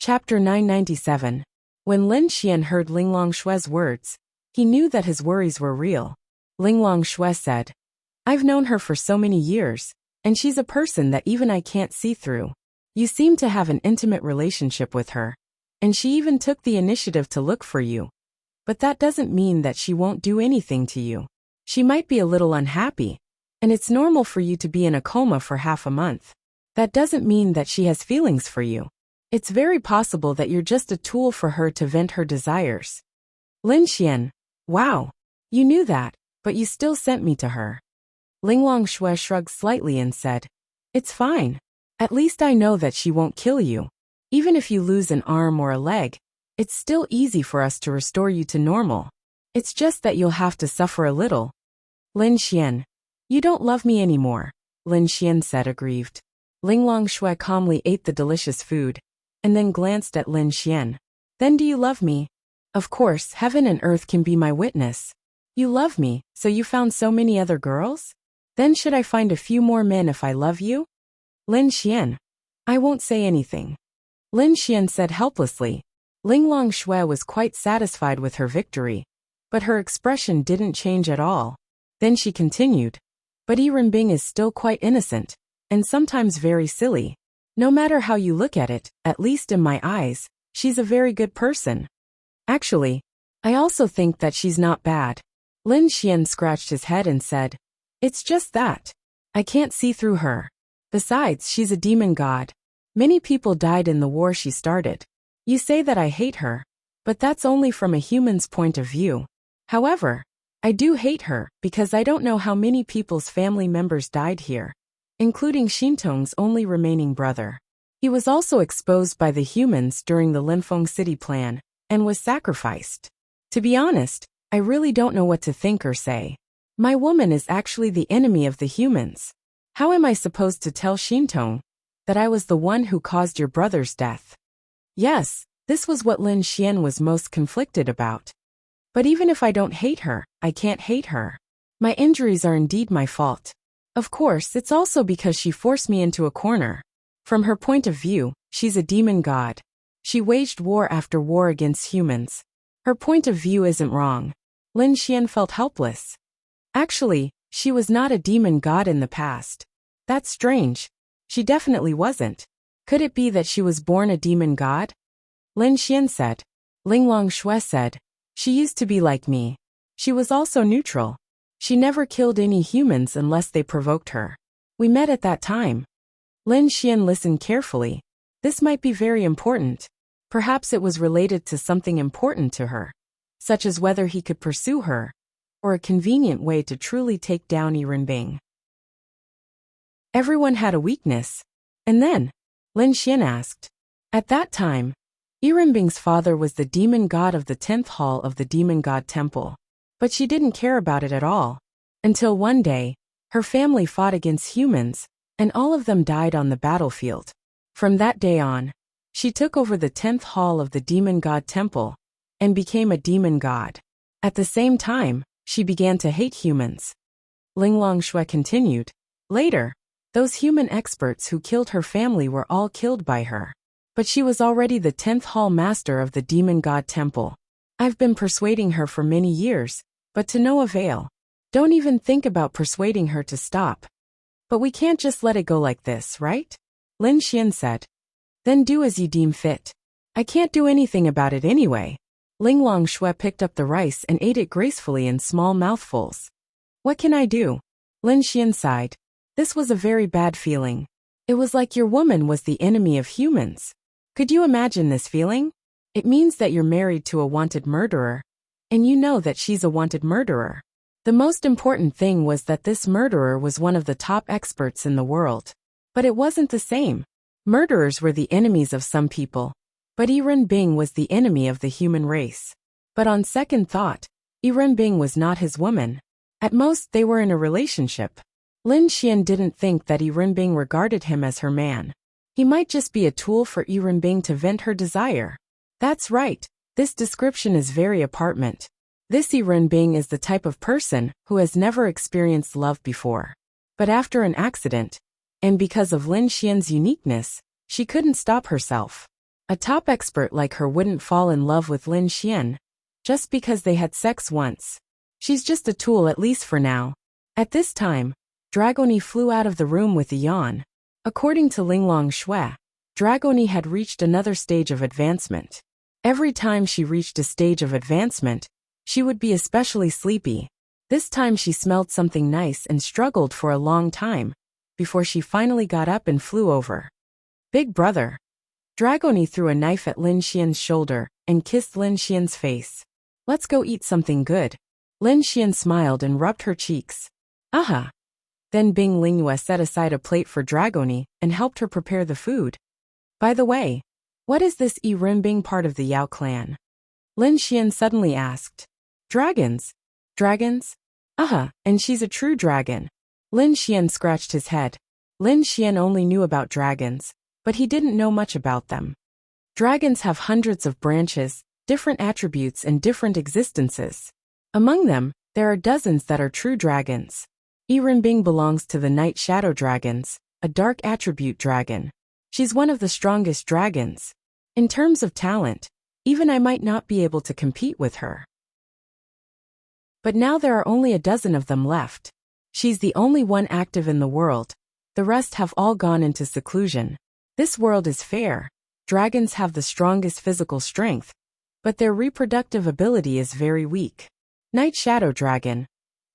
Chapter 997. When Lin Xian heard Ling Longshue's words, he knew that his worries were real. Ling Longshue said, "I've known her for so many years, and she's a person that even I can't see through. You seem to have an intimate relationship with her, and she even took the initiative to look for you. But that doesn't mean that she won't do anything to you. She might be a little unhappy, and it's normal for you to be in a coma for half a month. That doesn't mean that she has feelings for you. It's very possible that you're just a tool for her to vent her desires." Lin Xian, wow, you knew that, but you still sent me to her. Ling Longshue shrugged slightly and said, "It's fine. At least I know that she won't kill you. Even if you lose an arm or a leg, it's still easy for us to restore you to normal. It's just that you'll have to suffer a little." Lin Xian, "You don't love me anymore," Lin Xian said, aggrieved. Ling Longshue calmly ate the delicious food, and then glanced at Lin Xian. "Then do you love me? Of course, heaven and earth can be my witness. You love me, so you found so many other girls? Then should I find a few more men if I love you?" Lin Xian, "I won't say anything," Lin Xian said helplessly. Ling Longshue was quite satisfied with her victory, but her expression didn't change at all. Then she continued, "But Yi Renbing is still quite innocent, and sometimes very silly. No matter how you look at it, at least in my eyes, she's a very good person. Actually, I also think that she's not bad." Lin Xian scratched his head and said, "It's just that I can't see through her. Besides, she's a demon god. Many people died in the war she started. You say that I hate her, but that's only from a human's point of view. However, I do hate her because I don't know how many people's family members died here, including Xintong's only remaining brother. He was also exposed by the humans during the Linfeng City plan, and was sacrificed. To be honest, I really don't know what to think or say. My woman is actually the enemy of the humans. How am I supposed to tell Xintong that I was the one who caused your brother's death?" Yes, this was what Lin Xian was most conflicted about. "But even if I don't hate her, I can't hate her. My injuries are indeed my fault. Of course, it's also because she forced me into a corner. From her point of view, she's a demon god. She waged war after war against humans. Her point of view isn't wrong." Lin Xian felt helpless. Actually, she was not a demon god in the past. That's strange. She definitely wasn't. Could it be that she was born a demon god? Lin Xian said. Ling Longshue said, "She used to be like me. She was also neutral. She never killed any humans unless they provoked her. We met at that time." Lin Xian listened carefully. This might be very important. Perhaps it was related to something important to her, such as whether he could pursue her, or a convenient way to truly take down Yi Renbing. Everyone had a weakness. And then, Lin Xian asked. At that time, Yi Renbing's father was the demon god of the 10th hall of the demon god temple. But she didn't care about it at all. Until one day, her family fought against humans, and all of them died on the battlefield. From that day on, she took over the 10th hall of the demon god temple, and became a demon god. At the same time, she began to hate humans. Ling Longshue continued. Later, those human experts who killed her family were all killed by her. But she was already the 10th hall master of the demon god temple. I've been persuading her for many years, but to no avail. Don't even think about persuading her to stop. But we can't just let it go like this, right? Lin Xian said. Then do as you deem fit. I can't do anything about it anyway. Ling Longshue picked up the rice and ate it gracefully in small mouthfuls. What can I do? Lin Xian sighed. This was a very bad feeling. It was like your woman was the enemy of humans. Could you imagine this feeling? It means that you're married to a wanted murderer, and you know that she's a wanted murderer. The most important thing was that this murderer was one of the top experts in the world. But it wasn't the same. Murderers were the enemies of some people, but Yi Renbing was the enemy of the human race. But on second thought, Yi Renbing was not his woman. At most, they were in a relationship. Lin Xian didn't think that Yi Renbing regarded him as her man. He might just be a tool for Yi Renbing to vent her desire. That's right, this description is very apartment. This Yi Renbing is the type of person who has never experienced love before. But after an accident, and because of Lin Xian's uniqueness, she couldn't stop herself. A top expert like her wouldn't fall in love with Lin Xian just because they had sex once. She's just a tool, at least for now. At this time, Dragoni flew out of the room with a yawn. According to Linglong Shui, Dragoni had reached another stage of advancement. Every time she reached a stage of advancement, she would be especially sleepy. This time she smelled something nice and struggled for a long time before she finally got up and flew over. Big brother. Dragoni threw a knife at Lin Xian's shoulder and kissed Lin Xian's face. Let's go eat something good. Lin Xian smiled and rubbed her cheeks. Aha. Then Bing Lingyue set aside a plate for Dragoni and helped her prepare the food. By the way, what is this Rimbing part of the Yao clan? Lin Xian suddenly asked. Dragons. Dragons? Aha, and she's a true dragon. Lin Xian scratched his head. Lin Xian only knew about dragons, but he didn't know much about them. Dragons have hundreds of branches, different attributes and different existences. Among them, there are dozens that are true dragons. Rimbing belongs to the Night Shadow Dragons, a dark attribute dragon. She's one of the strongest dragons. In terms of talent, even I might not be able to compete with her. But now there are only a dozen of them left. She's the only one active in the world. The rest have all gone into seclusion. This world is fair. Dragons have the strongest physical strength, but their reproductive ability is very weak. Night Shadow Dragon.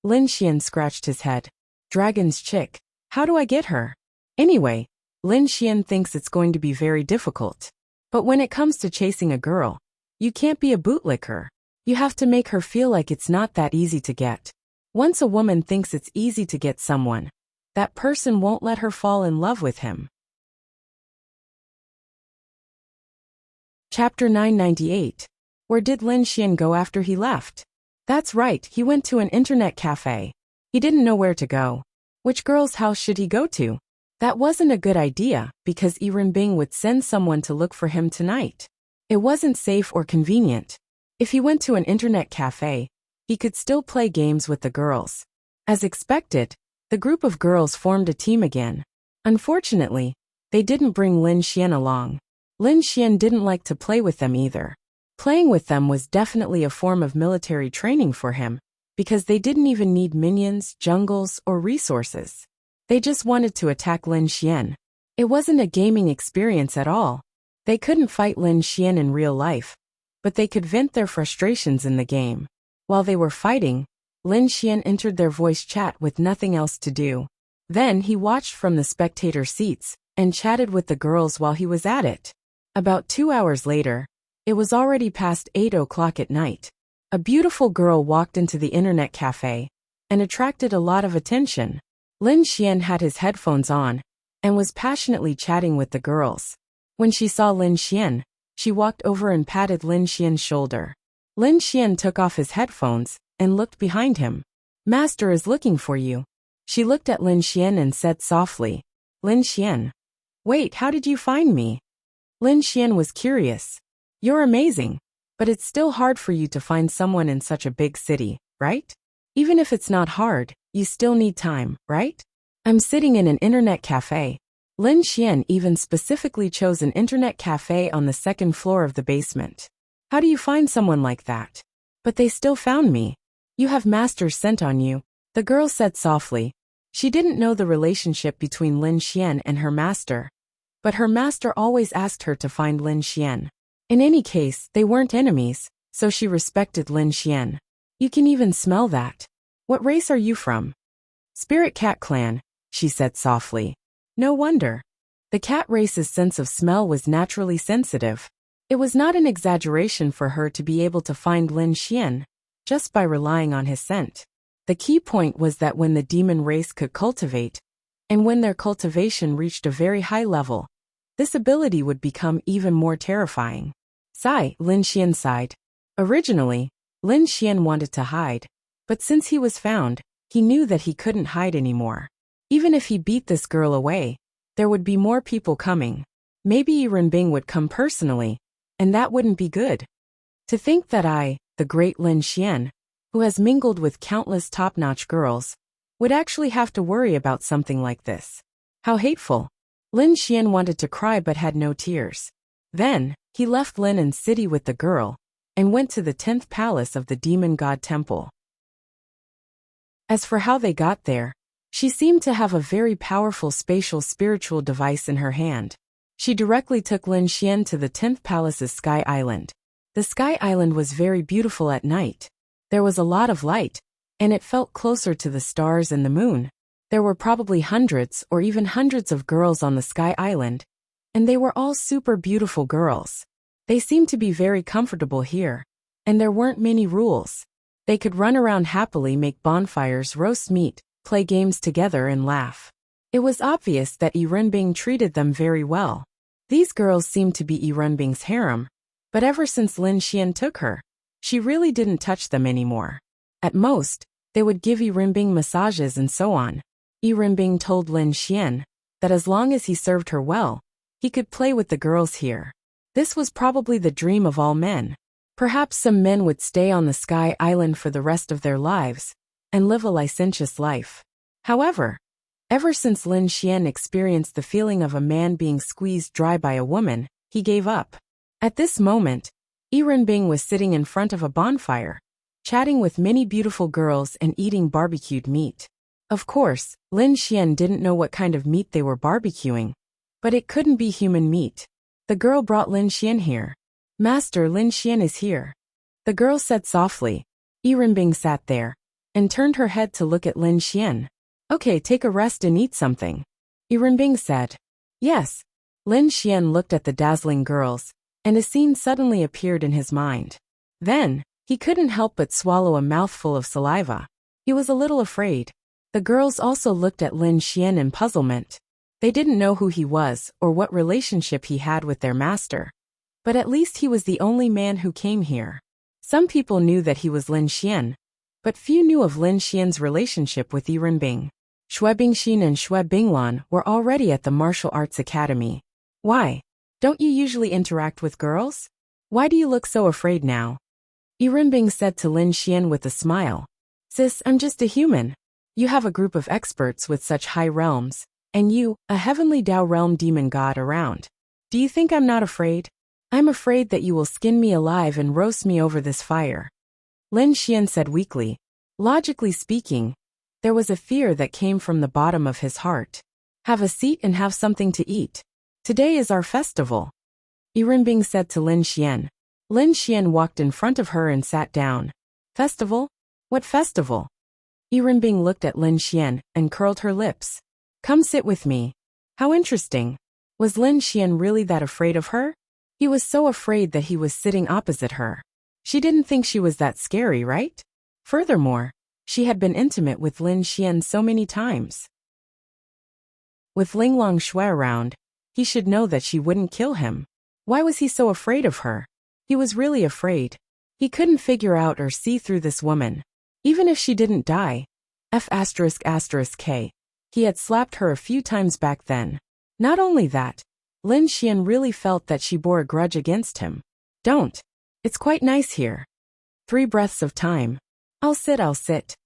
Lin Xian scratched his head. Dragon's chick. How do I get her? Anyway, Lin Xian thinks it's going to be very difficult. But when it comes to chasing a girl, you can't be a bootlicker. You have to make her feel like it's not that easy to get. Once a woman thinks it's easy to get someone, that person won't let her fall in love with him. Chapter 998. Where did Lin Xian go after he left? That's right, he went to an internet cafe. He didn't know where to go. Which girl's house should he go to? That wasn't a good idea, because Rimbing would send someone to look for him tonight. It wasn't safe or convenient. If he went to an internet cafe, he could still play games with the girls. As expected, the group of girls formed a team again. Unfortunately, they didn't bring Lin Xian along. Lin Xian didn't like to play with them either. Playing with them was definitely a form of military training for him, because they didn't even need minions, jungles, or resources. They just wanted to attack Lin Xian. It wasn't a gaming experience at all. They couldn't fight Lin Xian in real life, but they could vent their frustrations in the game. While they were fighting, Lin Xian entered their voice chat with nothing else to do. Then he watched from the spectator seats and chatted with the girls while he was at it. About 2 hours later, it was already past 8 o'clock at night. A beautiful girl walked into the internet cafe and attracted a lot of attention. Lin Xian had his headphones on and was passionately chatting with the girls. When she saw Lin Xian, she walked over and patted Lin Xian's shoulder. Lin Xian took off his headphones and looked behind him. Master is looking for you. She looked at Lin Xian and said softly, Lin Xian. Wait, how did you find me? Lin Xian was curious. You're amazing, but it's still hard for you to find someone in such a big city, right? Even if it's not hard, you still need time, right? I'm sitting in an internet cafe. Lin Xian even specifically chose an internet cafe on the second floor of the basement. How do you find someone like that? But they still found me. You have masters sent on you, the girl said softly. She didn't know the relationship between Lin Xian and her master, but her master always asked her to find Lin Xian. In any case, they weren't enemies, so she respected Lin Xian. You can even smell that. What race are you from? Spirit Cat Clan, she said softly. No wonder. The cat race's sense of smell was naturally sensitive. It was not an exaggeration for her to be able to find Lin Xian just by relying on his scent. The key point was that when the demon race could cultivate, and when their cultivation reached a very high level, this ability would become even more terrifying. Sigh, Lin Xian sighed. Originally, Lin Xian wanted to hide, but since he was found, he knew that he couldn't hide anymore. Even if he beat this girl away, there would be more people coming. Maybe Renbing would come personally, and that wouldn't be good. To think that I, the great Lin Xian, who has mingled with countless top-notch girls, would actually have to worry about something like this. How hateful. Lin Xian wanted to cry but had no tears. Then, He left Lin and city with the girl, and went to the 10th palace of the demon god temple. As for how they got there, she seemed to have a very powerful spiritual device in her hand. She directly took Lin Xian to the 10th palace's Sky Island. The Sky Island was very beautiful at night. There was a lot of light, and it felt closer to the stars and the moon. There were probably hundreds or even hundreds of girls on the Sky Island, and they were all super beautiful girls. They seemed to be very comfortable here, and there weren't many rules. They could run around happily, make bonfires, roast meat, play games together and laugh. It was obvious that Yi Renbing treated them very well. These girls seemed to be Yi Renbing's harem, but ever since Lin Xian took her, she really didn't touch them anymore. At most, they would give Yi Renbing massages and so on. Yi Renbing told Lin Xian that as long as he served her well, he could play with the girls here. This was probably the dream of all men. Perhaps some men would stay on the Sky Island for the rest of their lives and live a licentious life. However, ever since Lin Xian experienced the feeling of a man being squeezed dry by a woman, he gave up. At this moment, Yi Renbing was sitting in front of a bonfire, chatting with many beautiful girls and eating barbecued meat. Of course, Lin Xian didn't know what kind of meat they were barbecuing, but it couldn't be human meat. The girl brought Lin Xian here. Master, Lin Xian is here, the girl said softly. Yi Renbing sat there and turned her head to look at Lin Xian. Okay, take a rest and eat something, Yi Renbing said. Yes. Lin Xian looked at the dazzling girls, and a scene suddenly appeared in his mind. Then, he couldn't help but swallow a mouthful of saliva. He was a little afraid. The girls also looked at Lin Xian in puzzlement. They didn't know who he was or what relationship he had with their master. But at least he was the only man who came here. Some people knew that he was Lin Xian, but few knew of Lin Xian's relationship with Yi Renbing. Xue Bingxin and Xue Binglan were already at the martial arts academy. Why? Don't you usually interact with girls? Why do you look so afraid now? Yi Renbing said to Lin Xian with a smile. Sis, I'm just a human. You have a group of experts with such high realms, and you, a heavenly Tao realm demon god around. Do you think I'm not afraid? I'm afraid that you will skin me alive and roast me over this fire, Lin Xian said weakly. Logically speaking, there was a fear that came from the bottom of his heart. Have a seat and have something to eat. Today is our festival, Yi Renbing said to Lin Xian. Lin Xian walked in front of her and sat down. Festival? What festival? Yi Renbing looked at Lin Xian and curled her lips. Come sit with me. How interesting. Was Lin Xian really that afraid of her? He was so afraid that he was sitting opposite her. She didn't think she was that scary, right? Furthermore, she had been intimate with Lin Xian so many times. With Linglong Shui around, he should know that she wouldn't kill him. Why was he so afraid of her? He was really afraid. He couldn't figure out or see through this woman. Even if she didn't die, F***K, he had slapped her a few times back then. Not only that, Lin Xian really felt that she bore a grudge against him. Don't. It's quite nice here. 3 breaths of time. I'll sit.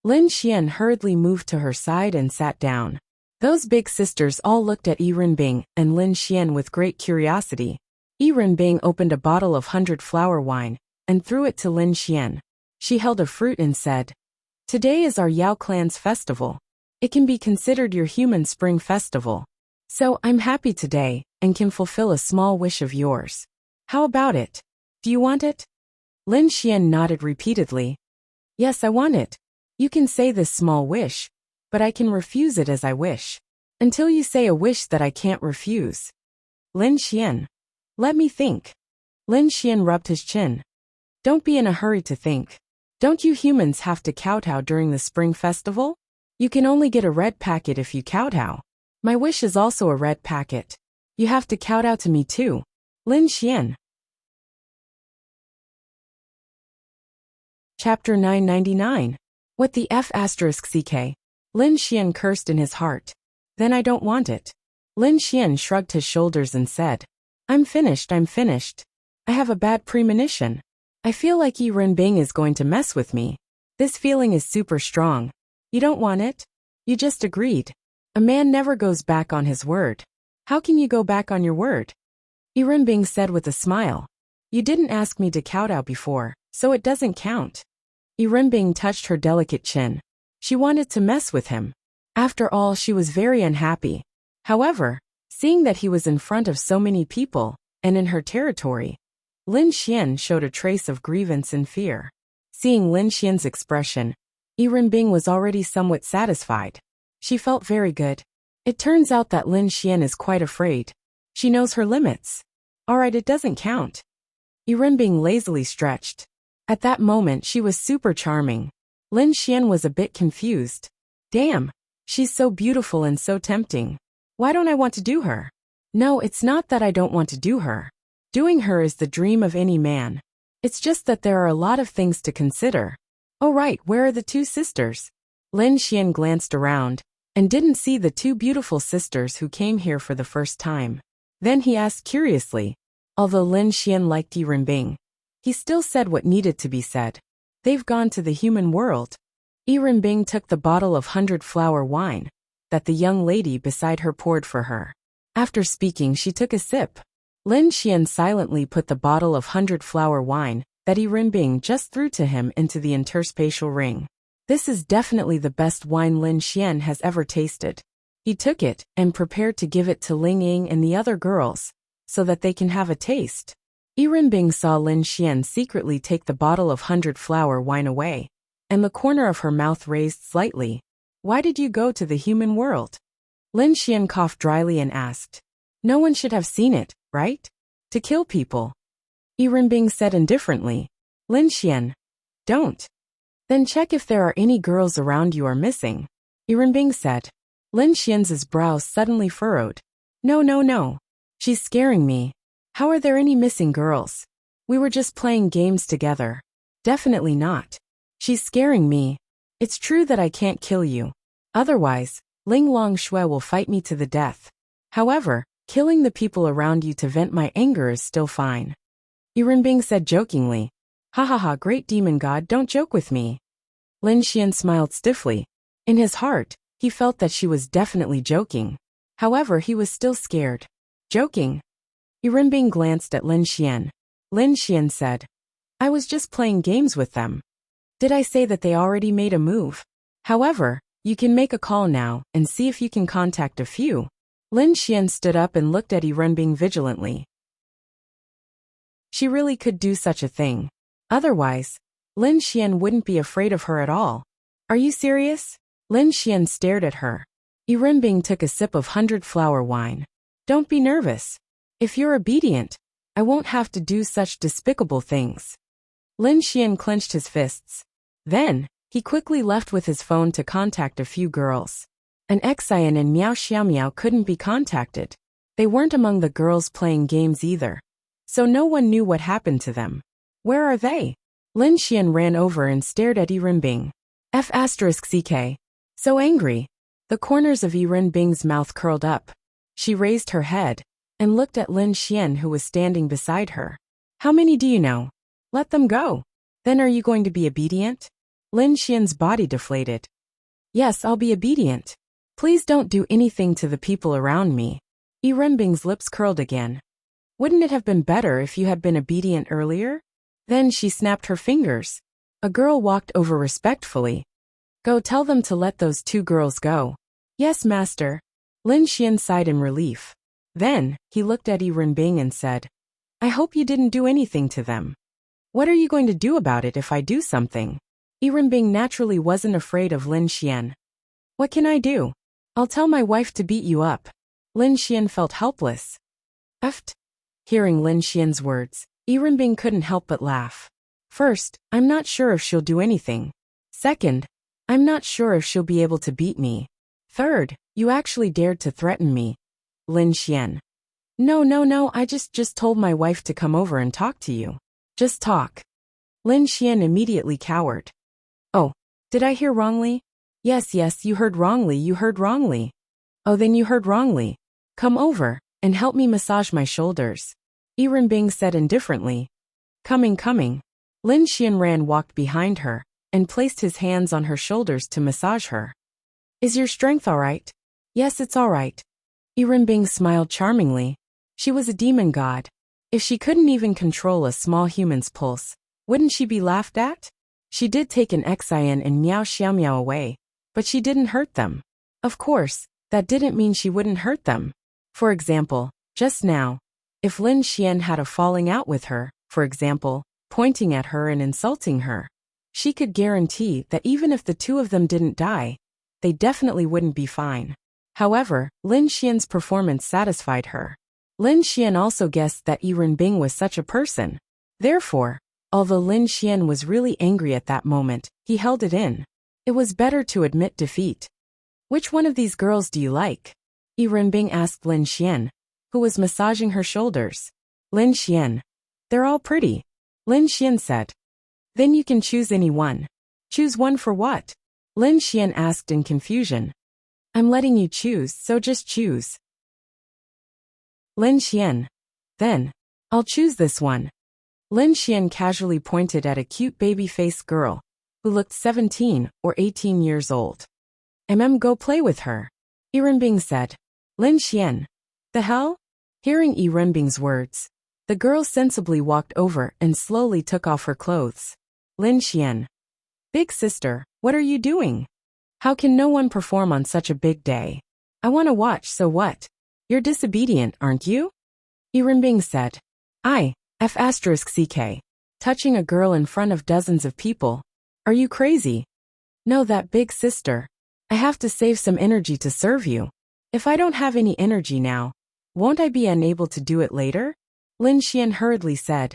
Lin Xian hurriedly moved to her side and sat down. Those big sisters all looked at Yi Renbing and Lin Xian with great curiosity. Yi Renbing opened a bottle of 100 flower wine and threw it to Lin Xian. She held a fruit and said, Today is our Yao clan's festival. It can be considered your human spring festival. So I'm happy today and can fulfill a small wish of yours. How about it? Do you want it? Lin Xian nodded repeatedly. Yes, I want it. You can say this small wish, but I can refuse it as I wish. Until you say a wish that I can't refuse. Lin Xian. Let me think. Lin Xian rubbed his chin. Don't be in a hurry to think. Don't you humans have to kowtow during the spring festival? You can only get a red packet if you kowtow. My wish is also a red packet. You have to kowtow to me too. Lin Xian. Chapter 999. What the F***ck? Lin Xian cursed in his heart. Then I don't want it. Lin Xian shrugged his shoulders and said, I'm finished. I have a bad premonition. I feel like Yi Renbing is going to mess with me. This feeling is super strong. You don't want it? You just agreed. A man never goes back on his word. How can you go back on your word? Bing said with a smile. You didn't ask me to kowtow before, so it doesn't count. Bing touched her delicate chin. She wanted to mess with him. After all, she was very unhappy. However, seeing that he was in front of so many people, and in her territory, Lin Xian showed a trace of grievance and fear. Seeing Lin Xian's expression, Bing was already somewhat satisfied. She felt very good. It turns out that Lin Xian is quite afraid. She knows her limits. Alright, it doesn't count. Bing lazily stretched. At that moment she was super charming. Lin Xian was a bit confused. Damn, she's so beautiful and so tempting. Why don't I want to do her? No, it's not that I don't want to do her. Doing her is the dream of any man. It's just that there are a lot of things to consider. Oh right, where are the two sisters? Lin Xian glanced around, and didn't see the two beautiful sisters who came here for the first time. Then he asked curiously. Although Lin Xian liked Bing, he still said what needed to be said. They've gone to the human world. Bing took the bottle of 100-flower wine that the young lady beside her poured for her. After speaking, she took a sip. Lin Xian silently put the bottle of 100-flower wine that Bing just threw to him into the interspatial ring. This is definitely the best wine Lin Xian has ever tasted. He took it and prepared to give it to Ling Ying and the other girls, so that they can have a taste. Bing saw Lin Xian secretly take the bottle of 100-flower wine away, and the corner of her mouth raised slightly. Why did you go to the human world? Lin Xian coughed dryly and asked. No one should have seen it, right? To kill people. Bing said indifferently. Lin Xian. Don't. Then check if there are any girls around you are missing. Bing said. Lin Xian's brows suddenly furrowed. No. She's scaring me. How are there any missing girls? We were just playing games together. Definitely not. She's scaring me. It's true that I can't kill you. Otherwise, Ling Long Shui will fight me to the death. However, killing the people around you to vent my anger is still fine. Bing said jokingly. Ha ha ha, great demon god, don't joke with me. Lin Xian smiled stiffly. In his heart, he felt that she was definitely joking. However, he was still scared. Joking? Bing glanced at Lin Xian. Lin Xian said. I was just playing games with them. Did I say that they already made a move? However, you can make a call now and see if you can contact a few. Lin Xian stood up and looked at Bing vigilantly. She really could do such a thing. Otherwise, Lin Xian wouldn't be afraid of her at all. Are you serious? Lin Xian stared at her. Bing took a sip of 100-flower wine. Don't be nervous. If you're obedient, I won't have to do such despicable things. Lin Xian clenched his fists. Then, he quickly left with his phone to contact a few girls. An Xian and Miao Xiaomiao couldn't be contacted. They weren't among the girls playing games either. So no one knew what happened to them. Where are they? Lin Xian ran over and stared at Bing. F***ck. So angry. The corners of Bing's mouth curled up. She raised her head and looked at Lin Xian, who was standing beside her. How many do you know? Let them go. Then are you going to be obedient? Lin Xian's body deflated. Yes, I'll be obedient. Please don't do anything to the people around me. Bing's lips curled again. Wouldn't it have been better if you had been obedient earlier? Then she snapped her fingers. A girl walked over respectfully. Go tell them to let those two girls go. Yes, master. Lin Xian sighed in relief. Then, he looked at Bing and said, I hope you didn't do anything to them. What are you going to do about it if I do something? Bing naturally wasn't afraid of Lin Xian. What can I do? I'll tell my wife to beat you up. Lin Xian felt helpless. Effed. Hearing Lin Xian's words, Bing couldn't help but laugh. First, I'm not sure if she'll do anything. Second, I'm not sure if she'll be able to beat me. Third, you actually dared to threaten me. Lin Xian. No, I just told my wife to come over and talk to you. Just talk. Lin Xian immediately cowered. Oh, did I hear wrongly? Yes, you heard wrongly. Oh, then you heard wrongly. Come over, and help me massage my shoulders. Bing said indifferently. Coming. Lin Xian walked behind her, and placed his hands on her shoulders to massage her. Is your strength all right? Yes, it's all right. Bing smiled charmingly. She was a demon god. If she couldn't even control a small human's pulse, wouldn't she be laughed at? She did take an Xian and Miao Xiaomiao away, but she didn't hurt them. Of course, that didn't mean she wouldn't hurt them. For example, just now, if Lin Xian had a falling out with her, for example, pointing at her and insulting her, she could guarantee that even if the two of them didn't die, they definitely wouldn't be fine. However, Lin Xian's performance satisfied her. Lin Xian also guessed that Yi Renbing was such a person. Therefore, although Lin Xian was really angry at that moment, he held it in. It was better to admit defeat. Which one of these girls do you like? Yi Renbing asked Lin Xian, who was massaging her shoulders. Lin Xian. They're all pretty. Lin Xian said. Then you can choose any one. Choose one for what? Lin Xian asked in confusion. I'm letting you choose, so just choose. Lin Xian. Then, I'll choose this one. Lin Xian casually pointed at a cute baby-faced girl, who looked 17 or 18 years old. Go play with her. Yi Renbing said. Lin Xian. The hell? Hearing Yi Renbing's words, the girl sensibly walked over and slowly took off her clothes. Lin Xian. Big sister, what are you doing? How can no one perform on such a big day? I want to watch, so what? You're disobedient, aren't you? Yi Renbing said. F***ck. Touching a girl in front of dozens of people. Are you crazy? No, that big sister. I have to save some energy to serve you. If I don't have any energy now, won't I be unable to do it later? Lin Xian hurriedly said.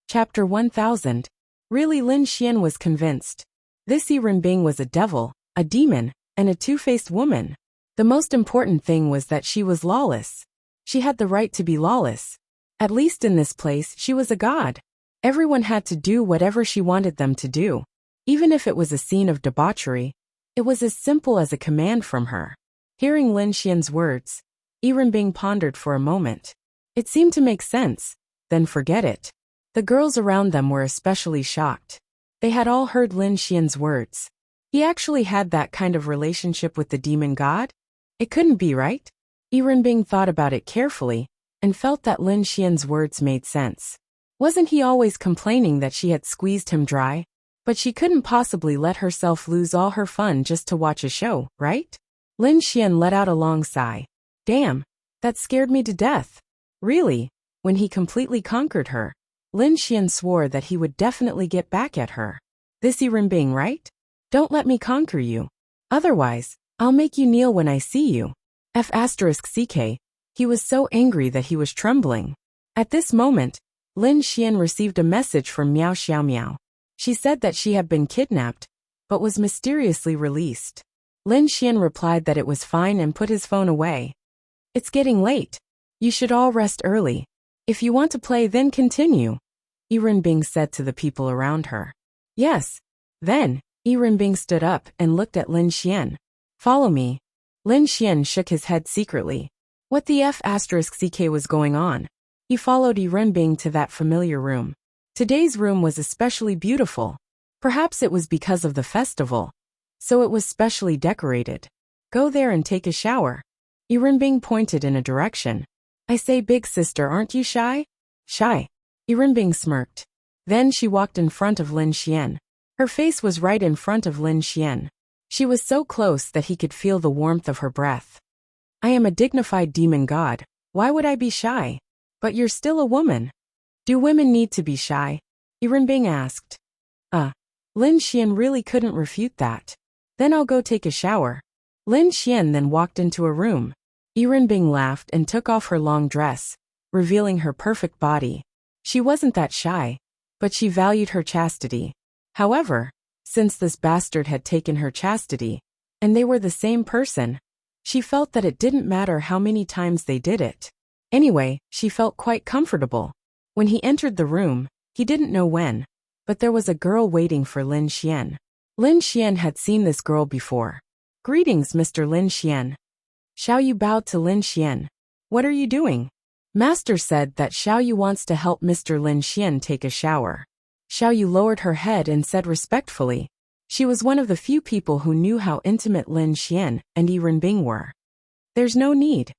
Chapter 1000. Really, Lin Xian was convinced. This Yi Renbing was a devil, a demon, and a two-faced woman. The most important thing was that she was lawless. She had the right to be lawless. At least in this place, she was a god. Everyone had to do whatever she wanted them to do. Even if it was a scene of debauchery, it was as simple as a command from her. Hearing Lin Xian's words, Yi Renbing pondered for a moment. It seemed to make sense, then forget it. The girls around them were especially shocked. They had all heard Lin Xian's words. He actually had that kind of relationship with the demon god? It couldn't be, right? Yi Renbing thought about it carefully, and felt that Lin Xian's words made sense. Wasn't he always complaining that she had squeezed him dry? But she couldn't possibly let herself lose all her fun just to watch a show, right? Lin Xian let out a long sigh. Damn, that scared me to death. Really, when he completely conquered her, Lin Xian swore that he would definitely get back at her. This Yi Renbing, right? Don't let me conquer you. Otherwise, I'll make you kneel when I see you. F***ck. He was so angry that he was trembling. At this moment, Lin Xian received a message from Miao Xiaomiao. She said that she had been kidnapped, but was mysteriously released. Lin Xian replied that it was fine and put his phone away. It's getting late. You should all rest early. If you want to play, then continue. Yi Renbing said to the people around her. Yes. Then, Yi Renbing stood up and looked at Lin Xian. Follow me. Lin Xian shook his head secretly. What the F***ck was going on? He followed Yi Renbing to that familiar room. Today's room was especially beautiful. Perhaps it was because of the festival. So it was specially decorated. Go there and take a shower. Yi Renbing pointed in a direction. I say, big sister, aren't you shy? Shy. Yi Renbing smirked. Then she walked in front of Lin Xian. Her face was right in front of Lin Xian. She was so close that he could feel the warmth of her breath. I am a dignified demon god. Why would I be shy? But you're still a woman. Do women need to be shy? Yi Renbing asked. Lin Xian really couldn't refute that. Then I'll go take a shower. Lin Xian then walked into a room. Yi Renbing laughed and took off her long dress, revealing her perfect body. She wasn't that shy, but she valued her chastity. However, since this bastard had taken her chastity, and they were the same person, she felt that it didn't matter how many times they did it. Anyway, she felt quite comfortable. When he entered the room, he didn't know when, but there was a girl waiting for Lin Xian. Lin Xian had seen this girl before. Greetings, Mr. Lin Xian. Xiao Yu bowed to Lin Xian. What are you doing? Master said that Xiao Yu wants to help Mr. Lin Xian take a shower. Xiao Yu lowered her head and said respectfully. She was one of the few people who knew how intimate Lin Xian and Yi Renbing were. There's no need.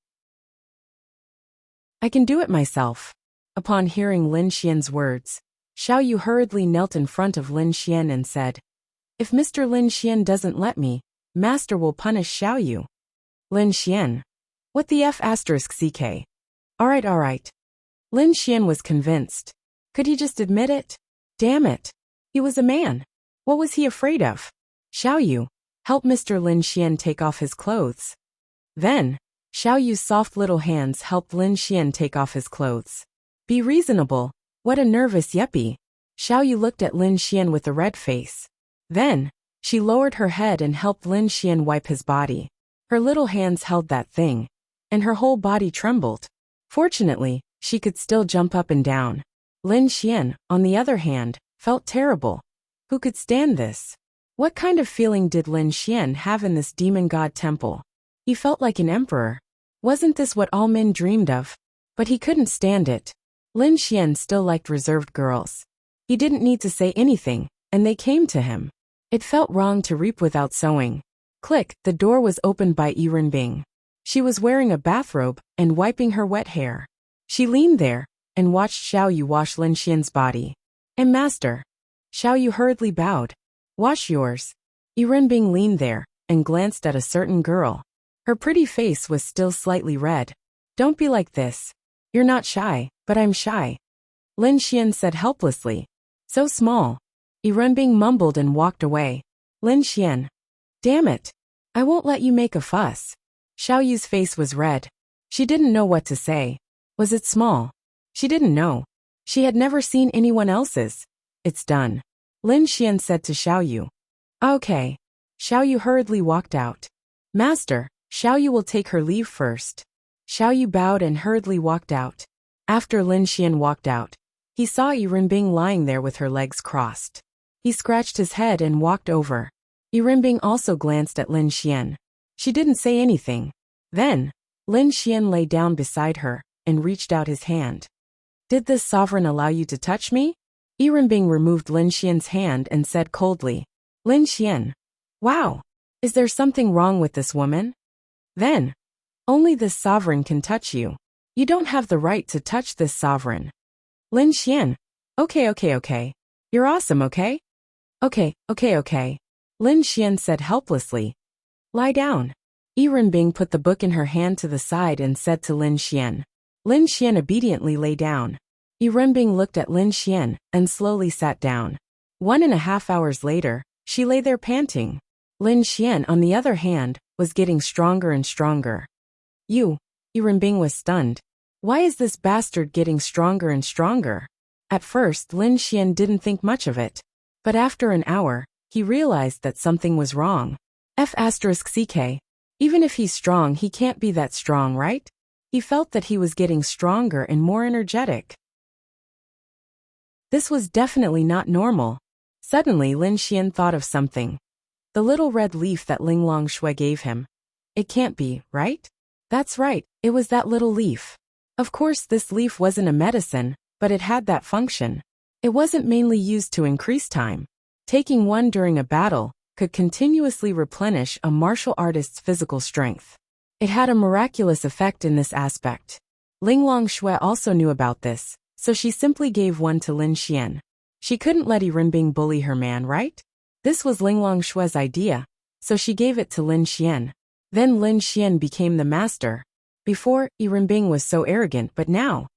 I can do it myself. Upon hearing Lin Xian's words, Xiao Yu hurriedly knelt in front of Lin Xian and said, "If Mr. Lin Xian doesn't let me, Master will punish Xiao Yu." Lin Xian. What the F***ck? Alright. Lin Xian was convinced. Could he just admit it? Damn it. He was a man. What was he afraid of? Xiao Yu, help Mr. Lin Xian take off his clothes. Then, Xiao Yu's soft little hands helped Lin Xian take off his clothes. Be reasonable. What a nervous yuppie. Xiao Yu looked at Lin Xian with a red face. Then, she lowered her head and helped Lin Xian wipe his body. Her little hands held that thing, and her whole body trembled. Fortunately, she could still jump up and down. Lin Xian, on the other hand, felt terrible. Who could stand this? What kind of feeling did Lin Xian have in this demon god temple? He felt like an emperor. Wasn't this what all men dreamed of? But he couldn't stand it. Lin Xian still liked reserved girls. He didn't need to say anything, and they came to him. It felt wrong to reap without sowing. Click, the door was opened by Earbook. She was wearing a bathrobe and wiping her wet hair. She leaned there and watched Xiao Yu wash Lin Xian's body. "And master." Xiao Yu hurriedly bowed. "Wash yours." Earbook leaned there and glanced at a certain girl. Her pretty face was still slightly red. "Don't be like this. You're not shy, but I'm shy." Lin Xian said helplessly. "So small." Earbook mumbled and walked away. Lin Xian. "Damn it. I won't let you make a fuss." Xiao Yu's face was red. She didn't know what to say. Was it small? She didn't know. She had never seen anyone else's. "It's done." Lin Xian said to Xiao Yu. "Okay." Xiao Yu hurriedly walked out. "Master, Xiao Yu will take her leave first." Xiao Yu bowed and hurriedly walked out. After Lin Xian walked out, he saw Earbook lying there with her legs crossed. He scratched his head and walked over. Earbook also glanced at Lin Xian. She didn't say anything. Then, Lin Xian lay down beside her and reached out his hand. "Did this sovereign allow you to touch me?" Earbook removed Lin Xian's hand and said coldly. "Lin Xian. Wow. Is there something wrong with this woman?" Then, "Only this sovereign can touch you. You don't have the right to touch this sovereign." Lin Xian. Okay. You're awesome, okay? Okay. Lin Xian said helplessly. "Lie down." Earbook put the book in her hand to the side and said to Lin Xian. Lin Xian obediently lay down. Earbook looked at Lin Xian and slowly sat down. 1.5 hours later, she lay there panting. Lin Xian, on the other hand, was getting stronger and stronger. Earbook was stunned. Why is this bastard getting stronger and stronger? At first, Lin Xian didn't think much of it. But after an hour, he realized that something was wrong. F***ck. Even if he's strong, he can't be that strong, right? He felt that he was getting stronger and more energetic. This was definitely not normal. Suddenly Lin Xian thought of something. The little red leaf that Linglong Shui gave him. It can't be, right? That's right, it was that little leaf. Of course this leaf wasn't a medicine, but it had that function. It wasn't mainly used to increase time. Taking one during a battle could continuously replenish a martial artist's physical strength. It had a miraculous effect in this aspect. Linglong Shui also knew about this, so she simply gave one to Lin Xian. She couldn't let Earbook bully her man, right? This was Linglong Shui's idea, so she gave it to Lin Xian. Then Lin Xian became the master. Before, Earbook was so arrogant, but now.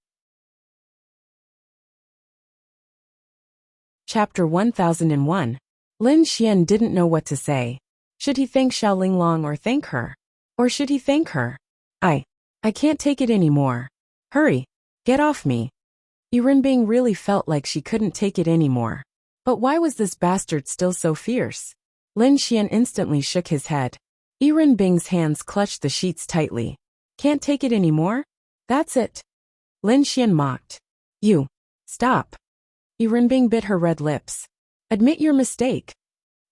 Chapter 1001. Lin Xian didn't know what to say. Should he thank Xiao Linglong or thank her? Or should he thank her? I can't take it anymore. Hurry. Get off me. Earbook really felt like she couldn't take it anymore. But why was this bastard still so fierce? Lin Xian instantly shook his head. Earbook's hands clutched the sheets tightly. Can't take it anymore? That's it. Lin Xian mocked. You. Stop. Earbook bit her red lips. Admit your mistake.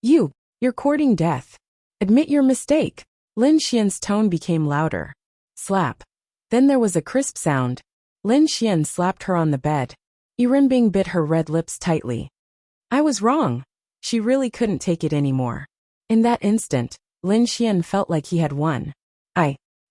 You're courting death. Admit your mistake. Lin Xian's tone became louder. Slap. Then there was a crisp sound. Lin Xian slapped her on the bed. Earbook bit her red lips tightly. I was wrong. She really couldn't take it anymore. In that instant, Lin Xian felt like he had won.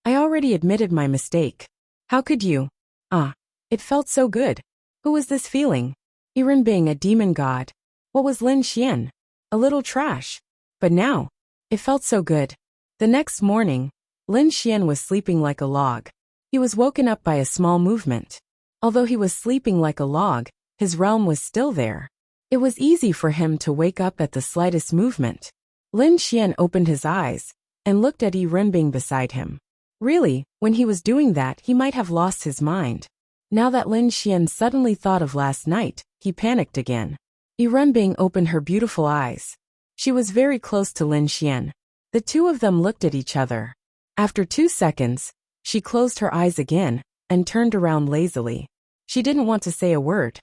I already admitted my mistake. How could you? Ah, it felt so good. Who was this feeling? Iren being a demon god. What was Lin Xian? A little trash. But now, it felt so good. The next morning, Lin Xian was sleeping like a log. He was woken up by a small movement. Although he was sleeping like a log, his realm was still there. It was easy for him to wake up at the slightest movement. Lin Xian opened his eyes and looked at Yi Renbing beside him. Really, when he was doing that, he might have lost his mind. Now that Lin Xian suddenly thought of last night, he panicked again. Yi Renbing opened her beautiful eyes. She was very close to Lin Xian. The two of them looked at each other. After 2 seconds, she closed her eyes again and turned around lazily. She didn't want to say a word.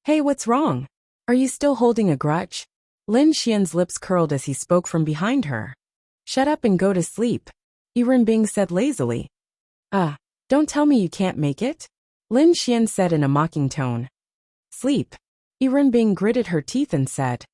Hey, what's wrong? Are you still holding a grudge? Lin Xian's lips curled as he spoke from behind her. Shut up and go to sleep, Yi Renbing said lazily. Don't tell me you can't make it? Lin Xian said in a mocking tone. Sleep. Yi Renbing gritted her teeth and said.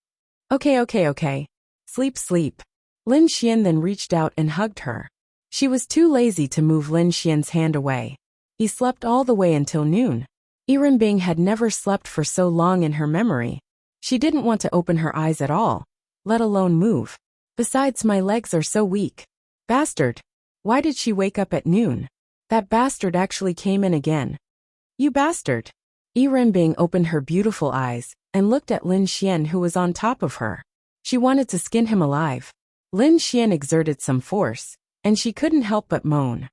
Okay. Sleep. Lin Xian then reached out and hugged her. She was too lazy to move Lin Xian's hand away. He slept all the way until noon. Yi Renbing had never slept for so long in her memory. She didn't want to open her eyes at all, let alone move. Besides, my legs are so weak. Bastard. Why did she wake up at noon? That bastard actually came in again. You bastard. Yi Renbing opened her beautiful eyes and looked at Lin Xian, who was on top of her. She wanted to skin him alive. Lin Xian exerted some force, and she couldn't help but moan.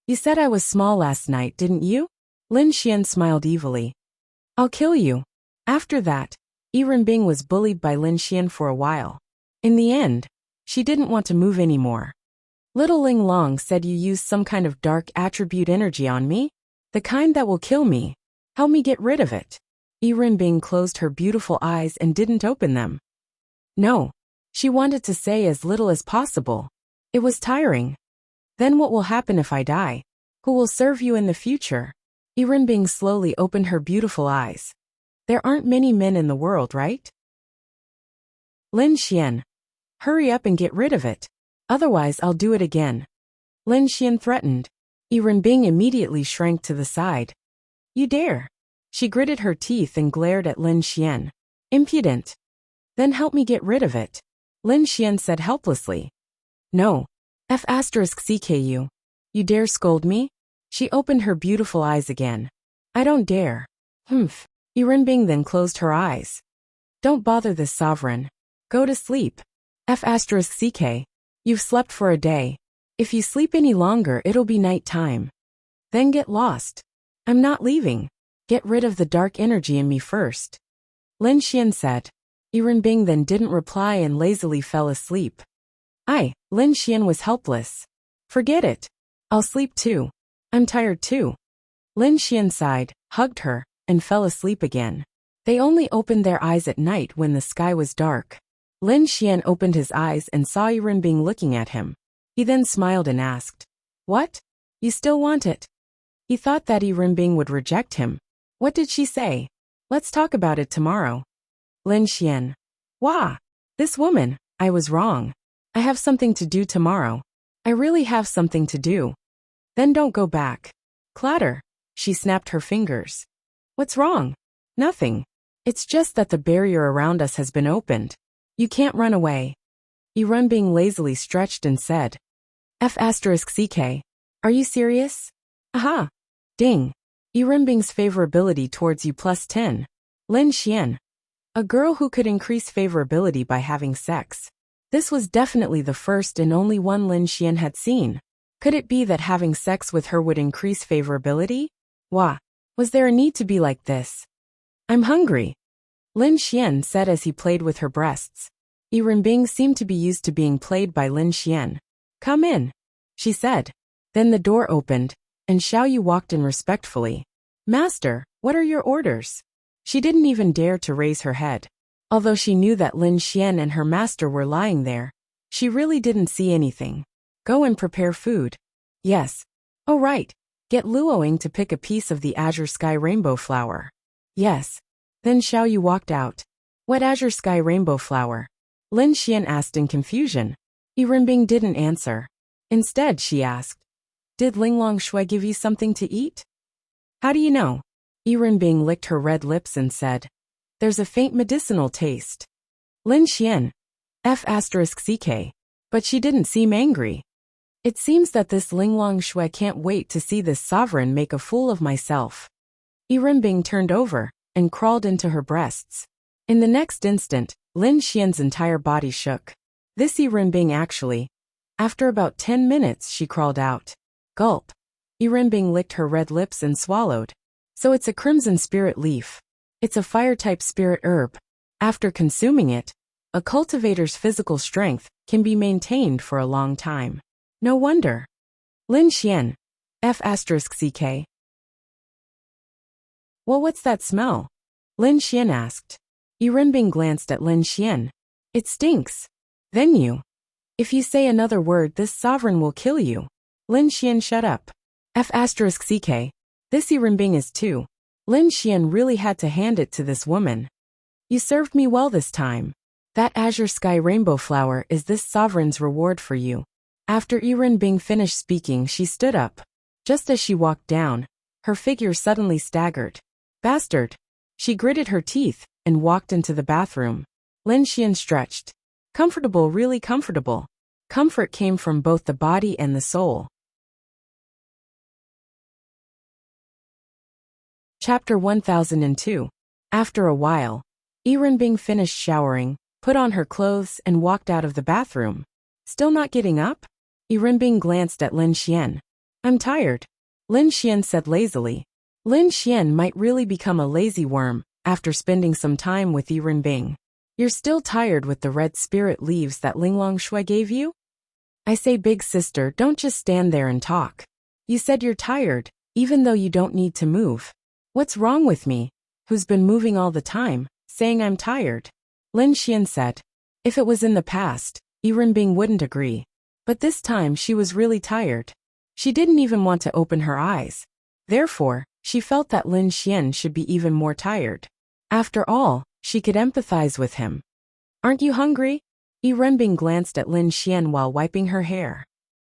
You said I was small last night, didn't you? Lin Xian smiled evilly. I'll kill you. After that, Yi Renbing was bullied by Lin Xian for a while. In the end, she didn't want to move anymore. Little Ling Long said you used some kind of dark attribute energy on me? The kind that will kill me. Help me get rid of it. Yi Renbing closed her beautiful eyes and didn't open them. No. She wanted to say as little as possible. It was tiring. Then what will happen if I die? Who will serve you in the future? Yi Renbing slowly opened her beautiful eyes. There aren't many men in the world, right? Lin Xian. Hurry up and get rid of it. Otherwise I'll do it again. Lin Xian threatened. Yi Renbing immediately shrank to the side. You dare. She gritted her teeth and glared at Lin Xian. Impudent. Then help me get rid of it. Lin Xian said helplessly. No. F*CKU. You dare scold me? She opened her beautiful eyes again. I don't dare. Humph. Yi Renbing then closed her eyes. Don't bother this sovereign. Go to sleep. F*CK. You've slept for a day. If you sleep any longer, it'll be night time. Then get lost. I'm not leaving. Get rid of the dark energy in me first. Lin Xian said. Yi Renbing then didn't reply and lazily fell asleep. Lin Xian was helpless. Forget it. I'll sleep too. I'm tired too. Lin Xian sighed, hugged her, and fell asleep again. They only opened their eyes at night when the sky was dark. Lin Xian opened his eyes and saw Yi Renbing looking at him. He then smiled and asked, What? You still want it? He thought that Yi Renbing would reject him. What did she say? Let's talk about it tomorrow. Lin Xian. Wah! This woman, I was wrong. I have something to do tomorrow. I really have something to do. Then don't go back. Clatter. She snapped her fingers. What's wrong? Nothing. It's just that the barrier around us has been opened. You can't run away. Yi Renbing lazily stretched and said. F*CK. Are you serious? Aha. Ding. Yi Renbing's favorability towards you +10. Lin Xian. A girl who could increase favorability by having sex. This was definitely the first and only one Lin Xian had seen. Could it be that having sex with her would increase favorability? Wah. Was there a need to be like this? I'm hungry. Lin Xian said as he played with her breasts. Yi Renbing seemed to be used to being played by Lin Xian. Come in, she said. Then the door opened, and Xiao Yu walked in respectfully. Master, what are your orders? She didn't even dare to raise her head. Although she knew that Lin Xian and her master were lying there, she really didn't see anything. Go and prepare food. Yes. Oh right. Get Luoing to pick a piece of the azure sky rainbow flower. Yes. Then Xiao Yu walked out. What azure sky rainbow flower? Lin Xian asked in confusion. Yi Renbing didn't answer. Instead, she asked. Did Linglong Shui give you something to eat? How do you know? Yirenbing licked her red lips and said, there's a faint medicinal taste. Lin Xian. F*ck. But she didn't seem angry. It seems that this Linglong Shui can't wait to see this sovereign make a fool of myself. Yirenbing turned over and crawled into her breasts. In the next instant, Lin Xian's entire body shook. This Yirenbing actually. After about 10 minutes she crawled out. Gulp. Yirenbing licked her red lips and swallowed. So it's a crimson spirit leaf. It's a fire-type spirit herb. After consuming it, a cultivator's physical strength can be maintained for a long time. No wonder. Lin Xian. F*ck. Well, what's that smell? Lin Xian asked. Yirenbing glanced at Lin Xian. It stinks. Then you. If you say another word, this sovereign will kill you. Lin Xian, shut up. F*ck. This Yirenbing is too. Lin Xian really had to hand it to this woman. You served me well this time. That azure sky rainbow flower is this sovereign's reward for you. After Yirenbing finished speaking, she stood up. Just as she walked down, her figure suddenly staggered. Bastard! She gritted her teeth and walked into the bathroom. Lin Xian stretched. Comfortable, really comfortable. Comfort came from both the body and the soul. Chapter 1002. After a while, Yirenbing finished showering, put on her clothes and walked out of the bathroom. Still not getting up? Yirenbing glanced at Lin Xian. I'm tired. Lin Xian said lazily. Lin Xian might really become a lazy worm after spending some time with Yirenbing. You're still tired with the red spirit leaves that Linglong Shui gave you? I say, big sister, don't just stand there and talk. You said you're tired, even though you don't need to move. What's wrong with me, who's been moving all the time, saying I'm tired? Lin Xian said. If it was in the past, Yirenbing wouldn't agree. But this time she was really tired. She didn't even want to open her eyes. Therefore, she felt that Lin Xian should be even more tired. After all, she could empathize with him. Aren't you hungry? Yirenbing glanced at Lin Xian while wiping her hair.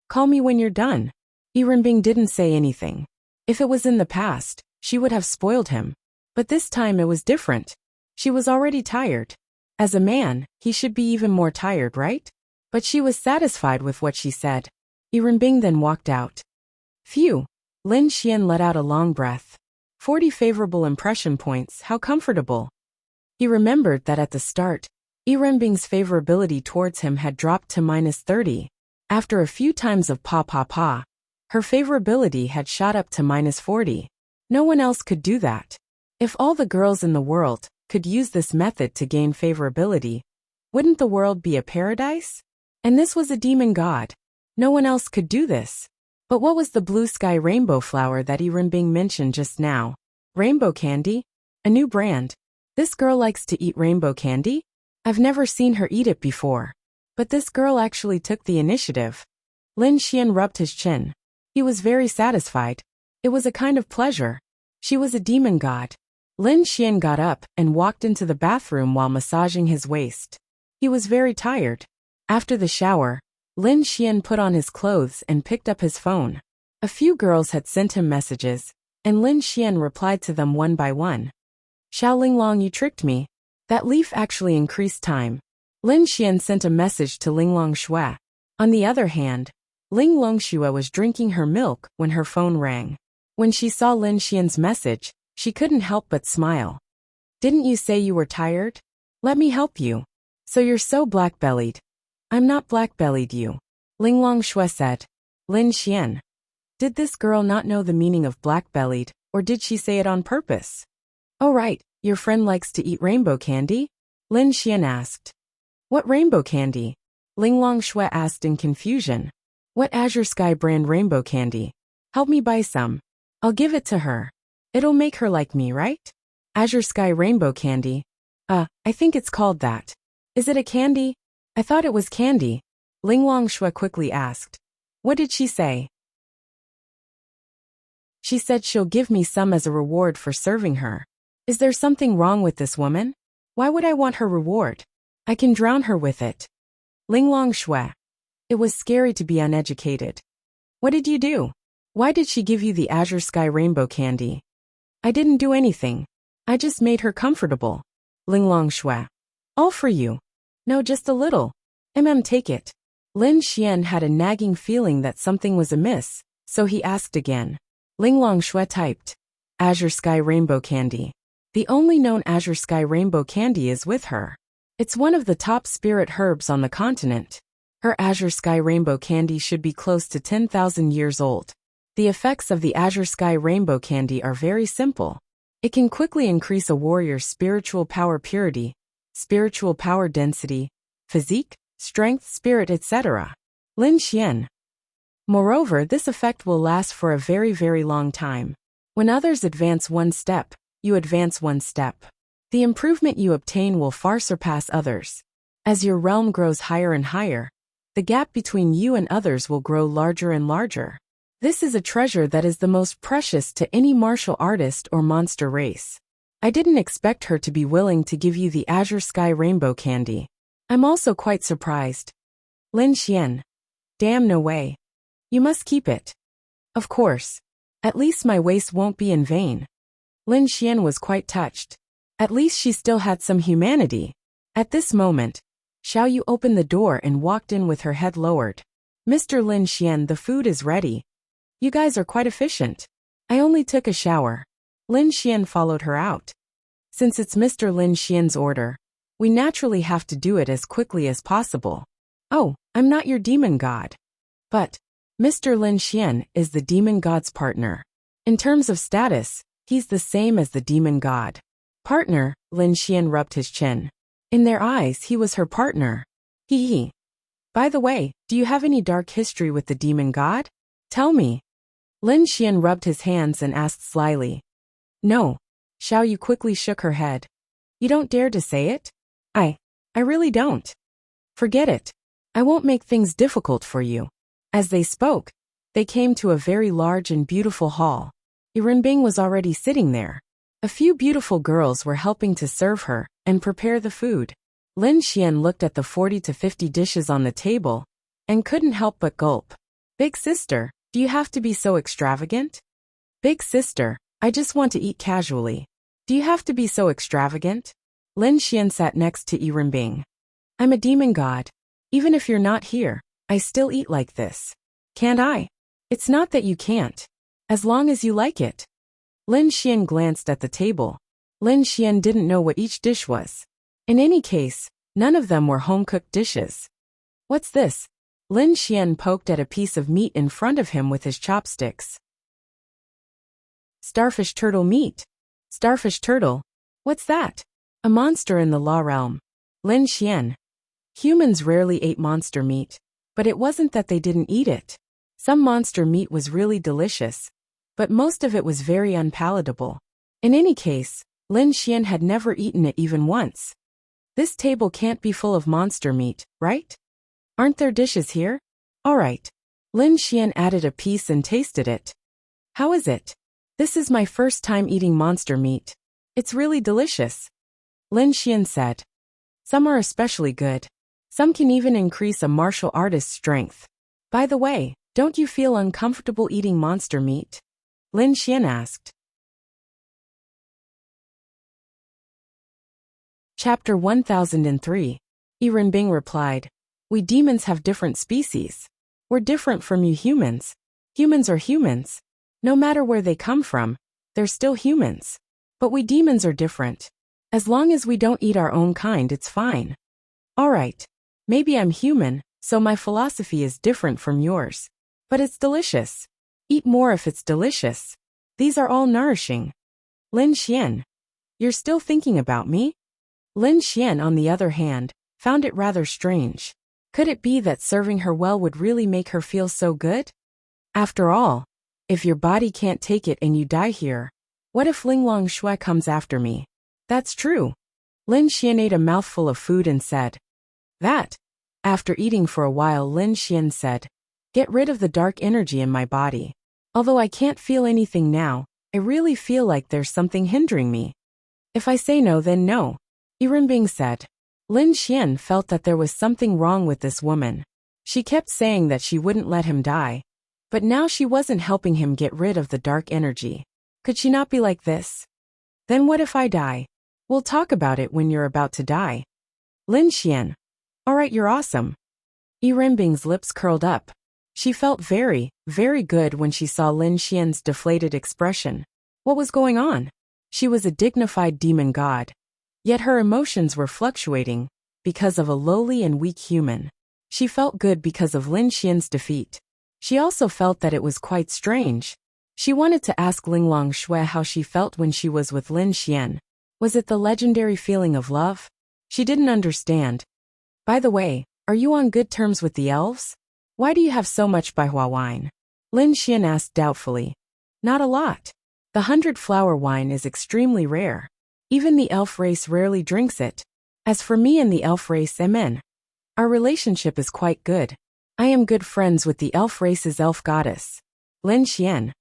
Call me when you're done. Yirenbing didn't say anything. If it was in the past, she would have spoiled him. But this time it was different. She was already tired. As a man, he should be even more tired, right? But she was satisfied with what she said. Yirenbing then walked out. Phew. Lin Xian let out a long breath. 40 favorable impression points, how comfortable. He remembered that at the start, Yirenbing's favorability towards him had dropped to -30. After a few times of pa, her favorability had shot up to -40. No one else could do that. If all the girls in the world could use this method to gain favorability, wouldn't the world be a paradise? And this was a demon god. No one else could do this. But what was the blue sky rainbow flower that Yirenbing mentioned just now? Rainbow candy? A new brand. This girl likes to eat rainbow candy? I've never seen her eat it before. But this girl actually took the initiative. Lin Xian rubbed his chin. He was very satisfied. It was a kind of pleasure. She was a demon god. Lin Xian got up and walked into the bathroom while massaging his waist. He was very tired. After the shower, Lin Xian put on his clothes and picked up his phone. A few girls had sent him messages, and Lin Xian replied to them one by one. Xiao Linglong, you tricked me. That leaf actually increased time. Lin Xian sent a message to Linglong Shui. On the other hand, Linglong Shui was drinking her milk when her phone rang. When she saw Lin Xian's message, she couldn't help but smile. Didn't you say you were tired? Let me help you. So you're so black-bellied. I'm not black-bellied, you. Linglong Shui said. Lin Xian. Did this girl not know the meaning of black-bellied, or did she say it on purpose? Oh right, your friend likes to eat rainbow candy? Lin Xian asked. What rainbow candy? Linglong Shui asked in confusion. What Azure Sky brand rainbow candy? Help me buy some. I'll give it to her. It'll make her like me, right? Azure Sky rainbow candy. I think it's called that. Is it a candy? I thought it was candy. Linglong Shui quickly asked. What did she say? She said she'll give me some as a reward for serving her. Is there something wrong with this woman? Why would I want her reward? I can drown her with it. Linglong Shui. It was scary to be uneducated. What did you do? Why did she give you the Azure Sky Rainbow candy? I didn't do anything. I just made her comfortable. Linglong Shui. All for you. No, just a little. Take it. Lin Xian had a nagging feeling that something was amiss, so he asked again. Linglong Shui typed. Azure Sky Rainbow candy. The only known Azure Sky Rainbow candy is with her. It's one of the top spirit herbs on the continent. Her Azure Sky Rainbow candy should be close to 10,000 years old. The effects of the Azure Sky Rainbow candy are very simple. It can quickly increase a warrior's spiritual power purity, spiritual power density, physique, strength, spirit, etc. Lin Xian. Moreover, this effect will last for a very, very long time. When others advance one step, you advance one step. The improvement you obtain will far surpass others. As your realm grows higher and higher, the gap between you and others will grow larger and larger. This is a treasure that is the most precious to any martial artist or monster race. I didn't expect her to be willing to give you the Azure Sky Rainbow candy. I'm also quite surprised. Lin Xian. Damn, no way. You must keep it. Of course. At least my waste won't be in vain. Lin Xian was quite touched. At least she still had some humanity. At this moment, Xiao Yu opened the door and walked in with her head lowered. Mr. Lin Xian, the food is ready. You guys are quite efficient. I only took a shower. Lin Xian followed her out. Since it's Mr. Lin Xian's order, we naturally have to do it as quickly as possible. Oh, I'm not your demon god. But Mr. Lin Xian is the demon god's partner. In terms of status, he's the same as the demon god. Partner, Lin Xian rubbed his chin. In their eyes, he was her partner. Hee. By the way, do you have any dark history with the demon god? Tell me. Lin Xian rubbed his hands and asked slyly. No. Xiao Yu quickly shook her head. You don't dare to say it? I really don't. Forget it. I won't make things difficult for you. As they spoke, they came to a very large and beautiful hall. Yuanbing was already sitting there. A few beautiful girls were helping to serve her and prepare the food. Lin Xian looked at the 40 to 50 dishes on the table and couldn't help but gulp. Big sister, do you have to be so extravagant? Big sister, I just want to eat casually. Do you have to be so extravagant? Lin Xian sat next to Yuanbing. I'm a demon god. Even if you're not here, I still eat like this. Can't I? It's not that you can't. As long as you like it. Lin Xian glanced at the table. Lin Xian didn't know what each dish was. In any case, none of them were home-cooked dishes. What's this? Lin Xian poked at a piece of meat in front of him with his chopsticks. Starfish turtle meat. Starfish turtle? What's that? A monster in the law realm. Lin Xian. Humans rarely ate monster meat, but it wasn't that they didn't eat it. Some monster meat was really delicious, but most of it was very unpalatable. In any case, Lin Xian had never eaten it even once. This table can't be full of monster meat, right? Aren't there dishes here? All right. Lin Xian added a piece and tasted it. How is it? This is my first time eating monster meat. It's really delicious. Lin Xian said. Some are especially good. Some can even increase a martial artist's strength. By the way, don't you feel uncomfortable eating monster meat? Lin Xian asked. Chapter 1003. Yuanbing replied. We demons have different species. We're different from you humans. Humans are humans. No matter where they come from, they're still humans. But we demons are different. As long as we don't eat our own kind, it's fine. All right. Maybe I'm human, so my philosophy is different from yours. But it's delicious. Eat more if it's delicious. These are all nourishing. Lin Xian. You're still thinking about me? Lin Xian, on the other hand, found it rather strange. Could it be that serving her well would really make her feel so good? After all, if your body can't take it and you die here, what if Linglong Shui comes after me? That's true. Lin Xian ate a mouthful of food and said. That. After eating for a while, Lin Xian said, get rid of the dark energy in my body. Although I can't feel anything now, I really feel like there's something hindering me. If I say no, then no. Yuanbing said. Lin Xian felt that there was something wrong with this woman. She kept saying that she wouldn't let him die. But now she wasn't helping him get rid of the dark energy. Could she not be like this? Then what if I die? We'll talk about it when you're about to die. Lin Xian. Alright, you're awesome. Yi Renbing's lips curled up. She felt very, very good when she saw Lin Xian's deflated expression. What was going on? She was a dignified demon god. Yet her emotions were fluctuating because of a lowly and weak human. She felt good because of Lin Xian's defeat. She also felt that it was quite strange. She wanted to ask Linglong Shui how she felt when she was with Lin Xian. Was it the legendary feeling of love? She didn't understand. By the way, are you on good terms with the elves? Why do you have so much Baihua wine? Lin Xian asked doubtfully. Not a lot. The 100-flower wine is extremely rare. Even the elf race rarely drinks it. As for me and the elf race, amen. Our relationship is quite good. I am good friends with the elf race's elf goddess. Lin Xian.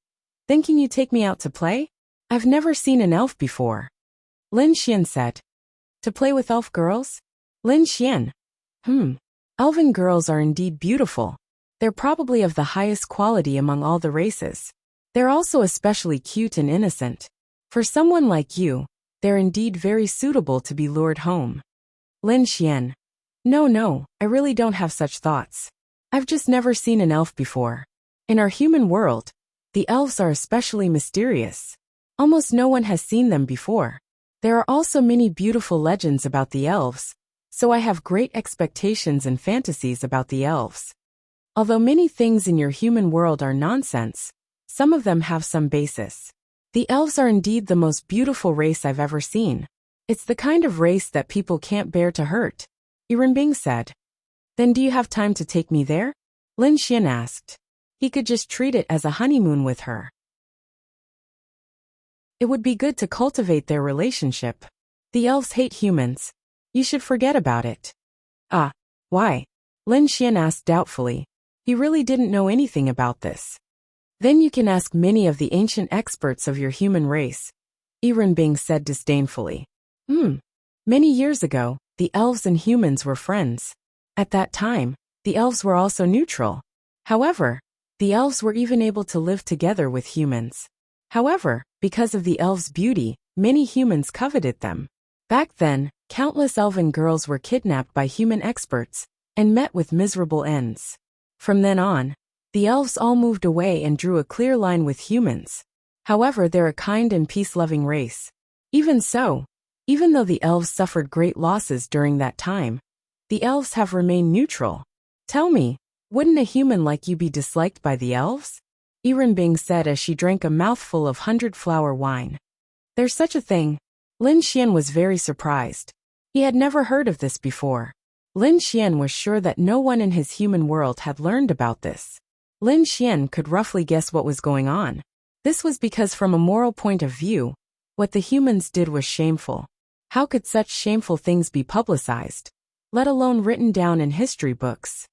Then can you take me out to play? I've never seen an elf before. Lin Xian said. To play with elf girls? Lin Xian. Elven girls are indeed beautiful. They're probably of the highest quality among all the races. They're also especially cute and innocent. For someone like you, they're indeed very suitable to be lured home. Lin Xian. No, I really don't have such thoughts. I've just never seen an elf before. In our human world, the elves are especially mysterious. Almost no one has seen them before. There are also many beautiful legends about the elves, so I have great expectations and fantasies about the elves. Although many things in your human world are nonsense, some of them have some basis. The elves are indeed the most beautiful race I've ever seen. It's the kind of race that people can't bear to hurt. Yi Renbing said. Then do you have time to take me there? Lin Xian asked. He could just treat it as a honeymoon with her. It would be good to cultivate their relationship. The elves hate humans. You should forget about it. Ah, why? Lin Xian asked doubtfully. He really didn't know anything about this. Then you can ask many of the ancient experts of your human race, Yi Renbing said disdainfully. Many years ago, the elves and humans were friends. At that time, the elves were also neutral. However, the elves were even able to live together with humans. However, because of the elves' beauty, many humans coveted them. Back then, countless elven girls were kidnapped by human experts and met with miserable ends. From then on, the elves all moved away and drew a clear line with humans. However, they're a kind and peace-loving race. Even so, even though the elves suffered great losses during that time, the elves have remained neutral. Tell me, wouldn't a human like you be disliked by the elves? Yi Renbing said as she drank a mouthful of 100-flower wine. There's such a thing. Lin Xian was very surprised. He had never heard of this before. Lin Xian was sure that no one in his human world had learned about this. Lin Xian could roughly guess what was going on. This was because from a moral point of view, what the humans did was shameful. How could such shameful things be publicized, let alone written down in history books?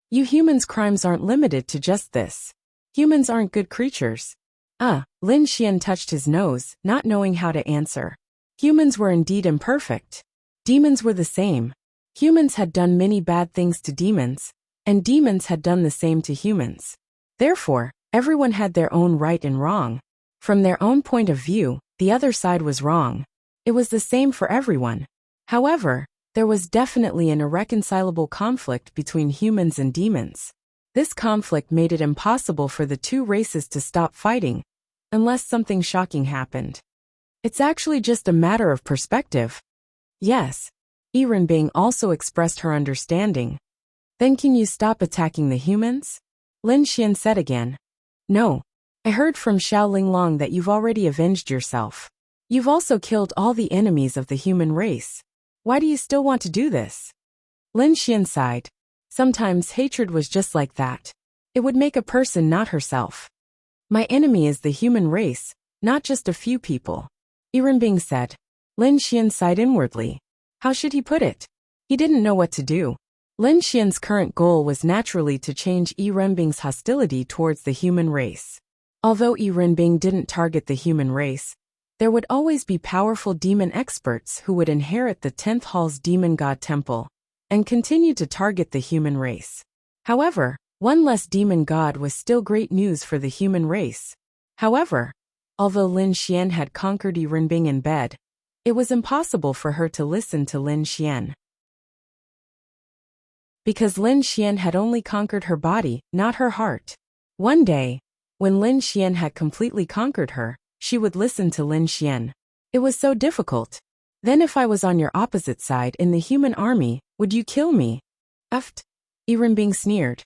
You humans' crimes aren't limited to just this. Humans aren't good creatures. Lin Xian touched his nose, not knowing how to answer. Humans were indeed imperfect. Demons were the same. Humans had done many bad things to demons, and demons had done the same to humans. Therefore, everyone had their own right and wrong. From their own point of view, the other side was wrong. It was the same for everyone. However, there was definitely an irreconcilable conflict between humans and demons. This conflict made it impossible for the two races to stop fighting, unless something shocking happened. It's actually just a matter of perspective. Yes. Yi Renbing also expressed her understanding. Then can you stop attacking the humans? Lin Xian said again. No. I heard from Xiao Linglong that you've already avenged yourself. You've also killed all the enemies of the human race. Why do you still want to do this? Lin Xian sighed. Sometimes hatred was just like that. It would make a person not herself. My enemy is the human race, not just a few people. Yi Renbing said. Lin Xian sighed inwardly. How should he put it? He didn't know what to do. Lin Xian's current goal was naturally to change Yi Renbing's hostility towards the human race. Although Yi Renbing didn't target the human race, there would always be powerful demon experts who would inherit the 10th Hall's demon god temple and continue to target the human race. However, One less demon god was still great news for the human race. However, although Lin Xian had conquered Yi Renbing in bed, it was impossible for her to listen to Lin Xian. Because Lin Xian had only conquered her body, not her heart. One day, when Lin Xian had completely conquered her, she would listen to Lin Xian. It was so difficult. Then if I was on your opposite side in the human army, would you kill me? Yi Renbing sneered.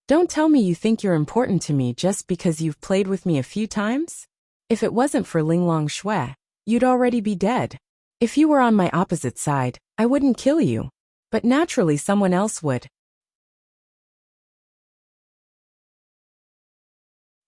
Don't tell me you think you're important to me just because you've played with me a few times? If it wasn't for Linglong Shui, you'd already be dead. If you were on my opposite side, I wouldn't kill you. But naturally someone else would.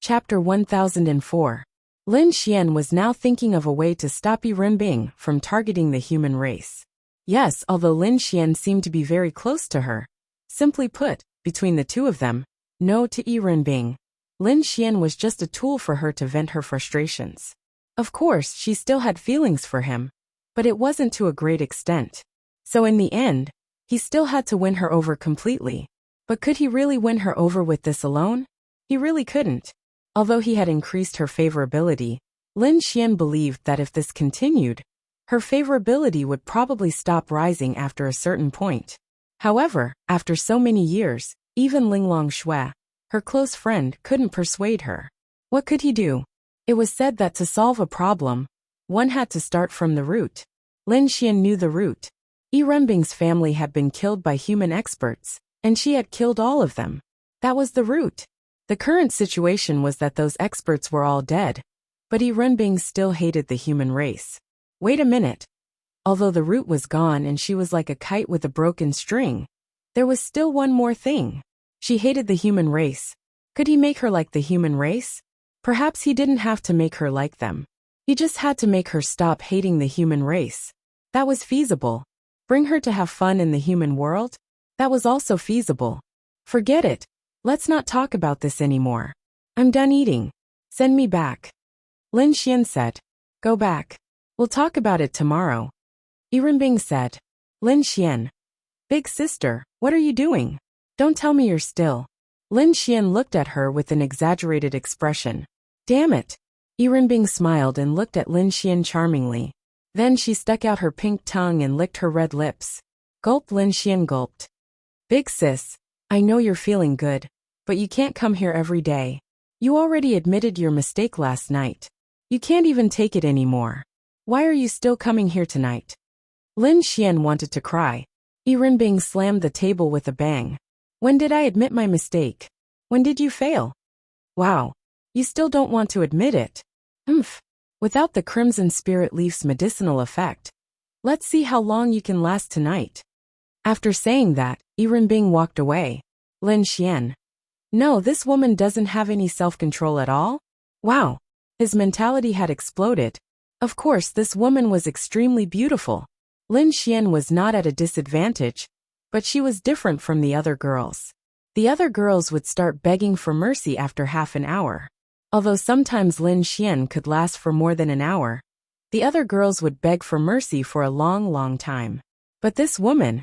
Chapter 1004. Lin Xian was now thinking of a way to stop Yi Renbing from targeting the human race. Yes, although Lin Xian seemed to be very close to her. Simply put, between the two of them, no to Yi Renbing. Lin Xian was just a tool for her to vent her frustrations. Of course, she still had feelings for him, but it wasn't to a great extent. So in the end, he still had to win her over completely. But could he really win her over with this alone? He really couldn't. Although he had increased her favorability, Lin Xian believed that if this continued, her favorability would probably stop rising after a certain point. However, after so many years, even Linglong Shui, her close friend, couldn't persuade her. What could he do? It was said that to solve a problem, one had to start from the root. Lin Xian knew the root. Yi Renbing's family had been killed by human experts, and she had killed all of them. That was the root. The current situation was that those experts were all dead, but Yi Renbing still hated the human race. Wait a minute. Although the root was gone and she was like a kite with a broken string, there was still one more thing. She hated the human race. Could he make her like the human race? Perhaps he didn't have to make her like them. He just had to make her stop hating the human race. That was feasible. Bring her to have fun in the human world? That was also feasible. Forget it. Let's not talk about this anymore. I'm done eating. Send me back. Lin Xian said. Go back. We'll talk about it tomorrow. Yi Renbing said. Lin Xian. Big sister, what are you doing? Don't tell me you're still. Lin Xian looked at her with an exaggerated expression. Damn it. Yi Renbing smiled and looked at Lin Xian charmingly. Then she stuck out her pink tongue and licked her red lips. Gulp. Lin Xian gulped. Big sis, I know you're feeling good, but you can't come here every day. You already admitted your mistake last night. You can't even take it anymore. Why are you still coming here tonight? Lin Xian wanted to cry. Yi Renbing slammed the table with a bang. When did I admit my mistake? When did you fail? Wow. You still don't want to admit it. Without the crimson spirit leaf's medicinal effect. Let's see how long you can last tonight. After saying that, Yi Renbing walked away. Lin Xian. No, this woman doesn't have any self-control at all? Wow. His mentality had exploded. Of course, this woman was extremely beautiful. Lin Xian was not at a disadvantage, but she was different from the other girls. The other girls would start begging for mercy after half an hour. Although sometimes Lin Xian could last for more than an hour, the other girls would beg for mercy for a long time. But this woman,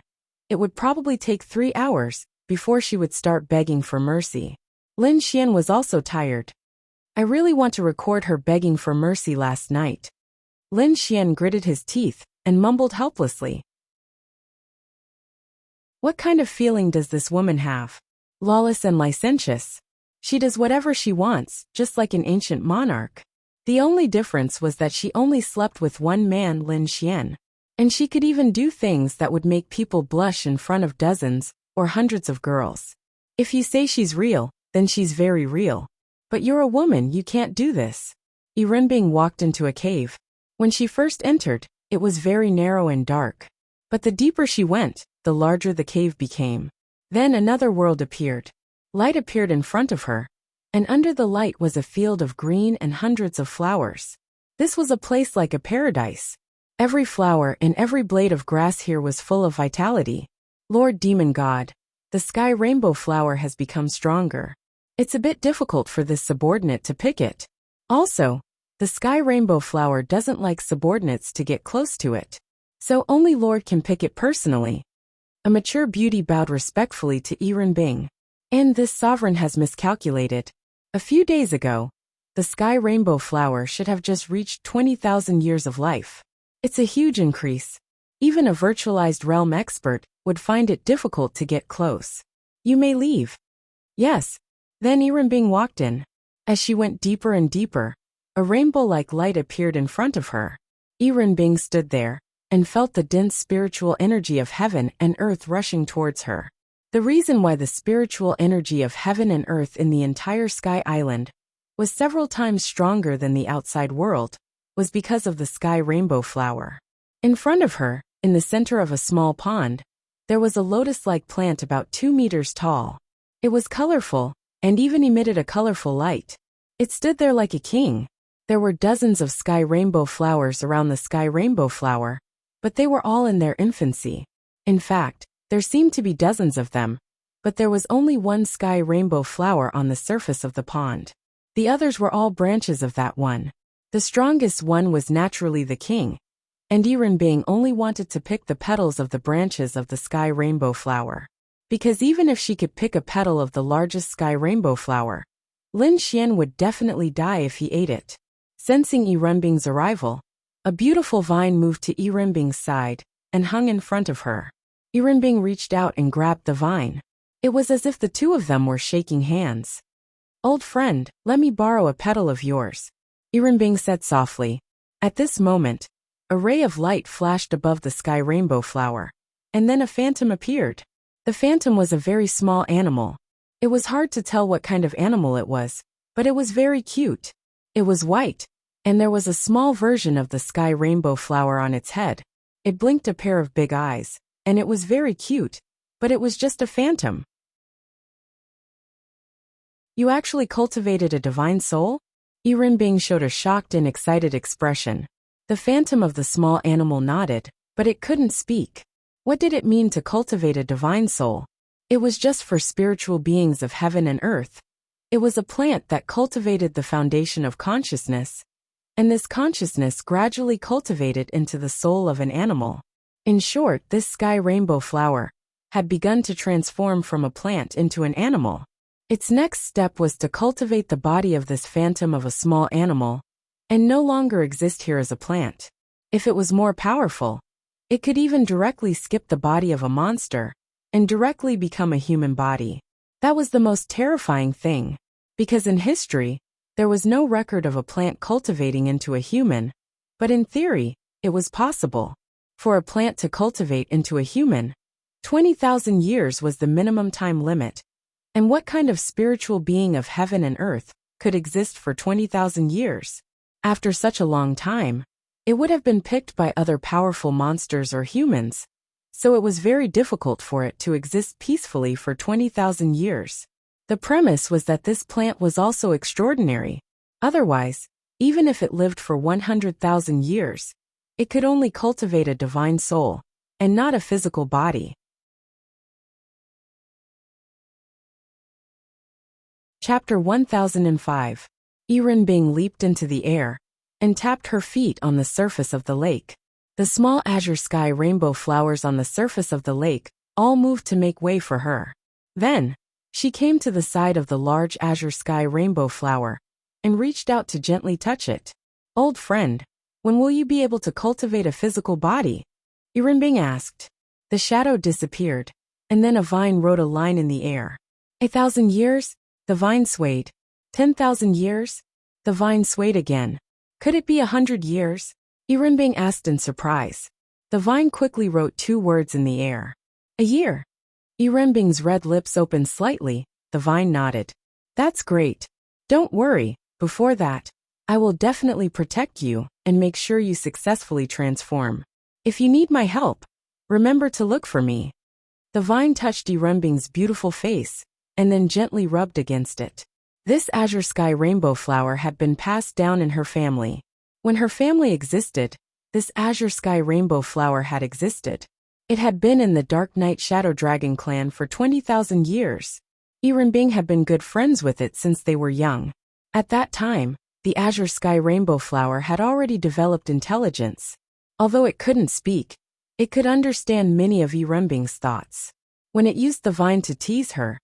it would probably take 3 hours before she would start begging for mercy. Lin Xian was also tired. I really want to record her begging for mercy last night. Lin Xian gritted his teeth and mumbled helplessly. What kind of feeling does this woman have? Lawless and licentious. She does whatever she wants, just like an ancient monarch. The only difference was that she only slept with one man, Lin Xian. And she could even do things that would make people blush in front of dozens or hundreds of girls. If you say she's real, then she's very real. But you're a woman, you can't do this. Yi Renbing walked into a cave. When she first entered, it was very narrow and dark. But the deeper she went, the larger the cave became. Then another world appeared. Light appeared in front of her, and under the light was a field of green and hundreds of flowers. This was a place like a paradise. Every flower and every blade of grass here was full of vitality. Lord Demon God, the sky rainbow flower has become stronger. It's a bit difficult for this subordinate to pick it. Also, the sky rainbow flower doesn't like subordinates to get close to it. So only Lord can pick it personally. A mature beauty bowed respectfully to Yi Renbing. And this sovereign has miscalculated. A few days ago, the sky rainbow flower should have just reached 20,000 years of life. It's a huge increase. Even a virtualized realm expert would find it difficult to get close. You may leave. Yes. Then Earbook walked in. As she went deeper and deeper, a rainbow-like light appeared in front of her. Earbook stood there and felt the dense spiritual energy of heaven and earth rushing towards her. The reason why the spiritual energy of heaven and earth in the entire Sky Island was several times stronger than the outside world was because of the sky rainbow flower. In front of her, in the center of a small pond, there was a lotus-like plant about 2 meters tall. It was colorful and even emitted a colorful light. It stood there like a king. There were dozens of sky rainbow flowers around the sky rainbow flower, but they were all in their infancy. In fact, there seemed to be dozens of them, but there was only one sky rainbow flower on the surface of the pond. The others were all branches of that one. The strongest one was naturally the king, and Earbook only wanted to pick the petals of the branches of the sky rainbow flower. Because even if she could pick a petal of the largest sky rainbow flower, Lin Xian would definitely die if he ate it. Sensing Earbook's arrival, a beautiful vine moved to Earbook's side and hung in front of her. Earbook reached out and grabbed the vine. It was as if the two of them were shaking hands. "Old friend, let me borrow a petal of yours," Earbook said softly. At this moment, a ray of light flashed above the sky rainbow flower, and then a phantom appeared. The phantom was a very small animal. It was hard to tell what kind of animal it was, but it was very cute. It was white, and there was a small version of the sky rainbow flower on its head. It blinked a pair of big eyes, and it was very cute, but it was just a phantom. "You actually cultivated a divine soul?" Earbook showed a shocked and excited expression. The phantom of the small animal nodded, but it couldn't speak. What did it mean to cultivate a divine soul? It was just for spiritual beings of heaven and earth. It was a plant that cultivated the foundation of consciousness, and this consciousness gradually cultivated into the soul of an animal. In short, this sky rainbow flower had begun to transform from a plant into an animal. Its next step was to cultivate the body of this phantom of a small animal, and no longer exist here as a plant. If it was more powerful, it could even directly skip the body of a monster and directly become a human body. That was the most terrifying thing, because in history, there was no record of a plant cultivating into a human, but in theory, it was possible. For a plant to cultivate into a human, 20,000 years was the minimum time limit. And what kind of spiritual being of heaven and earth could exist for 20,000 years? After such a long time, it would have been picked by other powerful monsters or humans, so it was very difficult for it to exist peacefully for 20,000 years. The premise was that this plant was also extraordinary. Otherwise, even if it lived for 100,000 years, it could only cultivate a divine soul, and not a physical body. Chapter 1005. Earbook leaped into the air and tapped her feet on the surface of the lake. The small azure sky rainbow flowers on the surface of the lake all moved to make way for her. Then, she came to the side of the large azure sky rainbow flower and reached out to gently touch it. "Old friend, when will you be able to cultivate a physical body?" Earbook asked. The shadow disappeared, and then a vine wrote a line in the air. 1,000 years? The vine swayed. 10,000 years? The vine swayed again. Could it be 100 years? Earbook asked in surprise. The vine quickly wrote 2 words in the air. "A year." Earbook's red lips opened slightly. The vine nodded. "That's great. Don't worry, before that, I will definitely protect you and make sure you successfully transform. If you need my help, remember to look for me." The vine touched Earbook's beautiful face, and then gently rubbed against it. This azure sky rainbow flower had been passed down in her family. When her family existed, this azure sky rainbow flower had existed. It had been in the Dark Knight Shadow Dragon clan for 20,000 years. Earbook had been good friends with it since they were young. At that time, the azure sky rainbow flower had already developed intelligence. Although it couldn't speak, it could understand many of Earbook's thoughts. When it used the vine to tease her,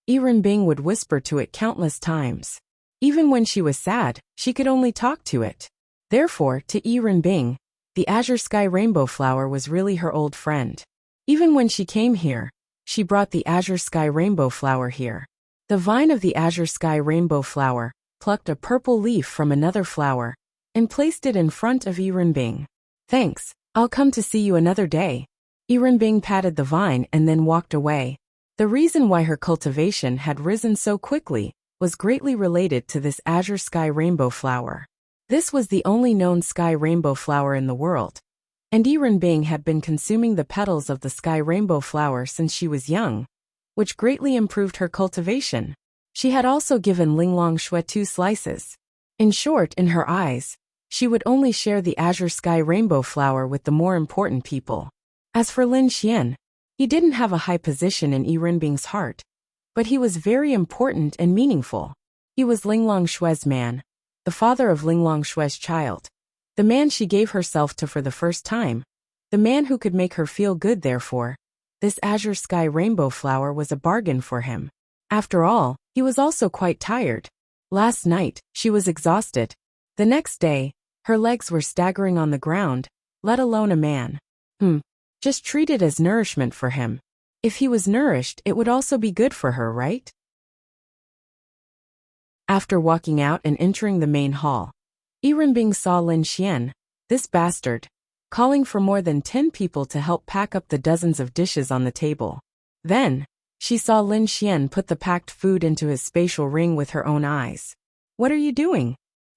Bing would whisper to it countless times. Even when she was sad, she could only talk to it. Therefore, to Bing, the azure sky rainbow flower was really her old friend. Even when she came here, she brought the azure sky rainbow flower here. The vine of the azure sky rainbow flower plucked a purple leaf from another flower and placed it in front of Bing. Thanks, I'll come to see you another day. Bing patted the vine and then walked away. The reason why her cultivation had risen so quickly was greatly related to this azure sky rainbow flower. This was the only known sky rainbow flower in the world, and Bing had been consuming the petals of the sky rainbow flower since she was young, which greatly improved her cultivation. She had also given Linglong Shui 2 slices. In short, in her eyes, she would only share the azure sky rainbow flower with the more important people. As for Lin Xian, he didn't have a high position in Bing's heart, but he was very important and meaningful. He was Linglong Shui's man, the father of Linglong Shui's child, the man she gave herself to for the first time, the man who could make her feel good. Therefore, this azure sky rainbow flower was a bargain for him. After all, he was also quite tired. Last night, she was exhausted. The next day, her legs were staggering on the ground, let alone a man. Just treat it as nourishment for him. If he was nourished, it would also be good for her, right? After walking out and entering the main hall, Bing saw Lin Xian, this bastard, calling for more than 10 people to help pack up the dozens of dishes on the table. Then, she saw Lin Xian put the packed food into his spatial ring with her own eyes. What are you doing?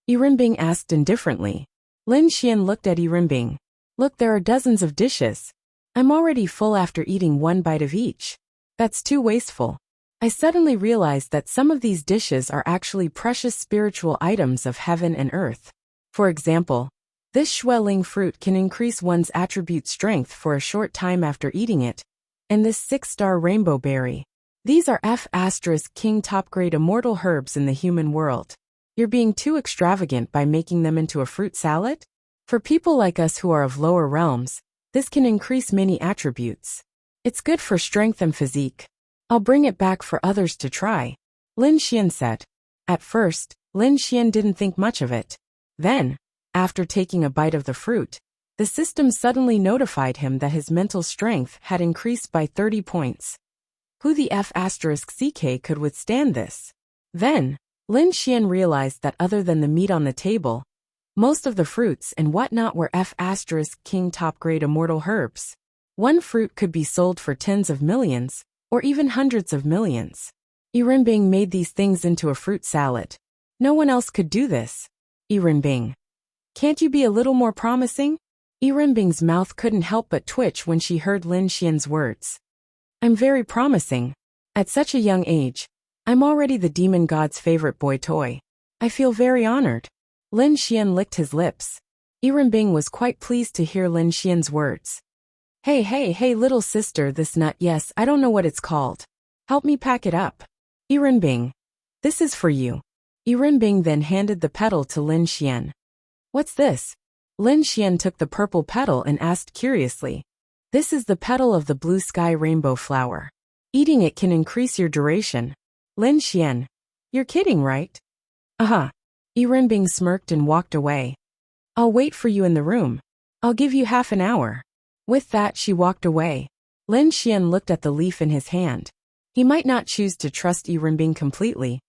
Bing asked indifferently. Lin Xian looked at Bing. Look, there are dozens of dishes. I'm already full after eating one bite of each. That's too wasteful. I suddenly realized that some of these dishes are actually precious spiritual items of heaven and earth. For example, this Xueling fruit can increase one's attribute strength for a short time after eating it, and this 6-star rainbow berry. These are F*** top-grade immortal herbs in the human world. You're being too extravagant by making them into a fruit salad? For people like us who are of lower realms, this can increase many attributes. It's good for strength and physique. I'll bring it back for others to try, Lin Xian said. At first, Lin Xian didn't think much of it. Then, after taking a bite of the fruit, the system suddenly notified him that his mental strength had increased by 30 points. Who the F*** could withstand this? Then, Lin Xian realized that other than the meat on the table, most of the fruits and whatnot were F** top-grade immortal herbs. One fruit could be sold for tens of millions, or even hundreds of millions. Bing made these things into a fruit salad. No one else could do this. Bing. Can't you be a little more promising? Bing's mouth couldn't help but twitch when she heard Lin Xian's words. I'm very promising. At such a young age, I'm already the demon god's favorite boy toy. I feel very honored. Lin Xian licked his lips. Bing was quite pleased to hear Lin Xian's words. Hey, little sister, this nut, yes, I don't know what it's called. Help me pack it up. Bing. This is for you. Bing then handed the petal to Lin Xian. What's this? Lin Xian took the purple petal and asked curiously. This is the petal of the blue sky rainbow flower. Eating it can increase your duration. Lin Xian. You're kidding, right? Bing smirked and walked away. I'll wait for you in the room. I'll give you half an hour. With that, she walked away. Lin Xian looked at the leaf in his hand. He might not choose to trust Bing completely,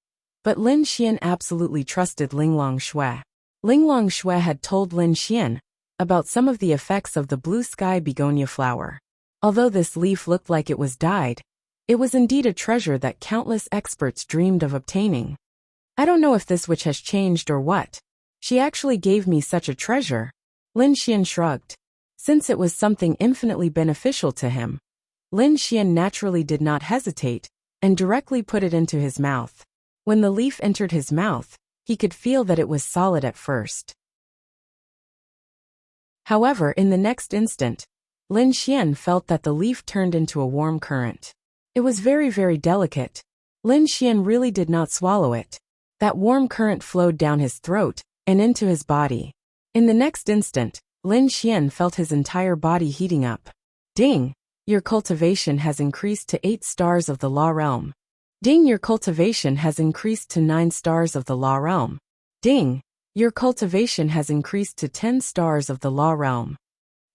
but Lin Xian absolutely trusted Linglong Shui. Linglong Shui had told Lin Xian about some of the effects of the blue sky begonia flower. Although this leaf looked like it was dyed, it was indeed a treasure that countless experts dreamed of obtaining. I don't know if this witch has changed or what. She actually gave me such a treasure. Lin Xian shrugged. Since it was something infinitely beneficial to him, Lin Xian naturally did not hesitate and directly put it into his mouth. When the leaf entered his mouth, he could feel that it was solid at first. However, in the next instant, Lin Xian felt that the leaf turned into a warm current. It was very, very delicate. Lin Xian really did not swallow it. That warm current flowed down his throat and into his body. In the next instant, Lin Xian felt his entire body heating up. Ding! Your cultivation has increased to 8 stars of the law realm. Ding, your cultivation has increased to 9 stars of the law realm. Ding, your cultivation has increased to 10 stars of the law realm.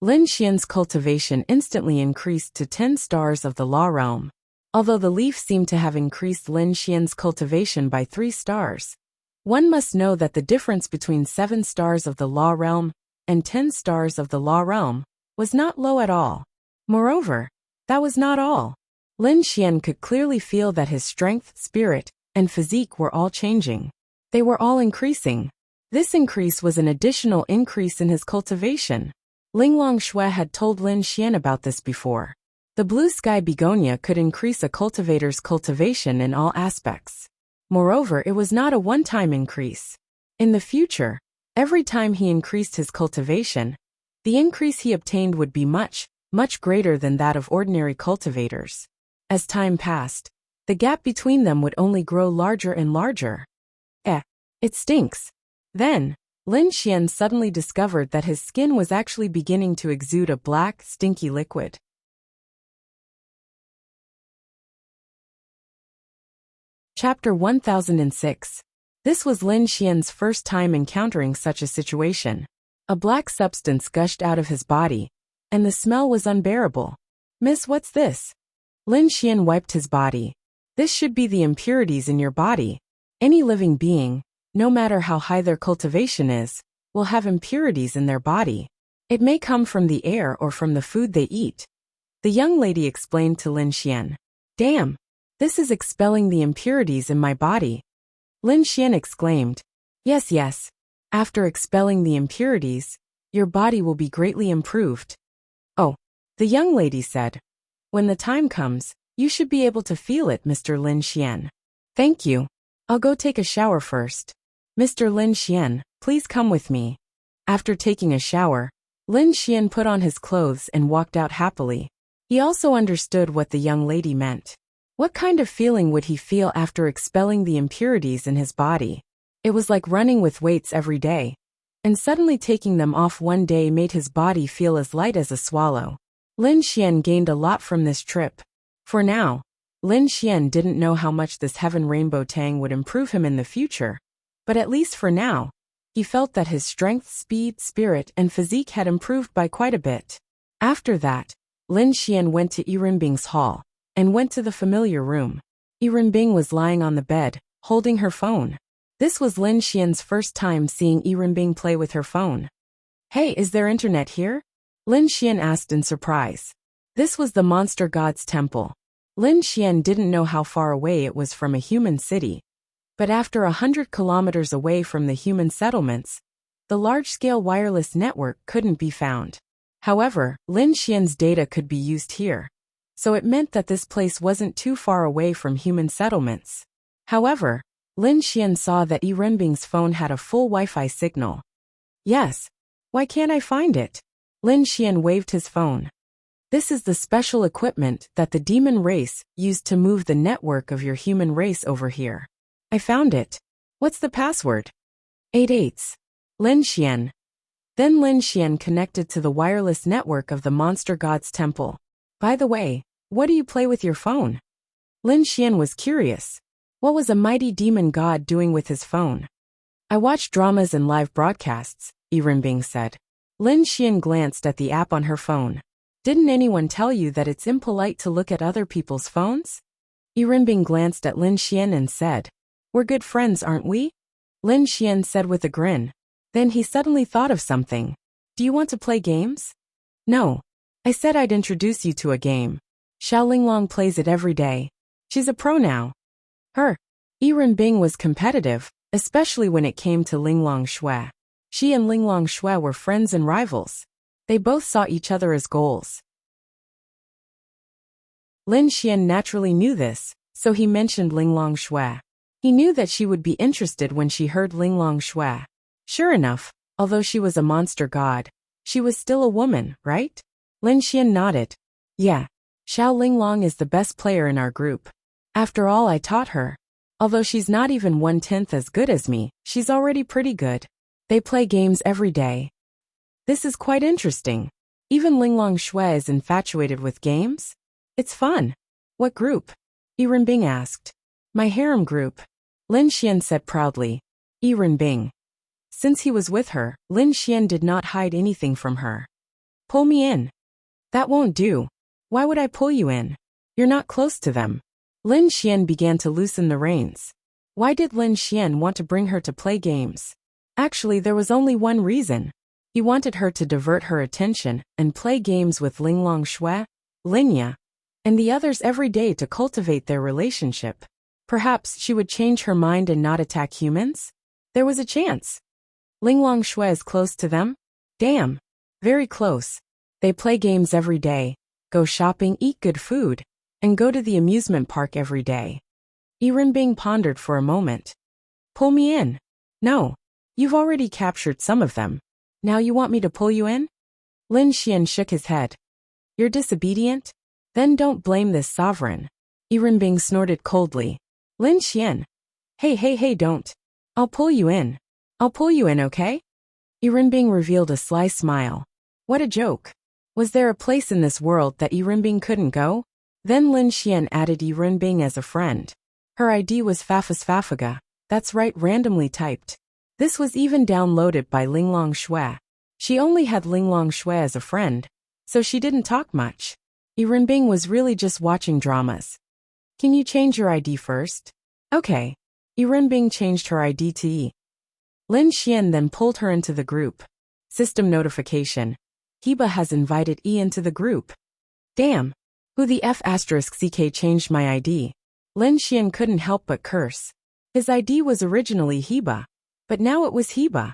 Lin Xian's cultivation instantly increased to 10 stars of the law realm. Although the leaf seemed to have increased Lin Xian's cultivation by 3 stars, one must know that the difference between 7 stars of the law realm and 10 stars of the law realm was not low at all. Moreover, that was not all. Lin Xian could clearly feel that his strength, spirit, and physique were all changing. They were all increasing. This increase was an additional increase in his cultivation. Linglong Shui had told Lin Xian about this before. The blue sky begonia could increase a cultivator's cultivation in all aspects. Moreover, it was not a one-time increase. In the future, every time he increased his cultivation, the increase he obtained would be much, much greater than that of ordinary cultivators. As time passed, the gap between them would only grow larger and larger. It stinks. Then, Lin Xian suddenly discovered that his skin was actually beginning to exude a black, stinky liquid. Chapter 1006. This was Lin Xian's first time encountering such a situation. A black substance gushed out of his body, and the smell was unbearable. Miss, what's this? Lin Xian wiped his body. This should be the impurities in your body. Any living being, no matter how high their cultivation is, will have impurities in their body. It may come from the air or from the food they eat. The young lady explained to Lin Xian. Damn! This is expelling the impurities in my body. Lin Xian exclaimed. Yes, yes. After expelling the impurities, your body will be greatly improved. Oh, the young lady said. When the time comes, you should be able to feel it, Mr. Lin Xian. Thank you. I'll go take a shower first. Mr. Lin Xian, please come with me. After taking a shower, Lin Xian put on his clothes and walked out happily. He also understood what the young lady meant. What kind of feeling would he feel after expelling the impurities in his body? It was like running with weights every day, and suddenly taking them off one day made his body feel as light as a swallow. Lin Xian gained a lot from this trip. For now, Lin Xian didn't know how much this Heaven Rainbow Tang would improve him in the future, but at least for now, he felt that his strength, speed, spirit, and physique had improved by quite a bit. After that, Lin Xian went to Yirimbing's hall and went to the familiar room. Yirimbing was lying on the bed, holding her phone. This was Lin Xian's first time seeing Yirimbing play with her phone. Hey, is there internet here? Lin Xian asked in surprise. This was the monster god's temple. Lin Xian didn't know how far away it was from a human city, but after 100 kilometers away from the human settlements, the large-scale wireless network couldn't be found. However, Lin Xian's data could be used here, so it meant that this place wasn't too far away from human settlements. However, Lin Xian saw that Yirimbing's phone had a full Wi-Fi signal. Yes. Why can't I find it? Lin Xian waved his phone. This is the special equipment that the demon race used to move the network of your human race over here. I found it. What's the password? 88. Lin Xian. Then Lin Xian connected to the wireless network of the monster god's temple. By the way, what do you play with your phone? Lin Xian was curious. What was a mighty demon god doing with his phone? I watch dramas and live broadcasts, Yirimbing said. Lin Xian glanced at the app on her phone. Didn't anyone tell you that it's impolite to look at other people's phones? Yirimbing glanced at Lin Xian and said, We're good friends, aren't we? Lin Xian said with a grin. Then he suddenly thought of something. Do you want to play games? No. I said I'd introduce you to a game. Xiao Linglong plays it every day. She's a pro now. Her. Yirimbing was competitive, especially when it came to Linglong Shui. She and Linglong Shui were friends and rivals. They both saw each other as goals. Lin Xian naturally knew this, so he mentioned Linglong Shui. He knew that she would be interested when she heard Linglong Shui. Sure enough, although she was a monster god, she was still a woman, right? Lin Xian nodded. Yeah. Xiao Linglong is the best player in our group. After all I taught her. Although she's not even 1/10 as good as me, she's already pretty good. They play games every day. This is quite interesting. Even Linglong Shui is infatuated with games? It's fun. What group? Yirimbing asked. My harem group. Lin Xian said proudly. Yi Renbing. Since he was with her, Lin Xian did not hide anything from her. Pull me in. That won't do. Why would I pull you in? You're not close to them. Lin Xian began to loosen the reins. Why did Lin Xian want to bring her to play games? Actually, there was only one reason. He wanted her to divert her attention and play games with Linglong Shui, Linya, and the others every day to cultivate their relationship. Perhaps she would change her mind and not attack humans? There was a chance. Linglong Shui is close to them? Damn. Very close. They play games every day, go shopping, eat good food, and go to the amusement park every day. Yi Renbing pondered for a moment. Pull me in. No. You've already captured some of them. Now you want me to pull you in? Lin Xian shook his head. You're disobedient? Then don't blame this sovereign. Yi Renbing snorted coldly. Lin Xian. Hey, don't. I'll pull you in. I'll pull you in, okay? Yi Renbing revealed a sly smile. What a joke. Was there a place in this world that Yi Renbing couldn't go? Then Lin Xian added Yi Renbing as a friend. Her ID was Fafasfafaga. That's right, randomly typed. This was even downloaded by Linglong Shui. She only had Linglong Shui as a friend, so she didn't talk much. Yi Renbing was really just watching dramas. Can you change your ID first? Okay. Yi Renbing changed her ID to Yi. Lin Xian then pulled her into the group. System notification. Heba has invited Yi into the group. Damn. Who the F***ck changed my ID? Lin Xian couldn't help but curse. His ID was originally Heba, but now it was Heba.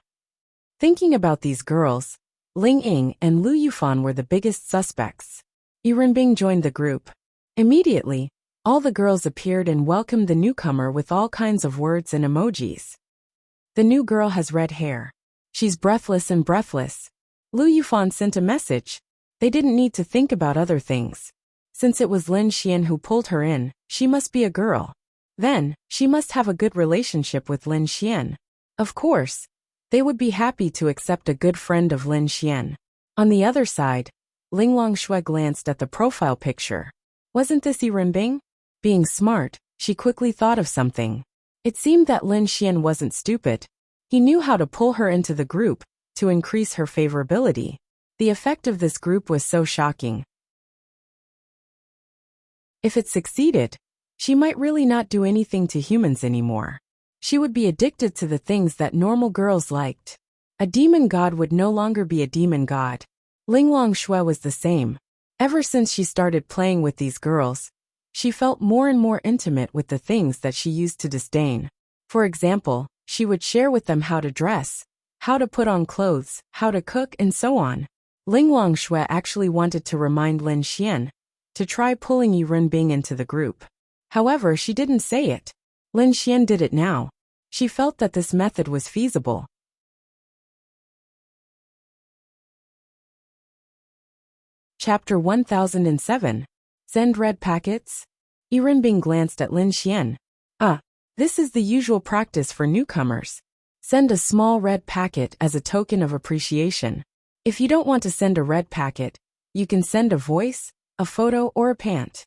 Thinking about these girls, Ling Ying and Lu Yufan were the biggest suspects. Yi Renbing joined the group. Immediately, all the girls appeared and welcomed the newcomer with all kinds of words and emojis. The new girl has red hair. She's breathless and breathless. Lu Yufan sent a message. They didn't need to think about other things. Since it was Lin Xian who pulled her in, she must be a girl. Then, she must have a good relationship with Lin Xian. Of course, they would be happy to accept a good friend of Lin Xian. On the other side, Linglong Shui glanced at the profile picture. Wasn't this Yi Renbing? Being smart, she quickly thought of something. It seemed that Lin Xian wasn't stupid. He knew how to pull her into the group to increase her favorability. The effect of this group was so shocking. If it succeeded, she might really not do anything to humans anymore. She would be addicted to the things that normal girls liked. A demon god would no longer be a demon god. Linglong Shui was the same. Ever since she started playing with these girls, she felt more and more intimate with the things that she used to disdain. For example, she would share with them how to dress, how to put on clothes, how to cook, and so on. Linglong Shui actually wanted to remind Lin Xian to try pulling Yi Renbing into the group. However, she didn't say it. Lin Xian did it now. She felt that this method was feasible. Chapter 1007. Send red packets? Yi Renbing glanced at Lin Xian. This is the usual practice for newcomers. Send a small red packet as a token of appreciation. If you don't want to send a red packet, you can send a voice, a photo, or a pant.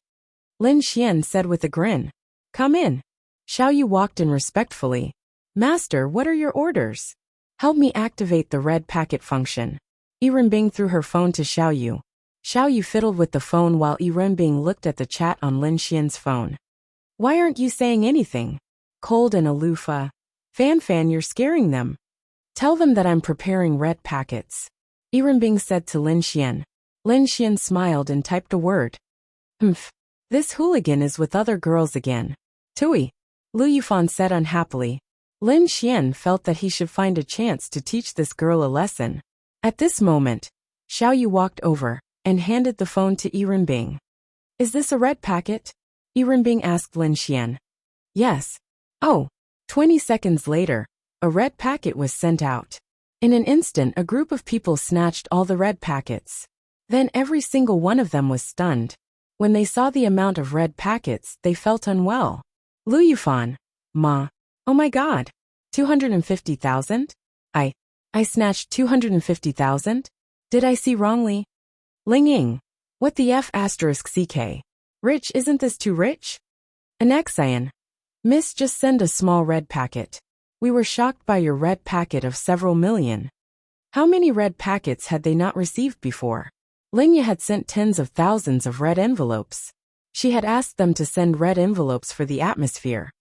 Lin Xian said with a grin. Come in. Xiao Yu walked in respectfully. Master, what are your orders? Help me activate the red packet function. Yi Renbing threw her phone to Xiao Yu. Xiao Yu fiddled with the phone while Yi Renbing looked at the chat on Lin Xian's phone. Why aren't you saying anything? Cold and aloof. Fan, you're scaring them. Tell them that I'm preparing red packets. Yi Renbing said to Lin Xian. Lin Xian smiled and typed a word. This hooligan is with other girls again. Tui. Lu Yufan said unhappily. Lin Xian felt that he should find a chance to teach this girl a lesson. At this moment, Xiao Yu walked over and handed the phone to Yi Renbing. Is this a red packet? Yi Renbing asked Lin Xian. Yes. 20 seconds later, a red packet was sent out. In an instant, a group of people snatched all the red packets. Then every single one of them was stunned. When they saw the amount of red packets, they felt unwell. Lu Yufan. Ma. Oh my god. 250,000? I snatched 250,000? Did I see wrongly? Ling Ying. What the F***ck? Rich, isn't this too rich? Anexian. Miss, just send a small red packet. We were shocked by your red packet of several million. How many red packets had they not received before? Linya had sent tens of thousands of red envelopes. She had asked them to send red envelopes for the atmosphere.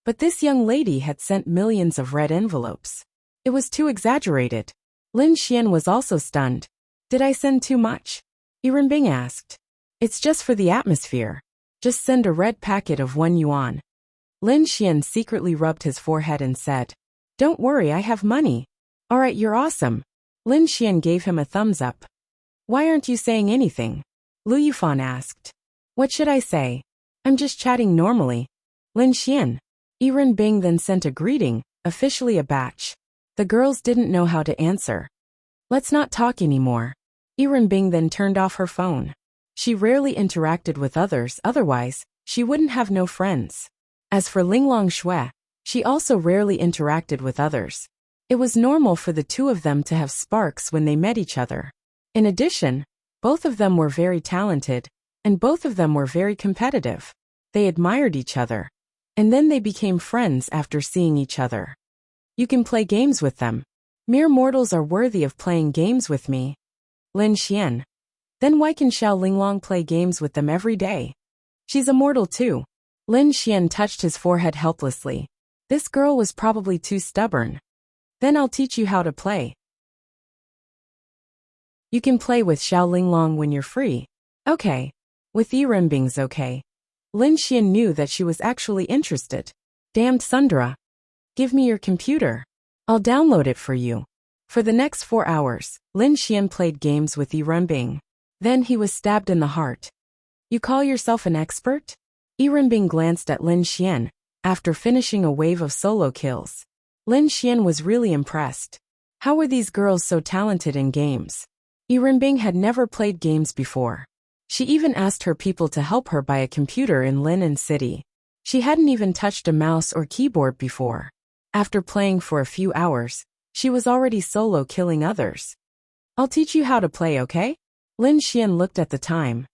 But this young lady had sent millions of red envelopes. It was too exaggerated. Lin Xian was also stunned. Did I send too much? Yirenbing asked. It's just for the atmosphere. Just send a red packet of 1 yuan. Lin Xian secretly rubbed his forehead and said, Don't worry, I have money. Alright, you're awesome. Lin Xian gave him a thumbs up. Why aren't you saying anything? Lu Yufan asked. What should I say? I'm just chatting normally. Lin Xian. Yirenbing then sent a greeting, officially a batch. The girls didn't know how to answer. Let's not talk anymore. Yirenbing then turned off her phone. She rarely interacted with others, otherwise, she wouldn't have no friends. As for Linglong Shui, she also rarely interacted with others. It was normal for the two of them to have sparks when they met each other. In addition, both of them were very talented, and both of them were very competitive. They admired each other. And then they became friends after seeing each other. You can play games with them. Mere mortals are worthy of playing games with me. Lin Xian. Then why can Xiao Linglong play games with them every day? She's a mortal too. Lin Xian touched his forehead helplessly. This girl was probably too stubborn. Then I'll teach you how to play. You can play with Xiao Linglong when you're free. Okay. With Yirenbing's okay. Lin Xian knew that she was actually interested. Damned Sundra. Give me your computer. I'll download it for you. For the next 4 hours, Lin Xian played games with Yirenbing. Then he was stabbed in the heart. You call yourself an expert? Yirenbing glanced at Lin Xian, after finishing a wave of solo kills. Lin Xian was really impressed. How were these girls so talented in games? Yirenbing had never played games before. She even asked her people to help her buy a computer in Linen City. She hadn't even touched a mouse or keyboard before. After playing for a few hours, she was already solo killing others. I'll teach you how to play, okay? Lin Xian looked at the time.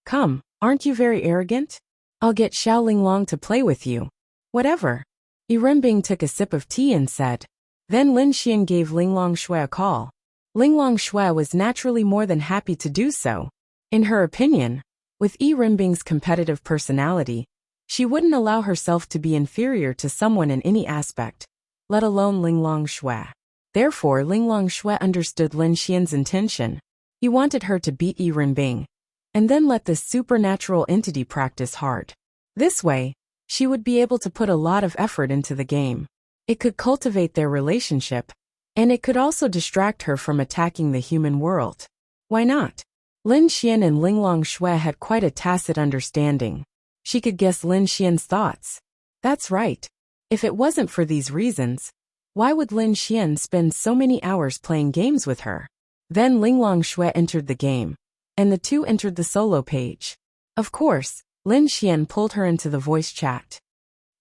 Come, aren't you very arrogant? I'll get Xiao Linglong to play with you. Whatever. Yirenbing took a sip of tea and said. Then Lin Xian gave Linglong Shui a call. Linglong Shui was naturally more than happy to do so. In her opinion, with Yirenbing's competitive personality, she wouldn't allow herself to be inferior to someone in any aspect, let alone Linglong Shui. Therefore, Linglong Shui understood Lin Xian's intention. He wanted her to beat Yirenbing, and then let this supernatural entity practice hard. This way, she would be able to put a lot of effort into the game. It could cultivate their relationship, and it could also distract her from attacking the human world. Why not? Lin Xian and Linglong Shui had quite a tacit understanding. She could guess Lin Xian's thoughts. That's right. If it wasn't for these reasons, why would Lin Xian spend so many hours playing games with her? Then Linglong Shui entered the game, and the two entered the solo page. Of course, Lin Xian pulled her into the voice chat.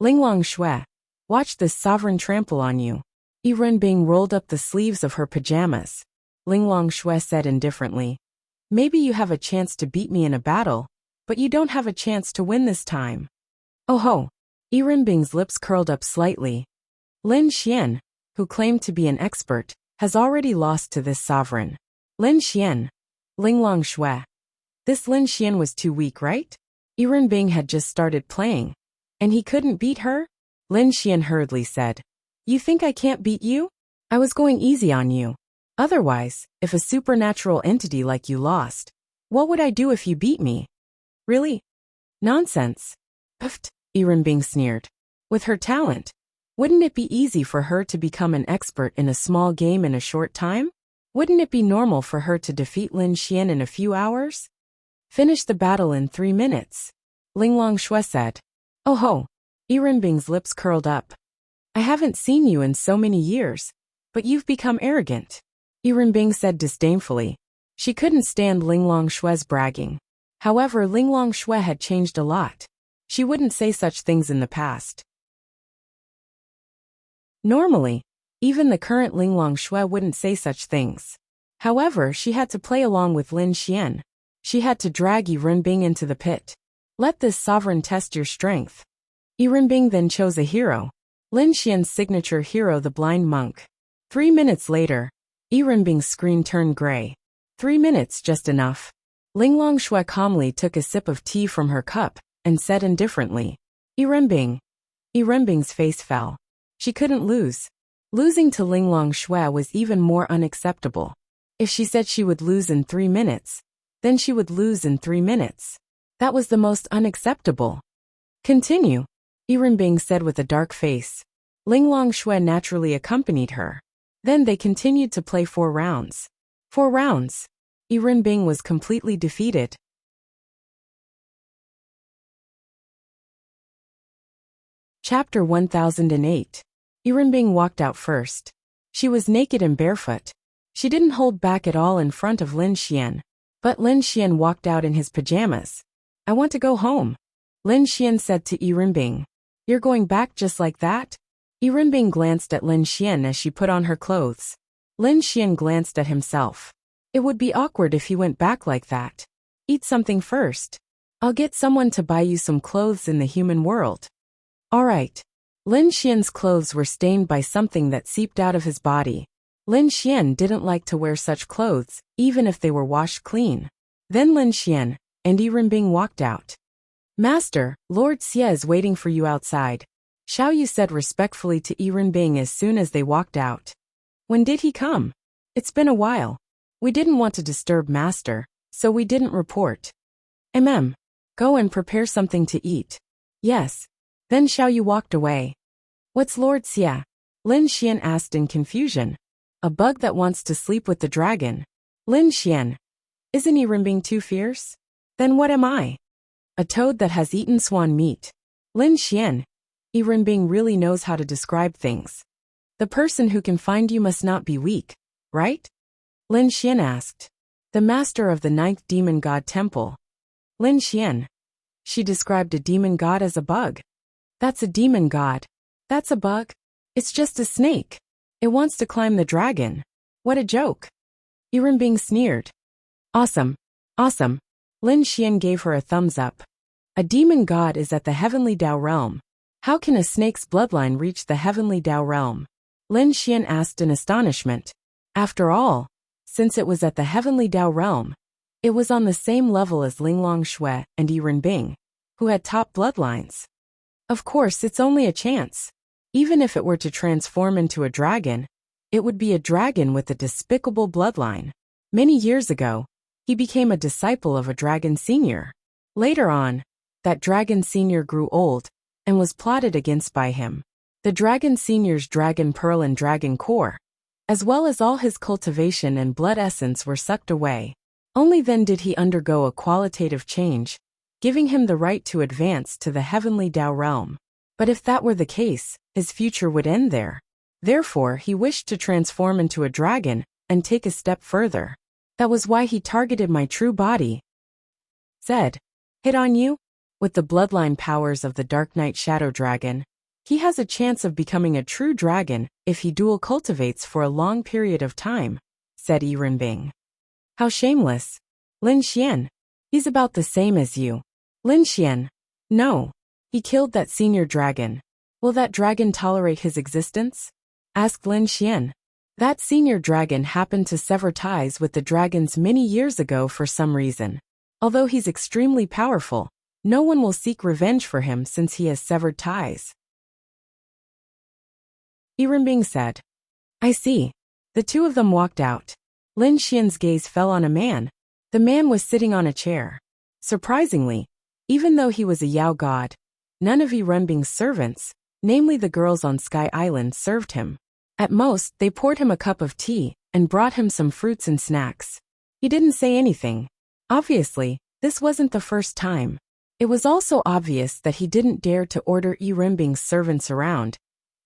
Linglong Shui, watch this sovereign trample on you. Yirenbing rolled up the sleeves of her pajamas. Linglong Shui said indifferently. Maybe you have a chance to beat me in a battle, but you don't have a chance to win this time. Oh ho! Yirenbing's lips curled up slightly. Lin Xian, who claimed to be an expert, has already lost to this sovereign. Lin Xian. Linglong Shui. This Lin Xian was too weak, right? Yirenbing had just started playing, and he couldn't beat her? Lin Xian hurriedly said. You think I can't beat you? I was going easy on you. Otherwise, if a supernatural entity like you lost, what would I do if you beat me? Really? Nonsense. Puffed, Yirenbing sneered. With her talent, wouldn't it be easy for her to become an expert in a small game in a short time? Wouldn't it be normal for her to defeat Lin Xian in a few hours? Finish the battle in 3 minutes. Linglong Shui said. Oh ho! Yirenbing's lips curled up. I haven't seen you in so many years, but you've become arrogant. Yirenbing said disdainfully. She couldn't stand Linglong Shui's bragging. However, Linglong Shui had changed a lot. She wouldn't say such things in the past. Normally, even the current Linglong Shui wouldn't say such things. However, she had to play along with Lin Xian. She had to drag Yirenbing into the pit. Let this sovereign test your strength. Yirenbing then chose a hero. Lin Xian's signature hero, the blind monk. 3 minutes later, Yirenbing's screen turned gray. 3 minutes, just enough. Linglong Shui calmly took a sip of tea from her cup and said indifferently, Yirenbing. Yirenbing's face fell. She couldn't lose. Losing to Linglong Shui was even more unacceptable. If she said she would lose in 3 minutes, then she would lose in 3 minutes. That was the most unacceptable. Continue, Yirenbing said with a dark face. Linglong Shui naturally accompanied her. Then they continued to play 4 rounds. 4 rounds. Yirenbing was completely defeated. Chapter 1008. Yirenbing walked out first. She was naked and barefoot. She didn't hold back at all in front of Lin Xian. But Lin Xian walked out in his pajamas. I want to go home, Lin Xian said to Yirenbing. You're going back just like that? Yirenbing glanced at Lin Xian as she put on her clothes. Lin Xian glanced at himself. It would be awkward if he went back like that. Eat something first. I'll get someone to buy you some clothes in the human world. All right. Lin Xian's clothes were stained by something that seeped out of his body. Lin Xian didn't like to wear such clothes, even if they were washed clean. Then Lin Xian and Yirenbing walked out. Master, Lord Xie is waiting for you outside, Xiao Yu said respectfully to Yirenbing as soon as they walked out. When did he come? It's been a while. We didn't want to disturb Master, so we didn't report. Go and prepare something to eat. Yes. Then Xiao Yu walked away. What's Lord Xie? Lin Xian asked in confusion. A bug that wants to sleep with the dragon. Lin Xian. Isn't Yirenbing too fierce? Then what am I? A toad that has eaten swan meat. Lin Xian. Yirenbing really knows how to describe things. The person who can find you must not be weak, right? Lin Xian asked. The master of the 9th demon god temple. Lin Xian. She described a demon god as a bug. That's a demon god. That's a bug. It's just a snake. It wants to climb the dragon. What a joke. Yirenbing sneered. Awesome. Awesome. Lin Xian gave her a thumbs up. A demon god is at the heavenly Dao realm. How can a snake's bloodline reach the heavenly Dao realm? Lin Xian asked in astonishment. After all, since it was at the heavenly Dao realm, it was on the same level as Linglong Shui and Yirenbing, who had top bloodlines. Of course, it's only a chance. Even if it were to transform into a dragon, it would be a dragon with a despicable bloodline. Many years ago, he became a disciple of a dragon senior. Later on, that dragon senior grew old and was plotted against by him. The dragon senior's dragon pearl and dragon core, as well as all his cultivation and blood essence, were sucked away. Only then did he undergo a qualitative change, giving him the right to advance to the heavenly Dao realm. But if that were the case, his future would end there. Therefore, he wished to transform into a dragon and take a step further. That was why he targeted my true body. Said, hit on you? With the bloodline powers of the Dark Knight Shadow Dragon, he has a chance of becoming a true dragon if he dual cultivates for a long period of time, said Yirenbing. How shameless. Lin Xian. He's about the same as you. Lin Xian. No. He killed that senior dragon. Will that dragon tolerate his existence? Asked Lin Xian. That senior dragon happened to sever ties with the dragons many years ago for some reason. Although he's extremely powerful, no one will seek revenge for him since he has severed ties. Yirenbing said. I see. The two of them walked out. Lin Xian's gaze fell on a man. The man was sitting on a chair. Surprisingly, even though he was a Yao god, none of Yirenbing's servants, namely the girls on Sky Island, served him. At most, they poured him a cup of tea and brought him some fruits and snacks. He didn't say anything. Obviously, this wasn't the first time. It was also obvious that he didn't dare to order Yirenbing's servants around,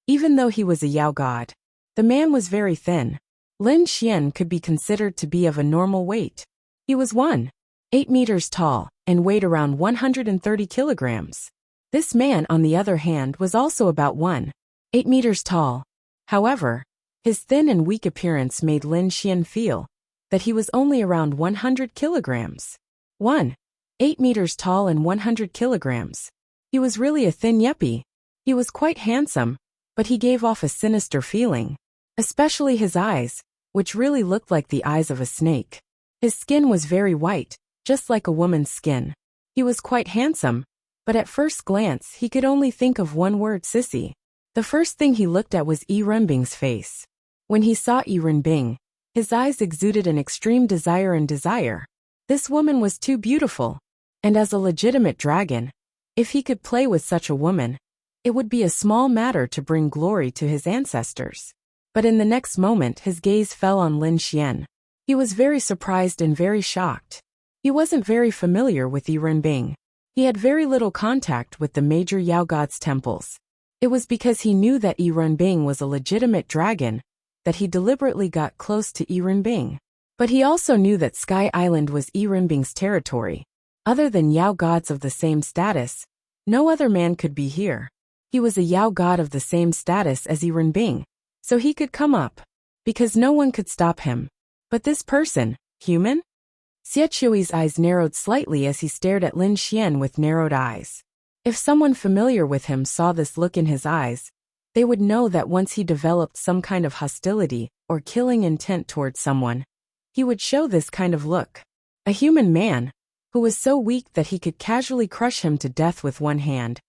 even though he was a Yao god. The man was very thin. Lin Xian could be considered to be of a normal weight. He was 1.8 meters tall and weighed around 130 kilograms. This man, on the other hand, was also about 1.8 meters tall. However, his thin and weak appearance made Lin Xian feel that he was only around 100 kilograms. 1.8 meters tall and 100 kilograms. He was really a thin yuppie. He was quite handsome, but he gave off a sinister feeling. Especially his eyes, which really looked like the eyes of a snake. His skin was very white, just like a woman's skin. He was quite handsome, but at first glance he could only think of one word: sissy. The first thing he looked at was Yi Renbing's face. When he saw Yi Renbing, his eyes exuded an extreme desire and desire. This woman was too beautiful, and as a legitimate dragon, if he could play with such a woman, it would be a small matter to bring glory to his ancestors. But in the next moment his gaze fell on Lin Xian. He was very surprised and very shocked. He wasn't very familiar with Yi Renbing. He had very little contact with the major Yao gods' temples. It was because he knew that Yi Renbing was a legitimate dragon that he deliberately got close to Yi Renbing. But he also knew that Sky Island was Yi Renbing's territory. Other than Yao gods of the same status, no other man could be here. He was a Yao god of the same status as Yi Renbing, so he could come up, because no one could stop him. But this person, human? Xie eyes narrowed slightly as he stared at Lin Xian with narrowed eyes. If someone familiar with him saw this look in his eyes, they would know that once he developed some kind of hostility or killing intent towards someone, he would show this kind of look. A human man, who was so weak that he could casually crush him to death with one hand,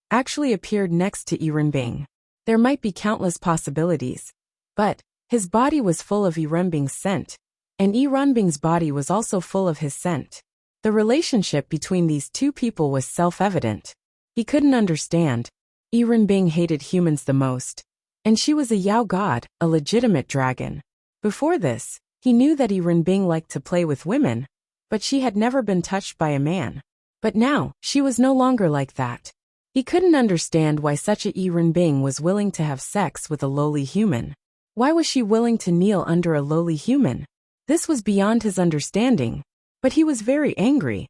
actually appeared next to Yi Renbing. There might be countless possibilities, but his body was full of Yi Renbing's scent, and Yi Renbing's body was also full of his scent. The relationship between these two people was self-evident. He couldn't understand. Yi Renbing hated humans the most, and she was a Yao god, a legitimate dragon. Before this, he knew that Yi Renbing liked to play with women, but she had never been touched by a man. But now, she was no longer like that. He couldn't understand why such a Yi Renbing was willing to have sex with a lowly human. Why was she willing to kneel under a lowly human? This was beyond his understanding, but he was very angry.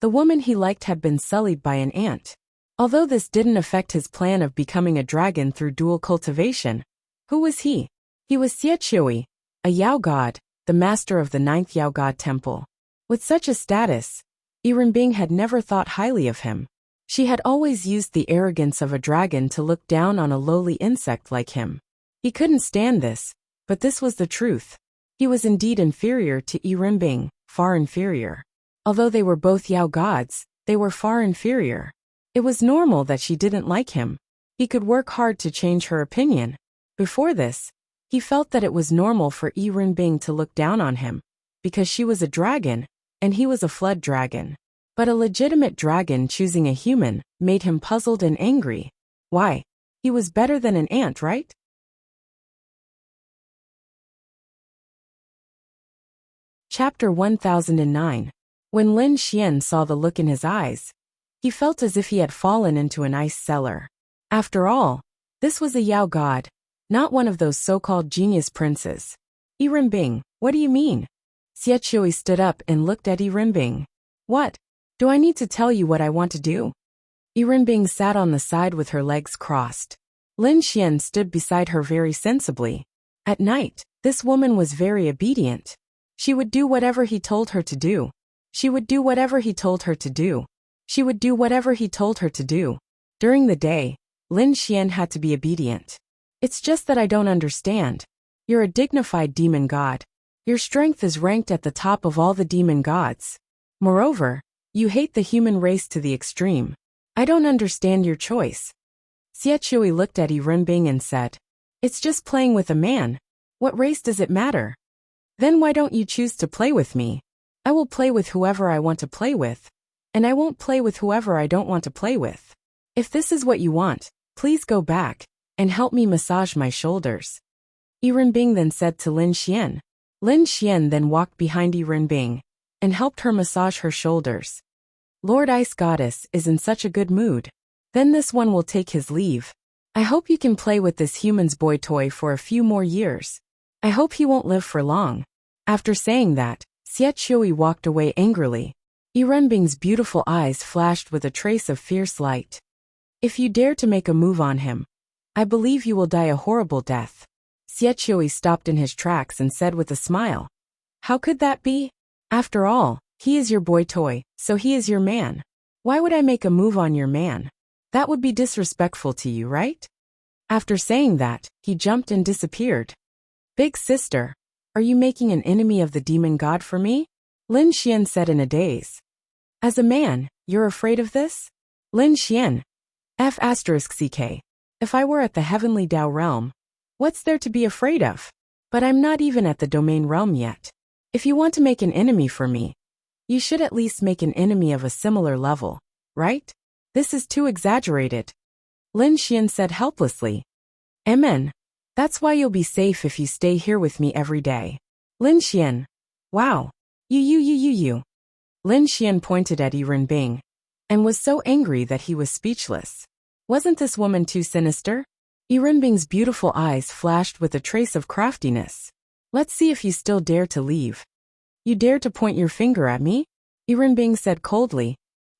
The woman he liked had been sullied by an ant. Although this didn't affect his plan of becoming a dragon through dual cultivation. Who was he? He was Xie, a Yao god, the master of the 9th Yao god temple. With such a status, Yi Renbing had never thought highly of him. She had always used the arrogance of a dragon to look down on a lowly insect like him. He couldn't stand this, but this was the truth. He was indeed inferior to Yi Renbing, far inferior. Although they were both Yao gods, they were far inferior. It was normal that she didn't like him. He could work hard to change her opinion. Before this, he felt that it was normal for Yi Renbing to look down on him, because she was a dragon, and he was a flood dragon. But a legitimate dragon choosing a human made him puzzled and angry. Why? He was better than an ant, right? Chapter 1009. When Lin Xian saw the look in his eyes, he felt as if he had fallen into an ice cellar. After all, this was a Yao god, not one of those so-called genius princes. Yi Renbing, what do you mean? Xie stood up and looked at Yi Renbing. What? Do I need to tell you what I want to do? Yi Renbing sat on the side with her legs crossed. Lin Xian stood beside her very sensibly. At night, this woman was very obedient. She would do whatever he told her to do. She would do whatever he told her to do. She would do whatever he told her to do. During the day, Lin Xian had to be obedient. It's just that I don't understand. You're a dignified demon god. Your strength is ranked at the top of all the demon gods. Moreover, you hate the human race to the extreme. I don't understand your choice. Xie looked at Yi Renbing and said, It's just playing with a man. What race does it matter? Then why don't you choose to play with me? I will play with whoever I want to play with, and I won't play with whoever I don't want to play with. If this is what you want, please go back and help me massage my shoulders. Yi Renbing then said to Lin Xian. Lin Xian then walked behind Yi Renbing and helped her massage her shoulders. Lord Ice Goddess is in such a good mood. Then this one will take his leave. I hope you can play with this human's boy toy for a few more years. I hope he won't live for long. After saying that, Xie walked away angrily. Yi Renbing's beautiful eyes flashed with a trace of fierce light. If you dare to make a move on him, I believe you will die a horrible death. Xie stopped in his tracks and said with a smile. How could that be? After all, he is your boy toy, so he is your man. Why would I make a move on your man? That would be disrespectful to you, right? After saying that, he jumped and disappeared. Big sister, are you making an enemy of the demon god for me? Lin Xian said in a daze. As a man, you're afraid of this? Lin Xian. F***ck. If I were at the heavenly Dao realm, what's there to be afraid of? But I'm not even at the domain realm yet. If you want to make an enemy for me, you should at least make an enemy of a similar level, right? This is too exaggerated. Lin Xian said helplessly. Amen. That's why you'll be safe if you stay here with me every day. Lin Xian. Wow. You. Lin Xian pointed at Bing and was so angry that he was speechless. Wasn't this woman too sinister? Bing's beautiful eyes flashed with a trace of craftiness. Let's see if you still dare to leave. You dare to point your finger at me? Bing said coldly.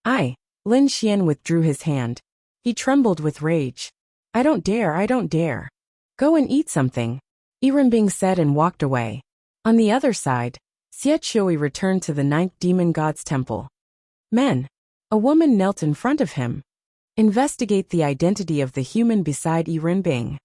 Lin Xian withdrew his hand. He trembled with rage. I don't dare. Go and eat something. Bing said and walked away. On the other side, Xie Qiui returned to the 9th demon god's temple. Men. A woman knelt in front of him. Investigate the identity of the human beside Bing.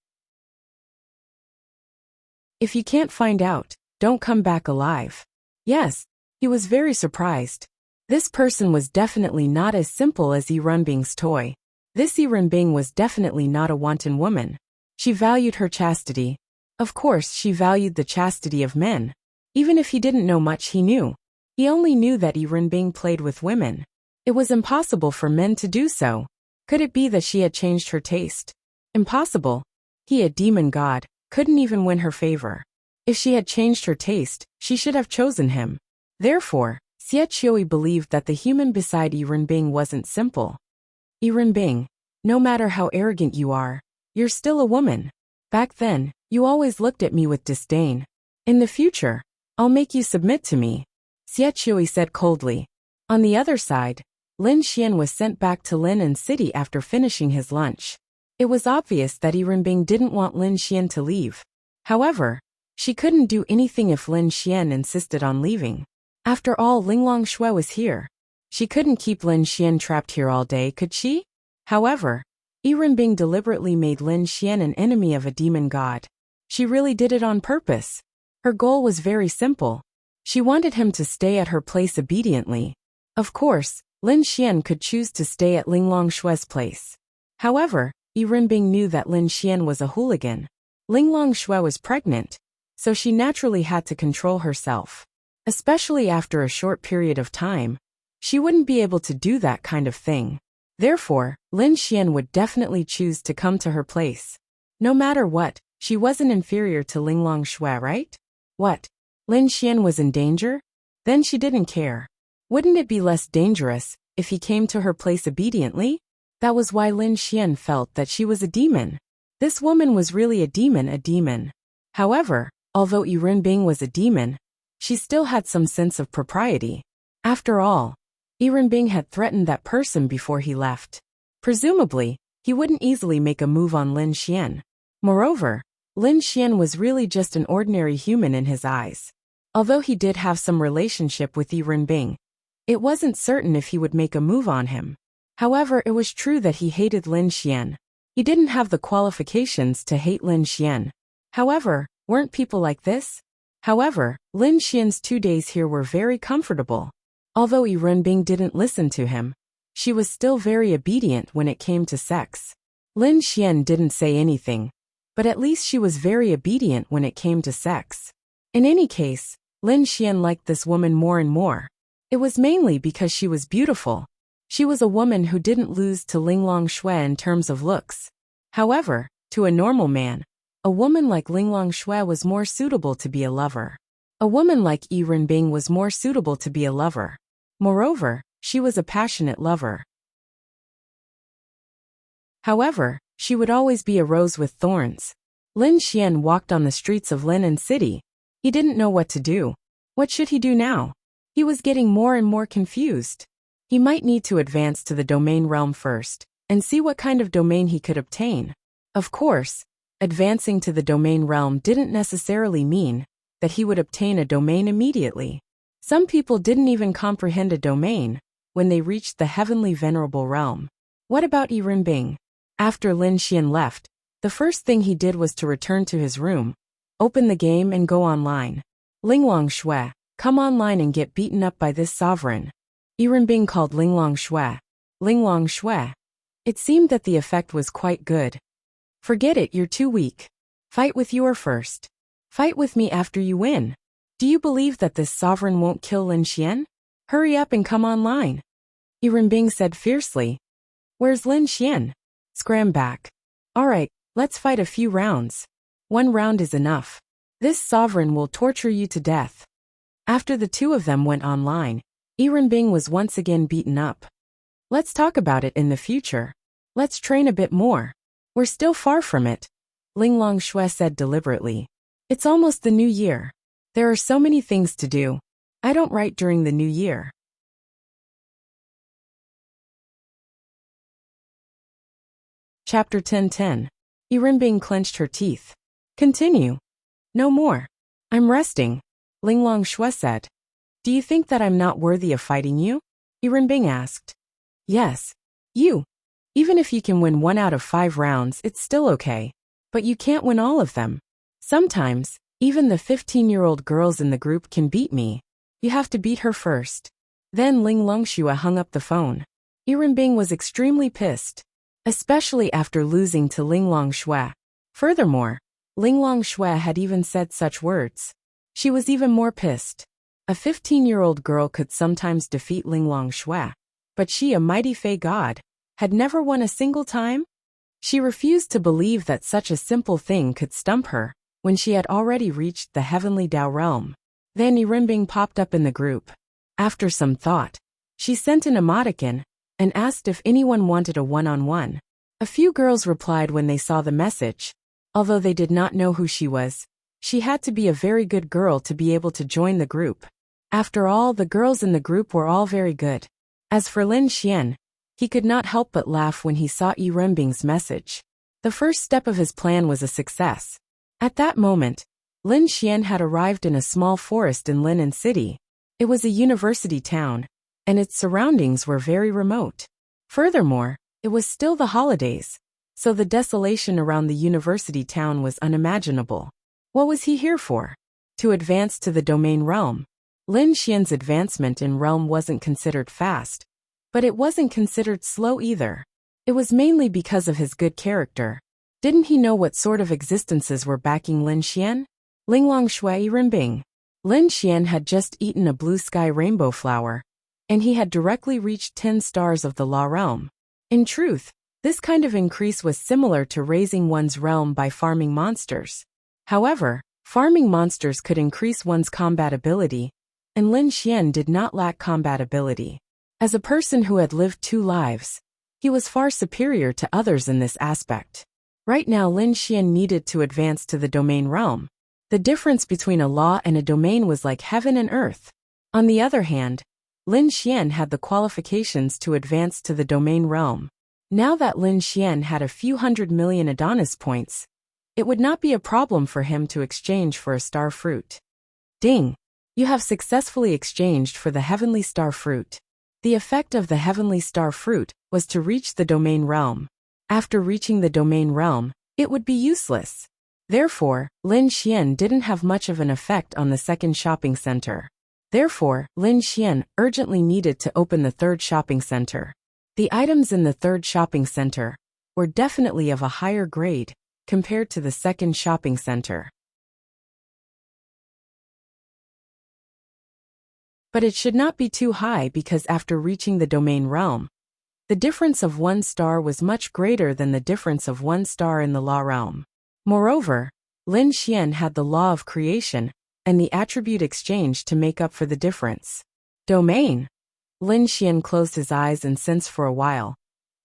If you can't find out, don't come back alive. Yes, he was very surprised. This person was definitely not as simple as Bing's toy. This Bing was definitely not a wanton woman. She valued her chastity. Of course, she valued the chastity of men. Even if he didn't know much, he knew. He only knew that Bing played with women. It was impossible for men to do so. Could it be that she had changed her taste? Impossible. He, a demon god, couldn't even win her favor. If she had changed her taste, she should have chosen him. Therefore, Xie Qiui believed that the human beside Bing wasn't simple. Bing, no matter how arrogant you are, you're still a woman. Back then, you always looked at me with disdain. In the future, I'll make you submit to me, Xie Qiui said coldly. On the other side, Lin Xian was sent back to Lin City after finishing his lunch. It was obvious that Bing didn't want Lin Xian to leave. However, she couldn't do anything if Lin Xian insisted on leaving. After all, Linglong Shui was here. She couldn't keep Lin Xian trapped here all day, could she? However, Bing deliberately made Lin Xian an enemy of a demon god. She really did it on purpose. Her goal was very simple. She wanted him to stay at her place obediently. Of course, Lin Xian could choose to stay at Linglong Shui's place. However, Bing knew that Lin Xian was a hooligan. Linglong Shui was pregnant, so she naturally had to control herself. Especially after a short period of time, she wouldn't be able to do that kind of thing. Therefore, Lin Xian would definitely choose to come to her place. No matter what, she wasn't inferior to Linglong Shui, right? What? Lin Xian was in danger? Then she didn't care. Wouldn't it be less dangerous if he came to her place obediently? That was why Lin Xian felt that she was a demon. This woman was really a demon. However, although Bing was a demon, she still had some sense of propriety. After all, Bing had threatened that person before he left. Presumably, he wouldn't easily make a move on Lin Xian. Moreover, Lin Xian was really just an ordinary human in his eyes. Although he did have some relationship with Bing, it wasn't certain if he would make a move on him. However, it was true that he hated Lin Xian. He didn't have the qualifications to hate Lin Xian. However, weren't people like this? However, Lin Xian's 2 days here were very comfortable. Although Bing didn't listen to him, she was still very obedient when it came to sex. Lin Xian didn't say anything, but at least she was very obedient when it came to sex. In any case, Lin Xian liked this woman more and more. It was mainly because she was beautiful. She was a woman who didn't lose to Linglong Shui in terms of looks. However, to a normal man, a woman like Linglong Shui was more suitable to be a lover. A woman like Bing was more suitable to be a lover. Moreover, she was a passionate lover. However, she would always be a rose with thorns. Lin Xian walked on the streets of Lin City. He didn't know what to do. What should he do now? He was getting more and more confused. He might need to advance to the domain realm first, and see what kind of domain he could obtain. Of course, advancing to the domain realm didn't necessarily mean that he would obtain a domain immediately. Some people didn't even comprehend a domain. when they reached the heavenly venerable realm. What about Earbook? After Lin Xian left, the first thing he did was to return to his room, open the game and go online. Linglong Shui, come online and get beaten up by this sovereign. Earbook called Linglong Shui. Linglong Shui. It seemed that the effect was quite good. Forget it, you're too weak. Fight with you first. Fight with me after you win. Do you believe that this sovereign won't kill Lin Xian? Hurry up and come online. Earbook said fiercely. Where's Lin Xian? Scram back. Alright, let's fight a few rounds. 1 round is enough. This sovereign will torture you to death. After the two of them went online, Earbook was once again beaten up. Let's talk about it in the future. Let's train a bit more. We're still far from it. Linglong Shui said deliberately. It's almost the new year. There are so many things to do. I don't write during the new year. Chapter 10:10. Earbook clenched her teeth. Continue. No more. I'm resting. Linglong Shui said. Do you think that I'm not worthy of fighting you? Earbook asked. Yes. You. Even if you can win 1 out of 5 rounds, it's still okay. But you can't win all of them. Sometimes, even the 15-year-old girls in the group can beat me. You have to beat her first. Then Linglong Shui hung up the phone. Earbook was extremely pissed, especially after losing to Linglong Shui. Furthermore, Linglong Shui had even said such words. She was even more pissed. A 15-year-old girl could sometimes defeat Linglong Shui, but she, a mighty fey god, had never won a single time? She refused to believe that such a simple thing could stump her, when she had already reached the heavenly Tao realm. Then Earbook popped up in the group. After some thought, she sent an emoticon, and asked if anyone wanted a one-on-one. A few girls replied when they saw the message. Although they did not know who she was, she had to be a very good girl to be able to join the group. After all, the girls in the group were all very good. As for Lin Xian, he could not help but laugh when he saw Earbook's message. The first step of his plan was a success. At that moment, Lin Xian had arrived in a small forest in Linen City. It was a university town, and its surroundings were very remote. Furthermore, it was still the holidays, so the desolation around the university town was unimaginable. What was he here for? To advance to the domain realm. Lin Xian's advancement in realm wasn't considered fast, but it wasn't considered slow either. It was mainly because of his good character. Didn't he know what sort of existences were backing Lin Xian? Linglong Shui Earbook. Lin Xian had just eaten a blue sky rainbow flower, and he had directly reached 10 stars of the law realm. In truth, this kind of increase was similar to raising one's realm by farming monsters. However, farming monsters could increase one's combat ability, and Lin Xian did not lack combat ability. As a person who had lived 2 lives, he was far superior to others in this aspect. Right now Lin Xian needed to advance to the domain realm. The difference between a law and a domain was like heaven and earth. On the other hand, Lin Xian had the qualifications to advance to the domain realm. Now that Lin Xian had a few 100 million Adonis points, it would not be a problem for him to exchange for a star fruit. Ding! You have successfully exchanged for the heavenly star fruit. The effect of the heavenly star fruit was to reach the domain realm. After reaching the domain realm, it would be useless. Therefore, Lin Xian didn't have much of an effect on the second shopping center. Therefore, Lin Xian urgently needed to open the third shopping center. The items in the third shopping center were definitely of a higher grade compared to the second shopping center. But it should not be too high because after reaching the domain realm, the difference of 1 star was much greater than the difference of 1 star in the law realm. Moreover, Lin Xian had the law of creation and the attribute exchange to make up for the difference. Domain. Lin Xian closed his eyes and sensed for a while,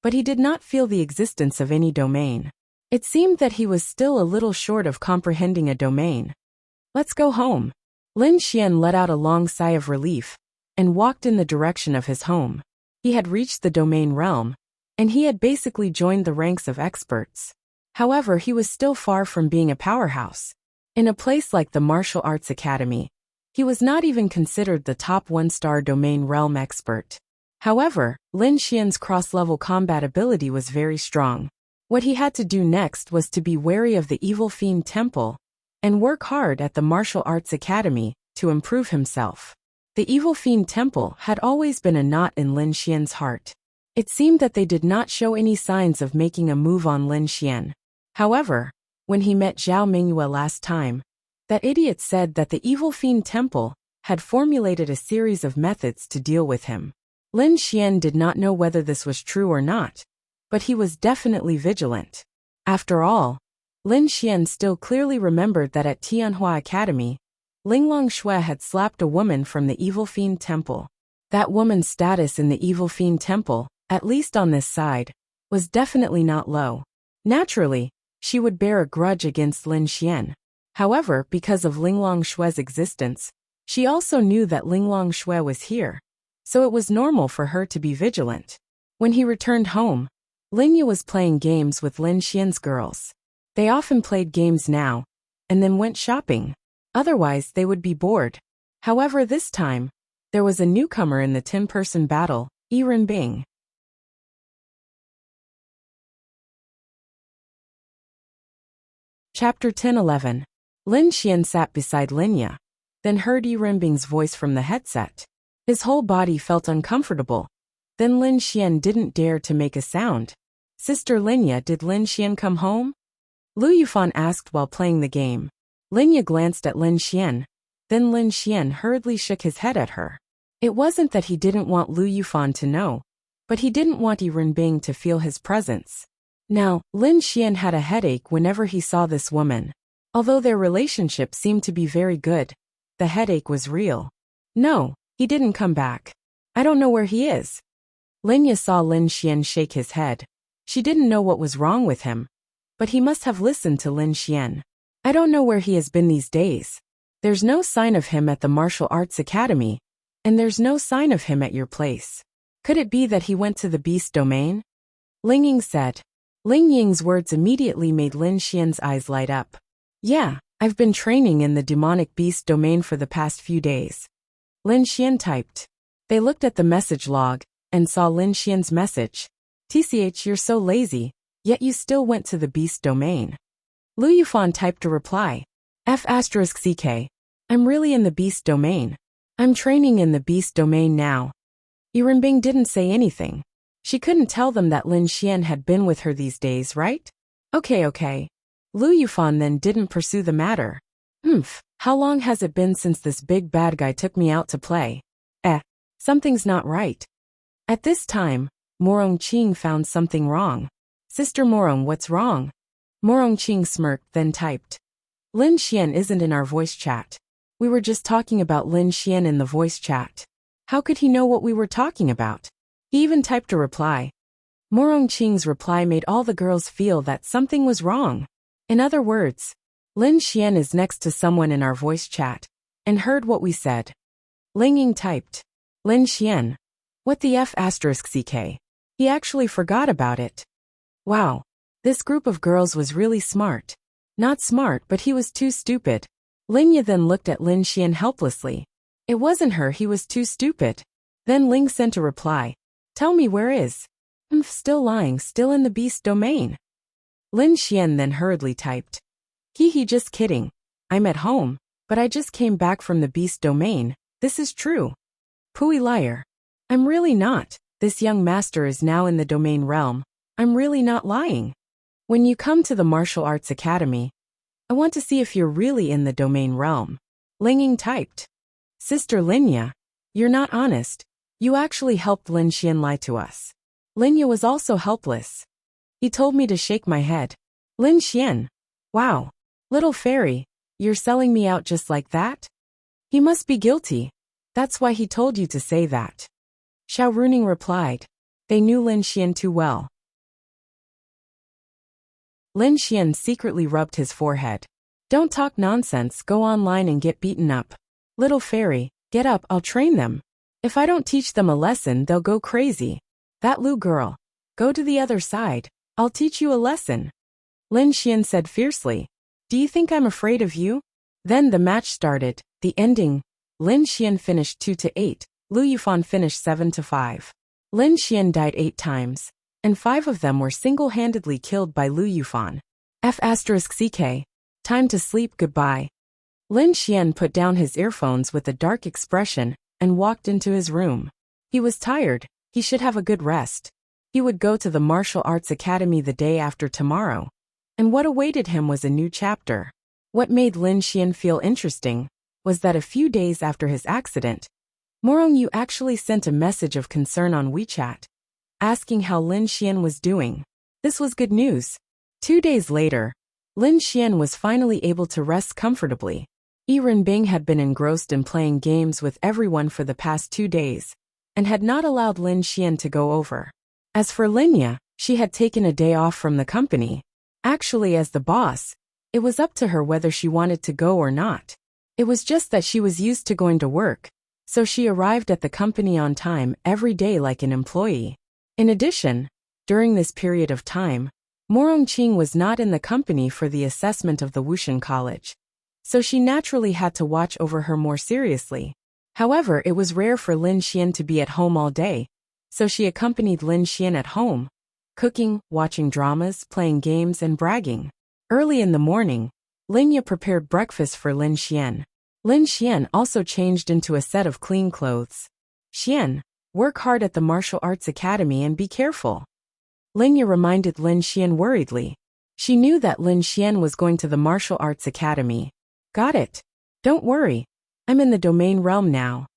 but he did not feel the existence of any domain. It seemed that he was still a little short of comprehending a domain. Let's go home. Lin Xian let out a long sigh of relief and walked in the direction of his home. He had reached the domain realm, and he had basically joined the ranks of experts. However, he was still far from being a powerhouse. In a place like the Martial Arts Academy, he was not even considered the top 1-star domain realm expert. However, Lin Xian's cross-level combat ability was very strong. What he had to do next was to be wary of the Evil Fiend Temple and work hard at the Martial Arts Academy to improve himself. The Evil Fiend Temple had always been a knot in Lin Xian's heart. It seemed that they did not show any signs of making a move on Lin Xian. However, when he met Zhao Mingyue last time, that idiot said that the Evil Fiend Temple had formulated a series of methods to deal with him. Lin Xian did not know whether this was true or not, but he was definitely vigilant. After all, Lin Xian still clearly remembered that at Tianhua Academy, Linglong Shui had slapped a woman from the Evil Fiend Temple. That woman's status in the Evil Fiend Temple, at least on this side, was definitely not low. Naturally, she would bear a grudge against Lin Xian. However, because of Linglong Shui's existence, she also knew that Linglong Shui was here, so it was normal for her to be vigilant. When he returned home, Lin Yu was playing games with Lin Xian's girls. They often played games now, and then went shopping. Otherwise, they would be bored. However, this time, there was a newcomer in the 10-person battle, Yiren Bing. Chapter 10-11. Lin Xian sat beside Lin Yu, then heard Yiren Bing's voice from the headset. His whole body felt uncomfortable. Then Lin Xian didn't dare to make a sound. Sister Lin Yu, did Lin Xian come home? Lu Yufan asked while playing the game. Lin Yu glanced at Lin Xian. Then Lin Xian hurriedly shook his head at her. It wasn't that he didn't want Lu Yufan to know, but he didn't want Yiren Bing to feel his presence. Now, Lin Xian had a headache whenever he saw this woman. Although their relationship seemed to be very good, the headache was real. No, he didn't come back. I don't know where he is. Lin Yu saw Lin Xian shake his head. She didn't know what was wrong with him, but he must have listened to Lin Xian. I don't know where he has been these days. There's no sign of him at the Martial Arts Academy, and there's no sign of him at your place. Could it be that he went to the Beast Domain? Ling Ying said. Ling Ying's words immediately made Lin Xian's eyes light up. Yeah, I've been training in the demonic beast domain for the past few days. Lin Xian typed. They looked at the message log and saw Lin Xian's message. TCH, you're so lazy, yet you still went to the beast domain. Lu Yufan typed a reply. F***CK. I'm really in the beast domain. I'm training in the beast domain now. Yiren Bing didn't say anything. She couldn't tell them that Lin Xian had been with her these days, right? Okay. Lu Yufan then didn't pursue the matter. How long has it been since this big bad guy took me out to play? Something's not right. At this time, Morong Qing found something wrong. Sister Morong, what's wrong? Morong Qing smirked, then typed. Lin Xian isn't in our voice chat. We were just talking about Lin Xian in the voice chat. How could he know what we were talking about? He even typed a reply. Morong Qing's reply made all the girls feel that something was wrong. In other words, Lin Xian is next to someone in our voice chat, and heard what we said. Ling Ying typed. Lin Xian. What the F***CK? He actually forgot about it. Wow. This group of girls was really smart. Not smart, but he was too stupid. Lin Yu then looked at Lin Xian helplessly. It wasn't her, he was too stupid. Then Ling sent a reply. Tell me where is? Still lying, still in the beast domain. Lin Xian then hurriedly typed. He just kidding. I'm at home, but I just came back from the beast domain. This is true. Pooey liar. I'm really not. This young master is now in the domain realm. I'm really not lying. When you come to the Martial Arts Academy, I want to see if you're really in the domain realm. Ling Ying typed. Sister Lin Yu, you're not honest. You actually helped Lin Xian lie to us. Lin Yu was also helpless. He told me to shake my head. Lin Xian. Wow. Little fairy, you're selling me out just like that? He must be guilty. That's why he told you to say that. Xiao Runing replied. They knew Lin Xian too well. Lin Xian secretly rubbed his forehead. Don't talk nonsense, go online and get beaten up. Little fairy, get up, I'll train them. If I don't teach them a lesson, they'll go crazy. That Lu girl. Go to the other side. I'll teach you a lesson. Lin Xian said fiercely. Do you think I'm afraid of you? Then the match started. The ending. Lin Xian finished 2-8. Lu Yufan finished 7-5. Lin Xian died 8 times, and 5 of them were single-handedly killed by Lu Yufan. F***ck. Time to sleep goodbye. Lin Xian put down his earphones with a dark expression and walked into his room. He was tired, he should have a good rest. He would go to the martial arts academy the day after tomorrow. And what awaited him was a new chapter. What made Lin Xian feel interesting was that a few days after his accident, Morongyu actually sent a message of concern on WeChat, asking how Lin Xian was doing. This was good news. 2 days later, Lin Xian was finally able to rest comfortably. Yi Renbing had been engrossed in playing games with everyone for the past 2 days, and had not allowed Lin Xian to go over. As for Linya, she had taken a day off from the company. Actually, as the boss, it was up to her whether she wanted to go or not. It was just that she was used to going to work, so she arrived at the company on time every day like an employee. In addition, during this period of time, Morong Qing was not in the company for the assessment of the Wushan College, so she naturally had to watch over her more seriously. However, it was rare for Lin Xian to be at home all day, so she accompanied Lin Xian at home, cooking, watching dramas, playing games, and bragging. Early in the morning, Linya prepared breakfast for Lin Xian. Lin Xian also changed into a set of clean clothes. Xian, work hard at the martial arts academy and be careful. Linya reminded Lin Xian worriedly. She knew that Lin Xian was going to the martial arts academy. Got it. Don't worry. I'm in the domain realm now.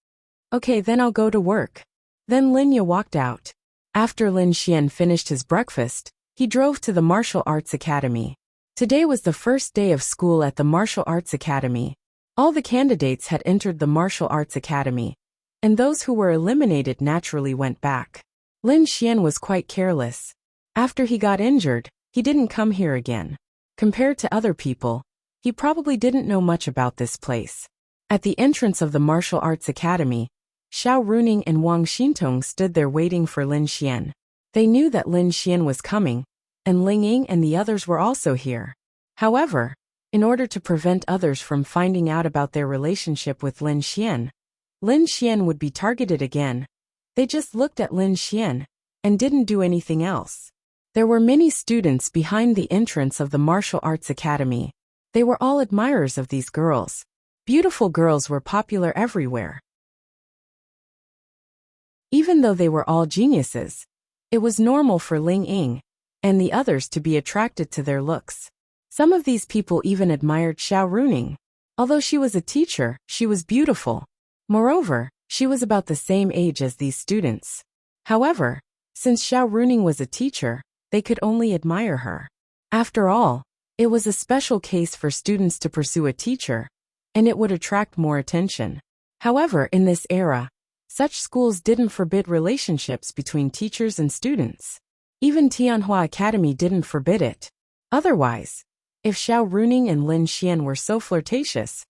Okay, then I'll go to work. Then Linya walked out. After Lin Xian finished his breakfast, he drove to the martial arts academy. Today was the first day of school at the martial arts academy. All the candidates had entered the martial arts academy, and those who were eliminated naturally went back. Lin Xian was quite careless. After he got injured, he didn't come here again. Compared to other people, he probably didn't know much about this place. At the entrance of the martial arts academy, Xiao Runing and Wang Xintong stood there waiting for Lin Xian. They knew that Lin Xian was coming, and Ling Ying and the others were also here. However, in order to prevent others from finding out about their relationship with Lin Xian would be targeted again. They just looked at Lin Xian and didn't do anything else. There were many students behind the entrance of the martial arts academy. They were all admirers of these girls. Beautiful girls were popular everywhere. Even though they were all geniuses, it was normal for Ling Ying and the others to be attracted to their looks. Some of these people even admired Xiao Runing. Although she was a teacher, she was beautiful. Moreover, she was about the same age as these students. However, since Xiao Runing was a teacher, they could only admire her. After all, it was a special case for students to pursue a teacher, and it would attract more attention. However, in this era, such schools didn't forbid relationships between teachers and students. Even Tianhua Academy didn't forbid it. Otherwise, if Xiao Runing and Lin Xian were so flirtatious,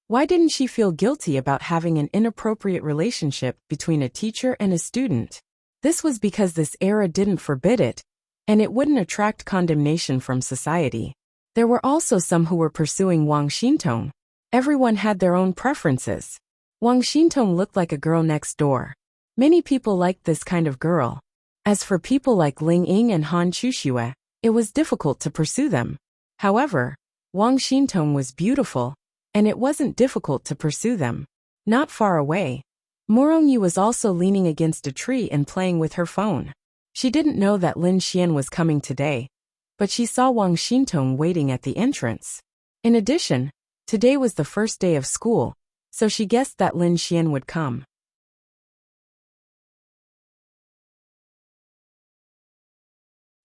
why didn't she feel guilty about having an inappropriate relationship between a teacher and a student? This was because this era didn't forbid it, and it wouldn't attract condemnation from society. There were also some who were pursuing Wang Xintong. Everyone had their own preferences. Wang Xintong looked like a girl next door. Many people liked this kind of girl. As for people like Ling Ying and Han Chuxue, it was difficult to pursue them. However, Wang Xintong was beautiful, and it wasn't difficult to pursue them. Not far away, Morongyu was also leaning against a tree and playing with her phone. She didn't know that Lin Xian was coming today, but she saw Wang Xintong waiting at the entrance. In addition, today was the first day of school, so she guessed that Lin Xian would come.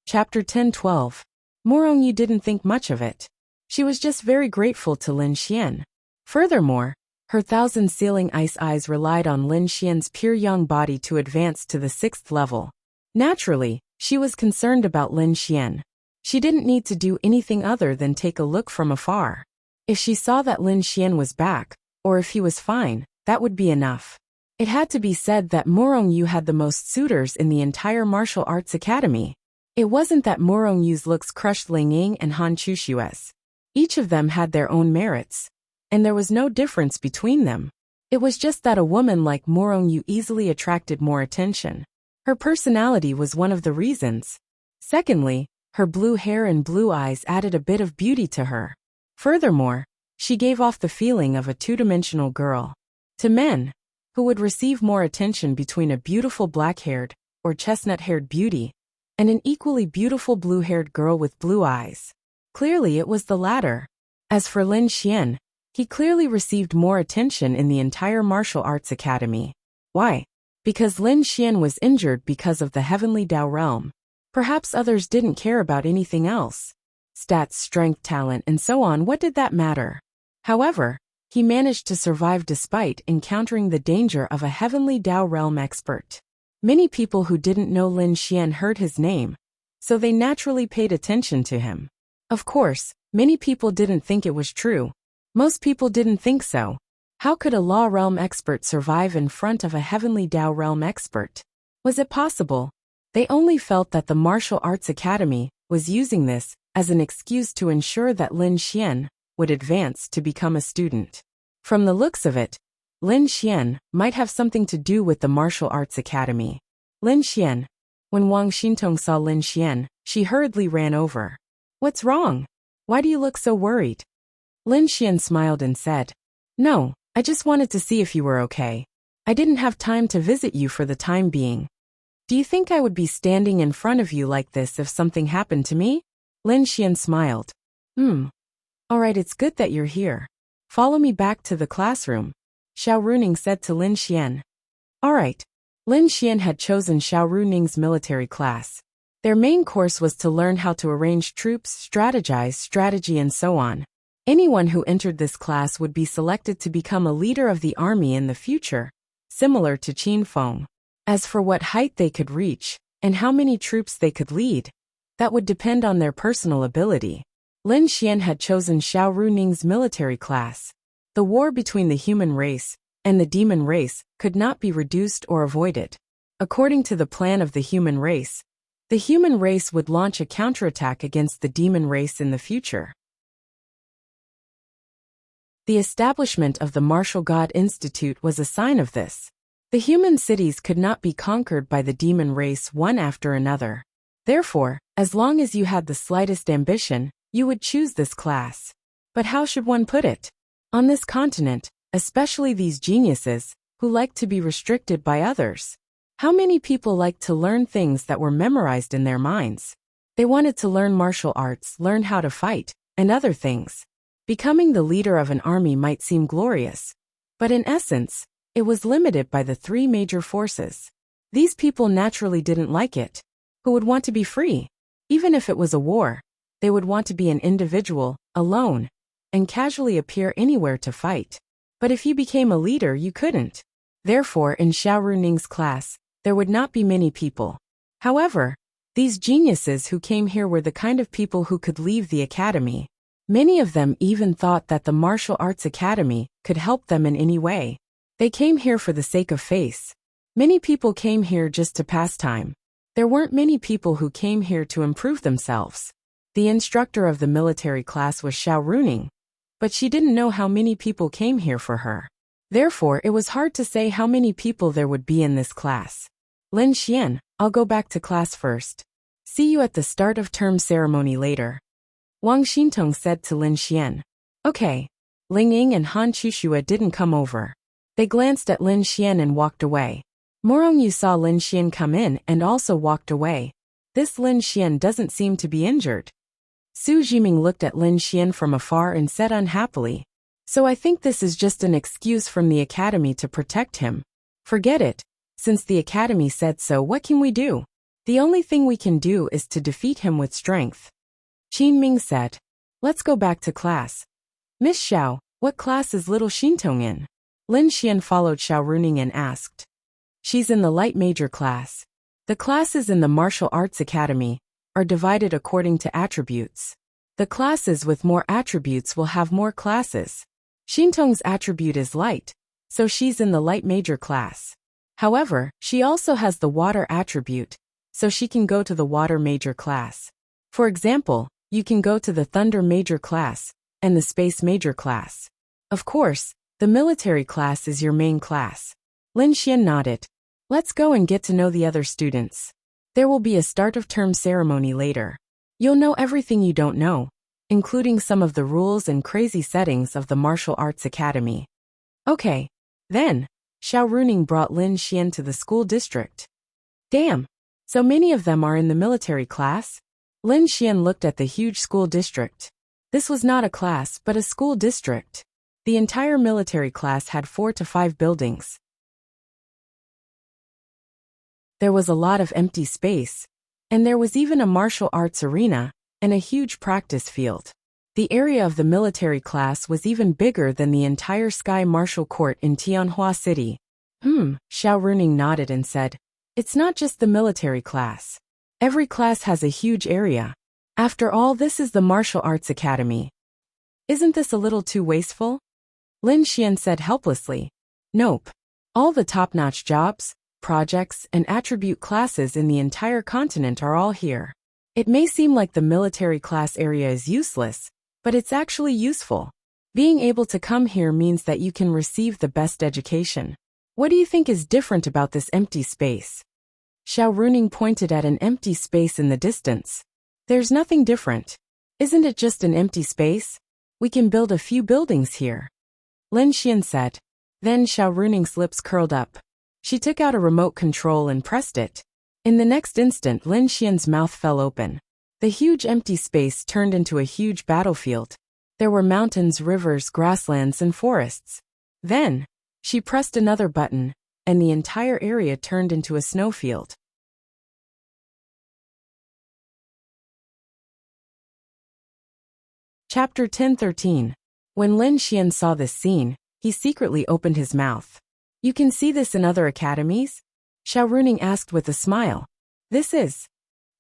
Chapter 10-12. Morongyu didn't think much of it. She was just very grateful to Lin Xian. Furthermore, her thousand-sealing ice eyes relied on Lin Xian's pure young body to advance to the 6th level. Naturally, she was concerned about Lin Xian. She didn't need to do anything other than take a look from afar. If she saw that Lin Xian was back, or if he was fine, that would be enough. It had to be said that Morongyu had the most suitors in the entire martial arts academy. It wasn't that Morongyu's looks crushed Ling Ying and Han Chushue's. Each of them had their own merits, and there was no difference between them. It was just that a woman like Morongyu easily attracted more attention. Her personality was one of the reasons. Secondly, her blue hair and blue eyes added a bit of beauty to her. Furthermore, she gave off the feeling of a two-dimensional girl. To men, who would receive more attention between a beautiful black-haired or chestnut-haired beauty and an equally beautiful blue-haired girl with blue eyes. Clearly it was the latter. As for Lin Xian, he clearly received more attention in the entire martial arts academy. Why? Because Lin Xian was injured because of the heavenly Dao realm. Perhaps others didn't care about anything else. Stats, strength, talent, and so on, what did that matter? However, he managed to survive despite encountering the danger of a heavenly Dao realm expert. Many people who didn't know Lin Xian heard his name, so they naturally paid attention to him. Of course, many people didn't think it was true. Most people didn't think so. How could a law realm expert survive in front of a heavenly Dao realm expert? Was it possible? They only felt that the Martial Arts Academy was using this as an excuse to ensure that Lin Xian would advance to become a student. From the looks of it, Lin Xian might have something to do with the Martial Arts Academy. Lin Xian. When Wang Xintong saw Lin Xian, she hurriedly ran over. What's wrong? Why do you look so worried? Lin Xian smiled and said, No, I just wanted to see if you were okay. I didn't have time to visit you for the time being. Do you think I would be standing in front of you like this if something happened to me? Lin Xian smiled. Alright, it's good that you're here. Follow me back to the classroom, Xiao Runing said to Lin Xian. Alright. Lin Xian had chosen Xiao Runing's military class. Their main course was to learn how to arrange troops, strategize, strategy, and so on. Anyone who entered this class would be selected to become a leader of the army in the future, similar to Qin Feng. As for what height they could reach, and how many troops they could lead, that would depend on their personal ability. Lin Xian had chosen Xiao Runing's military class. The war between the human race and the demon race could not be reduced or avoided. According to the plan of the human race would launch a counterattack against the demon race in the future. The establishment of the Martial God Institute was a sign of this. The human cities could not be conquered by the demon race one after another. Therefore, as long as you had the slightest ambition, you would choose this class. But how should one put it? On this continent, especially these geniuses, who like to be restricted by others. How many people like to learn things that were memorized in their minds? They wanted to learn martial arts, learn how to fight, and other things. Becoming the leader of an army might seem glorious, but in essence, it was limited by the three major forces. These people naturally didn't like it. Who would want to be free? Even if it was a war, they would want to be an individual, alone, and casually appear anywhere to fight. But if you became a leader, you couldn't. Therefore, in Xiao Runing's class, there would not be many people. However, these geniuses who came here were the kind of people who could leave the academy. Many of them even thought that the Martial Arts Academy could help them in any way. They came here for the sake of face. Many people came here just to pass time. There weren't many people who came here to improve themselves. The instructor of the military class was Xiao Runing, but she didn't know how many people came here for her. Therefore, it was hard to say how many people there would be in this class. Lin Xian, I'll go back to class first. See you at the start of term ceremony later. Wang Xintong said to Lin Xian. Okay. Ling Ying and Han Chushua didn't come over. They glanced at Lin Xian and walked away. Morong Yu saw Lin Xian come in and also walked away. This Lin Xian doesn't seem to be injured. Su Jiming looked at Lin Xian from afar and said unhappily. So I think this is just an excuse from the academy to protect him. Forget it. Since the academy said so, what can we do? The only thing we can do is to defeat him with strength. Qin Ming said. Let's go back to class. Miss Xiao, what class is little Xintong in? Lin Xian followed Xiao Runing and asked. She's in the light major class. The classes in the Martial Arts Academy are divided according to attributes. The classes with more attributes will have more classes. Xintong's attribute is light, so she's in the light major class. However, she also has the water attribute, so she can go to the water major class. For example, you can go to the thunder major class and the space major class. Of course, the military class is your main class. Lin Xian nodded. Let's go and get to know the other students. There will be a start-of-term ceremony later. You'll know everything you don't know, including some of the rules and crazy settings of the martial arts academy. Okay. Then, Xiao Runing brought Lin Xian to the school district. Damn! So many of them are in the military class? Lin Xian looked at the huge school district. This was not a class but a school district. The entire military class had 4 to 5 buildings. There was a lot of empty space, and there was even a martial arts arena and a huge practice field. The area of the military class was even bigger than the entire Sky Martial Court in Tianhua City. Xiao Runing nodded and said, "It's not just the military class. Every class has a huge area. After all, this is the martial arts academy. Isn't this a little too wasteful?" Lin Xian said helplessly. "Nope. All the top-notch jobs, projects, and attribute classes in the entire continent are all here. It may seem like the military class area is useless, but it's actually useful. Being able to come here means that you can receive the best education. What do you think is different about this empty space?" Xiao Runing pointed at an empty space in the distance. "There's nothing different. Isn't it just an empty space? We can build a few buildings here," Lin Xian said. Then Xiao Runing's lips curled up. She took out a remote control and pressed it. In the next instant, Lin Xian's mouth fell open. The huge empty space turned into a huge battlefield. There were mountains, rivers, grasslands, and forests. Then, she pressed another button, and the entire area turned into a snowfield. Chapter 10:13. When Lin Xian saw this scene, he secretly opened his mouth. "You can see this in other academies?" Xiao Runing asked with a smile.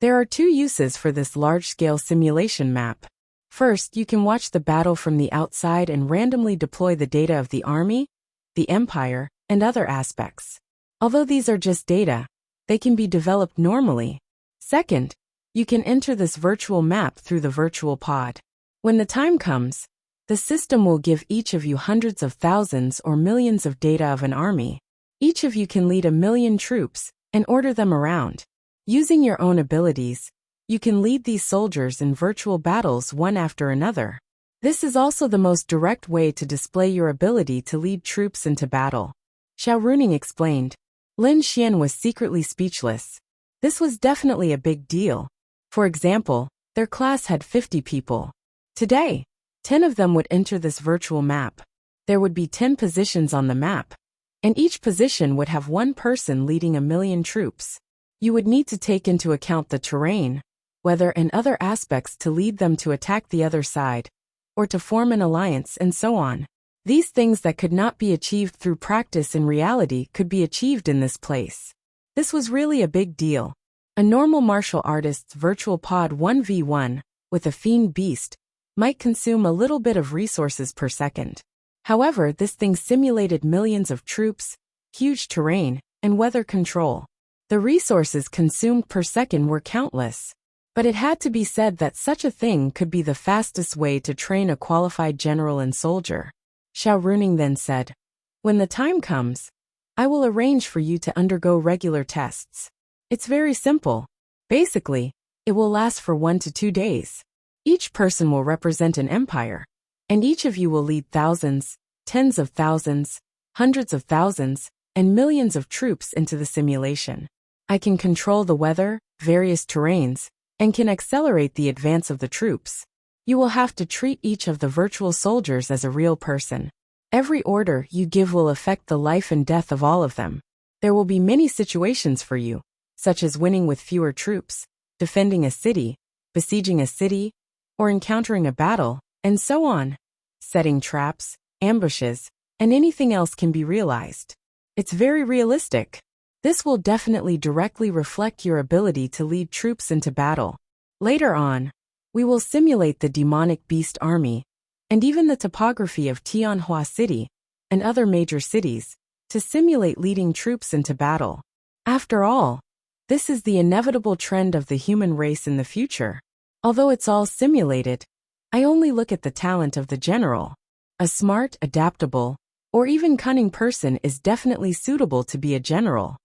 There are 2 uses for this large-scale simulation map. First, you can watch the battle from the outside and randomly deploy the data of the army, the empire, and other aspects. Although these are just data, they can be developed normally. Second, you can enter this virtual map through the virtual pod. When the time comes, the system will give each of you hundreds of thousands or millions of data of an army. Each of you can lead 1,000,000 troops and order them around. Using your own abilities, you can lead these soldiers in virtual battles one after another. This is also the most direct way to display your ability to lead troops into battle," Xiao Runing explained. Lin Xian was secretly speechless. This was definitely a big deal. For example, their class had 50 people. Today, 10 of them would enter this virtual map. There would be 10 positions on the map, and each position would have one person leading 1,000,000 troops. You would need to take into account the terrain, weather, and other aspects to lead them to attack the other side, or to form an alliance, and so on. These things that could not be achieved through practice in reality could be achieved in this place. This was really a big deal. A normal martial artist's virtual pod 1v1 with a fiend beast might consume a little bit of resources per second. However, this thing simulated millions of troops, huge terrain, and weather control. The resources consumed per second were countless. But it had to be said that such a thing could be the fastest way to train a qualified general and soldier. Xiao Runing then said, "When the time comes, I will arrange for you to undergo regular tests. It's very simple. Basically, it will last for 1 to 2 days. Each person will represent an empire, and each of you will lead thousands, tens of thousands, hundreds of thousands, and millions of troops into the simulation. I can control the weather, various terrains, and can accelerate the advance of the troops. You will have to treat each of the virtual soldiers as a real person. Every order you give will affect the life and death of all of them. There will be many situations for you, such as winning with fewer troops, defending a city, besieging a city, or encountering a battle, and so on. Setting traps, ambushes, and anything else can be realized. It's very realistic. This will definitely directly reflect your ability to lead troops into battle. Later on, we will simulate the demonic beast army, and even the topography of Tianhua City and other major cities, to simulate leading troops into battle. After all, this is the inevitable trend of the human race in the future. Although it's all simulated, I only look at the talent of the general. A smart, adaptable, or even cunning person is definitely suitable to be a general.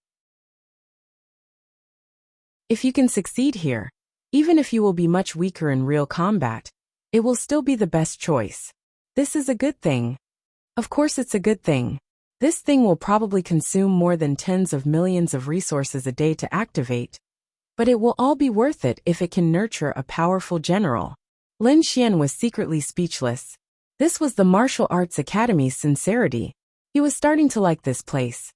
If you can succeed here, even if you will be much weaker in real combat, it will still be the best choice. This is a good thing. Of course it's a good thing. This thing will probably consume more than tens of millions of resources a day to activate, but it will all be worth it if it can nurture a powerful general. Lin Xian was secretly speechless. This was the Martial Arts Academy's sincerity. He was starting to like this place.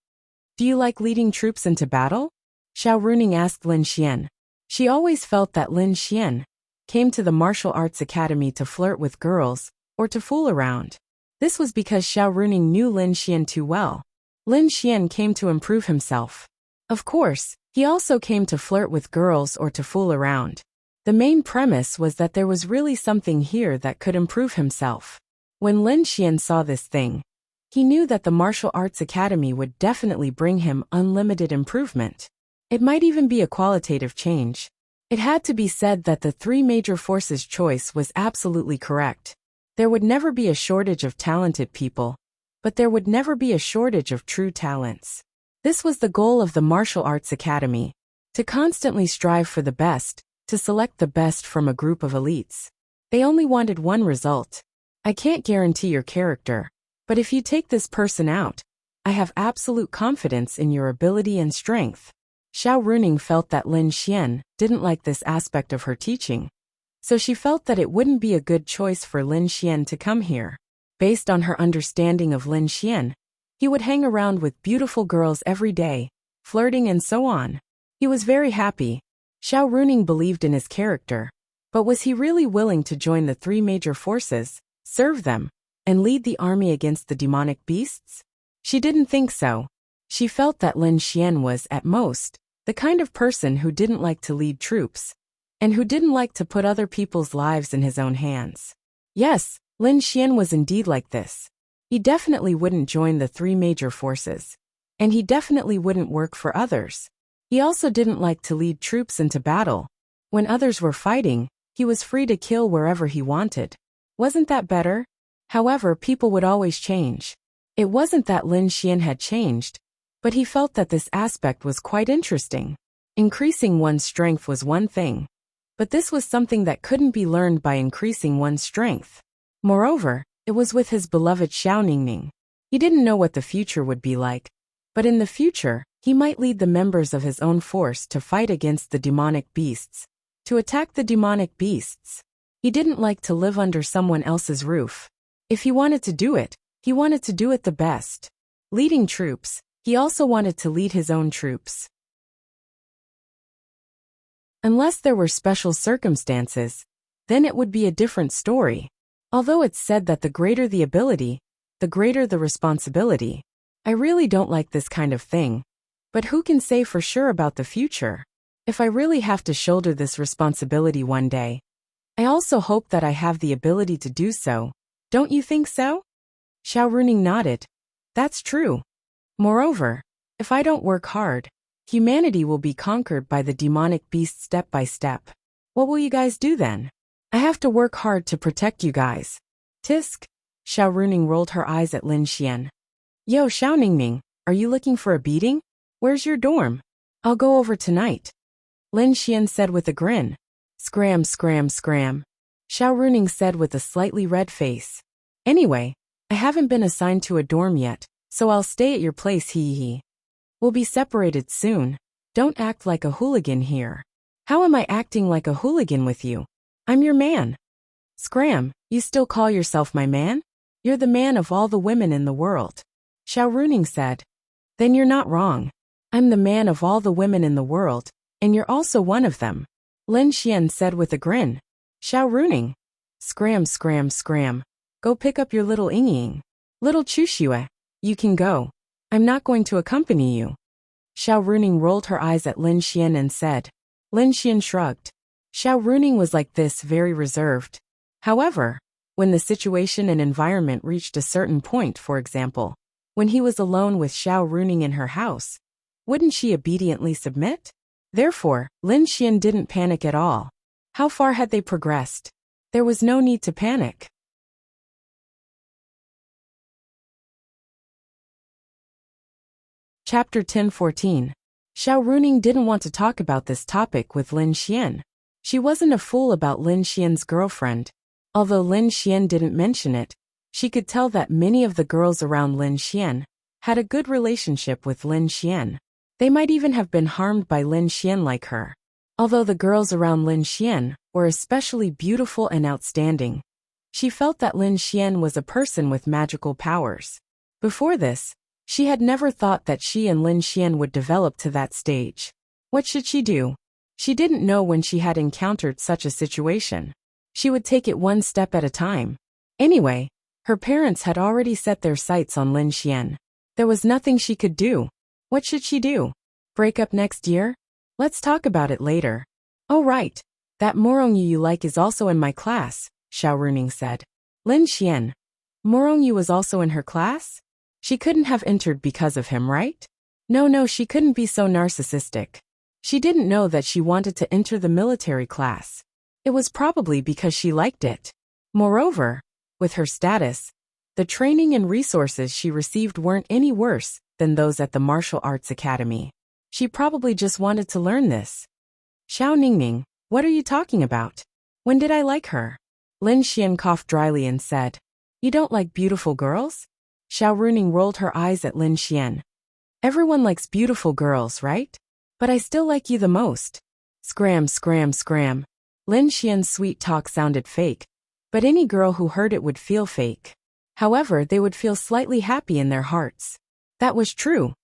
Do you like leading troops into battle? Xiao Runing asked Lin Xian. She always felt that Lin Xian came to the Martial Arts Academy to flirt with girls or to fool around. This was because Xiao Runing knew Lin Xian too well. Lin Xian came to improve himself. Of course, he also came to flirt with girls or to fool around. The main premise was that there was really something here that could improve himself. When Lin Xian saw this thing, he knew that the Martial Arts Academy would definitely bring him unlimited improvement. It might even be a qualitative change. It had to be said that the three major forces choice was absolutely correct. There would never be a shortage of talented people, but there would never be a shortage of true talents. This was the goal of the Martial Arts Academy, to constantly strive for the best, to select the best from a group of elites. They only wanted one result. I can't guarantee your character, but if you take this person out, I have absolute confidence in your ability and strength. Xiao Runing felt that Lin Xian didn't like this aspect of her teaching, so she felt that it wouldn't be a good choice for Lin Xian to come here. Based on her understanding of Lin Xian, he would hang around with beautiful girls every day, flirting and so on. He was very happy. Xiao Runing believed in his character, but was he really willing to join the three major forces, serve them, and lead the army against the demonic beasts? She didn't think so. She felt that Lin Xian was, at most, the kind of person who didn't like to lead troops, and who didn't like to put other people's lives in his own hands. Yes, Lin Xian was indeed like this. He definitely wouldn't join the three major forces, and he definitely wouldn't work for others. He also didn't like to lead troops into battle. When others were fighting, he was free to kill wherever he wanted. Wasn't that better? However, people would always change. It wasn't that Lin Xian had changed, but he felt that this aspect was quite interesting. Increasing one's strength was one thing, but this was something that couldn't be learned by increasing one's strength. Moreover, it was with his beloved Xiao Ningning. He didn't know what the future would be like, but in the future, he might lead the members of his own force to fight against the demonic beasts, to attack the demonic beasts. He didn't like to live under someone else's roof. If he wanted to do it, he wanted to do it the best. Leading troops, he also wanted to lead his own troops. Unless there were special circumstances, then it would be a different story. Although it's said that the greater the ability, the greater the responsibility. I really don't like this kind of thing. But who can say for sure about the future? If I really have to shoulder this responsibility one day, I also hope that I have the ability to do so. Don't you think so? Xiao Runing nodded. That's true. Moreover, if I don't work hard, humanity will be conquered by the demonic beast step by step. What will you guys do then? I have to work hard to protect you guys. Tisk. Xiao Runing rolled her eyes at Lin Xian. Yo, Xiao Ningning, are you looking for a beating? Where's your dorm? I'll go over tonight. Lin Xian said with a grin. Scram, scram, scram. Xiao Runing said with a slightly red face. Anyway, I haven't been assigned to a dorm yet, so I'll stay at your place, hee. We'll be separated soon. Don't act like a hooligan here. How am I acting like a hooligan with you? I'm your man. Scram, you still call yourself my man? You're the man of all the women in the world. Xiao Runing said. Then you're not wrong. I'm the man of all the women in the world, and you're also one of them. Lin Xian said with a grin. Xiao Runing. Scram, scram, scram. Go pick up your little Ying. Little Chuxue, you can go. I'm not going to accompany you. Xiao Runing rolled her eyes at Lin Xian and said. Lin Xian shrugged. Xiao Runing was like this, very reserved. However, when the situation and environment reached a certain point, for example, when he was alone with Xiao Runing in her house, wouldn't she obediently submit? Therefore, Lin Xian didn't panic at all. How far had they progressed? There was no need to panic. Chapter 10-14. Xiao Runing didn't want to talk about this topic with Lin Xian. She wasn't a fool about Lin Xian's girlfriend. Although Lin Xian didn't mention it, she could tell that many of the girls around Lin Xian had a good relationship with Lin Xian. They might even have been harmed by Lin Xian like her. Although the girls around Lin Xian were especially beautiful and outstanding, she felt that Lin Xian was a person with magical powers. Before this, she had never thought that she and Lin Xian would develop to that stage. What should she do? She didn't know when she had encountered such a situation. She would take it one step at a time. Anyway, her parents had already set their sights on Lin Xian. There was nothing she could do. What should she do? Break up next year? Let's talk about it later. Oh right, that Morongyu you like is also in my class, Xiao Runing said. Lin Xian. Morongyu was also in her class? She couldn't have entered because of him, right? No, she couldn't be so narcissistic. She didn't know that she wanted to enter the military class. It was probably because she liked it. Moreover, with her status, the training and resources she received weren't any worse than those at the martial arts academy. She probably just wanted to learn this. Xiao Ningning, what are you talking about? When did I like her? Lin Xian coughed dryly and said, You don't like beautiful girls? Xiao Runing rolled her eyes at Lin Xian. Everyone likes beautiful girls, right? But I still like you the most. Scram. Lin Xian's sweet talk sounded fake, but any girl who heard it would feel fake. However, they would feel slightly happy in their hearts. That was true.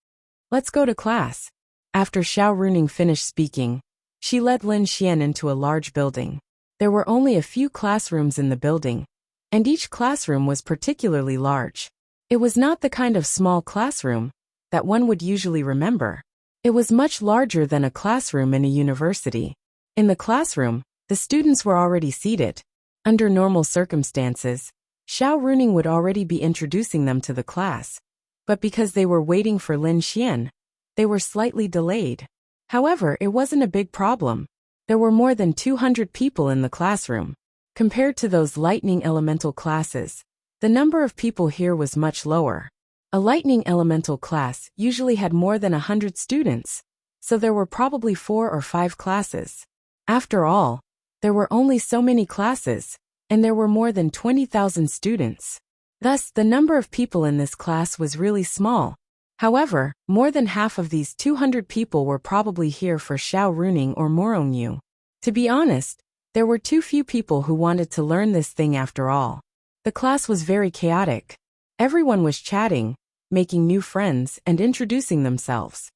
Let's go to class. After Xiao Runing finished speaking, she led Lin Xian into a large building. There were only a few classrooms in the building, and each classroom was particularly large. It was not the kind of small classroom that one would usually remember. It was much larger than a classroom in a university. In the classroom, the students were already seated. Under normal circumstances, Xiao Runing would already be introducing them to the class, but because they were waiting for Lin Xian, they were slightly delayed. However, it wasn't a big problem. There were more than 200 people in the classroom. Compared to those lightning elemental classes, the number of people here was much lower. A lightning elemental class usually had more than 100 students, so there were probably 4 or 5 classes. After all, there were only so many classes, and there were more than 20,000 students. Thus, the number of people in this class was really small. However, more than half of these 200 people were probably here for Xiao Runing or Morongyu. To be honest, there were too few people who wanted to learn this thing after all. The class was very chaotic. Everyone was chatting, making new friends, and introducing themselves.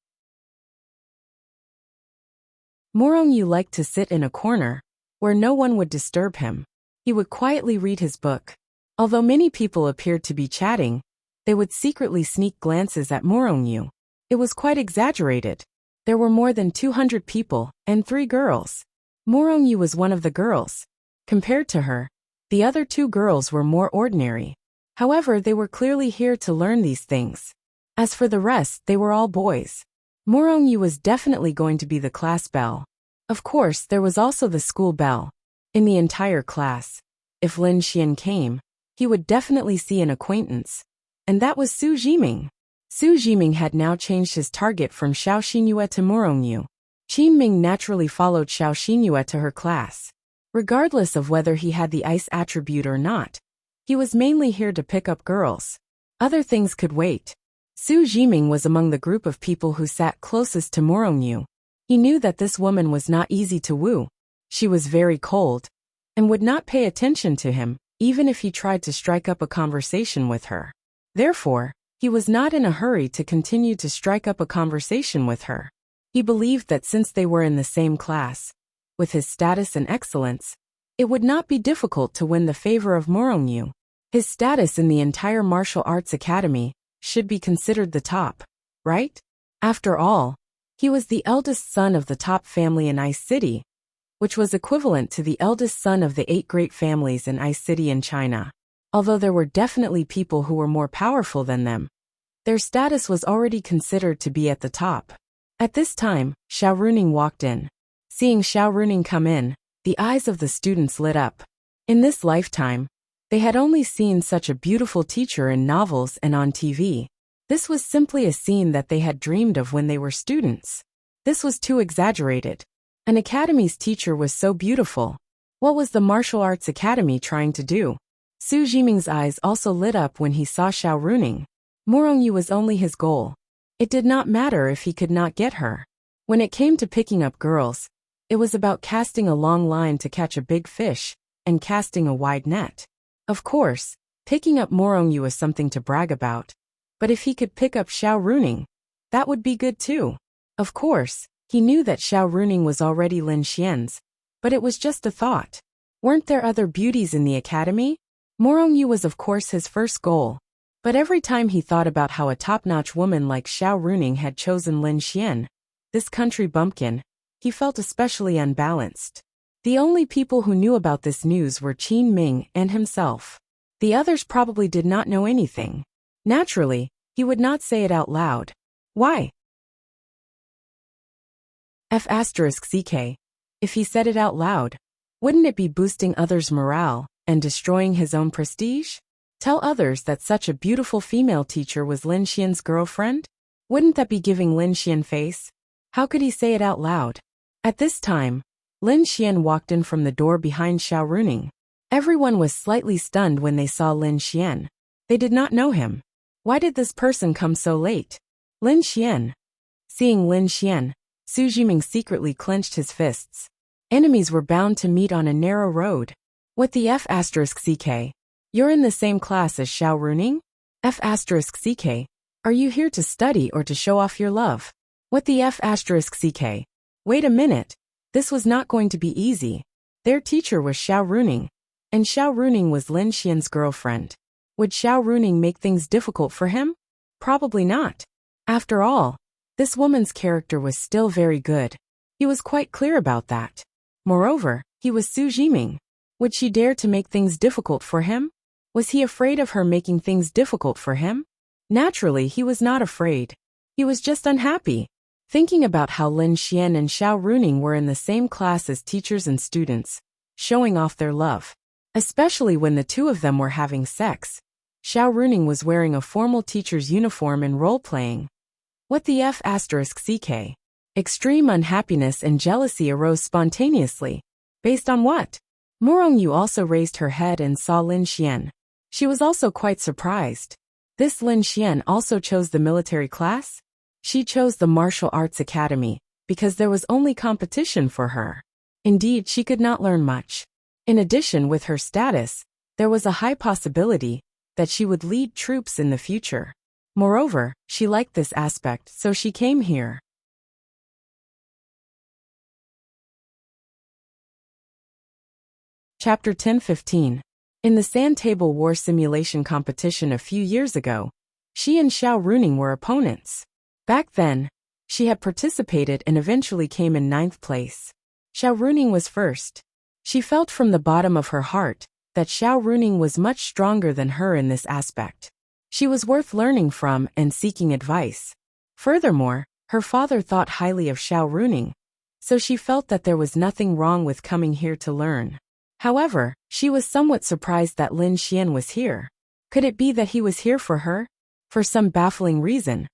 Morongyu liked to sit in a corner, where no one would disturb him. He would quietly read his book. Although many people appeared to be chatting, they would secretly sneak glances at Morongyu. It was quite exaggerated. There were more than 200 people, and 3 girls. Morongyu was one of the girls. Compared to her, the other 2 girls were more ordinary. However, they were clearly here to learn these things. As for the rest, they were all boys. Morongyu was definitely going to be the class belle. Of course, there was also the school belle. In the entire class, if Lin Xian came, he would definitely see an acquaintance. And that was Su Jiming. Su Jiming had now changed his target from Xiao Xinyue to Morongyu. Qin Ming naturally followed Xiao Xinyue to her class. Regardless of whether he had the ice attribute or not, he was mainly here to pick up girls. Other things could wait. Su Jiming was among the group of people who sat closest to Morongyu. He knew that this woman was not easy to woo. She was very cold, and would not pay attention to him, even if he tried to strike up a conversation with her. Therefore, he was not in a hurry to continue to strike up a conversation with her. He believed that since they were in the same class, with his status and excellence, it would not be difficult to win the favor of Morongyu. His status in the entire martial arts academy should be considered the top, right? After all, he was the eldest son of the top family in Ice City, which was equivalent to the eldest son of the 8 great families in Ice City in China. Although there were definitely people who were more powerful than them, their status was already considered to be at the top. At this time, Xiao Runing walked in. Seeing Xiao Runing come in, the eyes of the students lit up. In this lifetime, they had only seen such a beautiful teacher in novels and on TV. This was simply a scene that they had dreamed of when they were students. This was too exaggerated. An academy's teacher was so beautiful. What was the martial arts academy trying to do? Su Jiming's eyes also lit up when he saw Xiao Runing. Morongyu was only his goal. It did not matter if he could not get her. When it came to picking up girls, it was about casting a long line to catch a big fish, and casting a wide net. Of course, picking up Morongyu was something to brag about. But if he could pick up Xiao Runing, that would be good too. Of course, he knew that Xiao Runing was already Lin Xian's, but it was just a thought. Weren't there other beauties in the academy? Morongyu was of course his first goal. But every time he thought about how a top-notch woman like Xiao Runing had chosen Lin Xian, this country bumpkin, he felt especially unbalanced. The only people who knew about this news were Qin Ming and himself. The others probably did not know anything. Naturally, he would not say it out loud. Why? F***ck. If he said it out loud, wouldn't it be boosting others' morale and destroying his own prestige? Tell others that such a beautiful female teacher was Lin Xian's girlfriend? Wouldn't that be giving Lin Xian face? How could he say it out loud? At this time, Lin Xian walked in from the door behind Xiao Runing. Everyone was slightly stunned when they saw Lin Xian. They did not know him. Why did this person come so late? Lin Xian. Seeing Lin Xian, Su Jiming secretly clenched his fists. Enemies were bound to meet on a narrow road. What the F***ck? You're in the same class as Xiao Runing? F***ck. Are you here to study or to show off your love? What the F***ck? Wait a minute. This was not going to be easy. Their teacher was Xiao Runing, and Xiao Runing was Lin Xian's girlfriend. Would Xiao Runing make things difficult for him? Probably not. After all, this woman's character was still very good. He was quite clear about that. Moreover, he was Su Jiming. Would she dare to make things difficult for him? Was he afraid of her making things difficult for him? Naturally, he was not afraid. He was just unhappy. Thinking about how Lin Xian and Xiao Runing were in the same class as teachers and students, showing off their love. Especially when the two of them were having sex. Xiao Runing was wearing a formal teacher's uniform and role-playing. What the F***ck? Extreme unhappiness and jealousy arose spontaneously. Based on what? Morongyu also raised her head and saw Lin Xian. She was also quite surprised. This Lin Xian also chose the military class? She chose the martial arts academy, because there was only competition for her. Indeed, she could not learn much. In addition, with her status, there was a high possibility that she would lead troops in the future. Moreover, she liked this aspect, so she came here. Chapter 10-15. In the sand table war simulation competition a few years ago, she and Xiao Runing were opponents. Back then, she had participated and eventually came in 9th place. Xiao Runing was first. She felt from the bottom of her heart that Xiao Runing was much stronger than her in this aspect. She was worth learning from and seeking advice. Furthermore, her father thought highly of Xiao Runing, so she felt that there was nothing wrong with coming here to learn. However, she was somewhat surprised that Lin Xian was here. Could it be that he was here for her? For some baffling reason.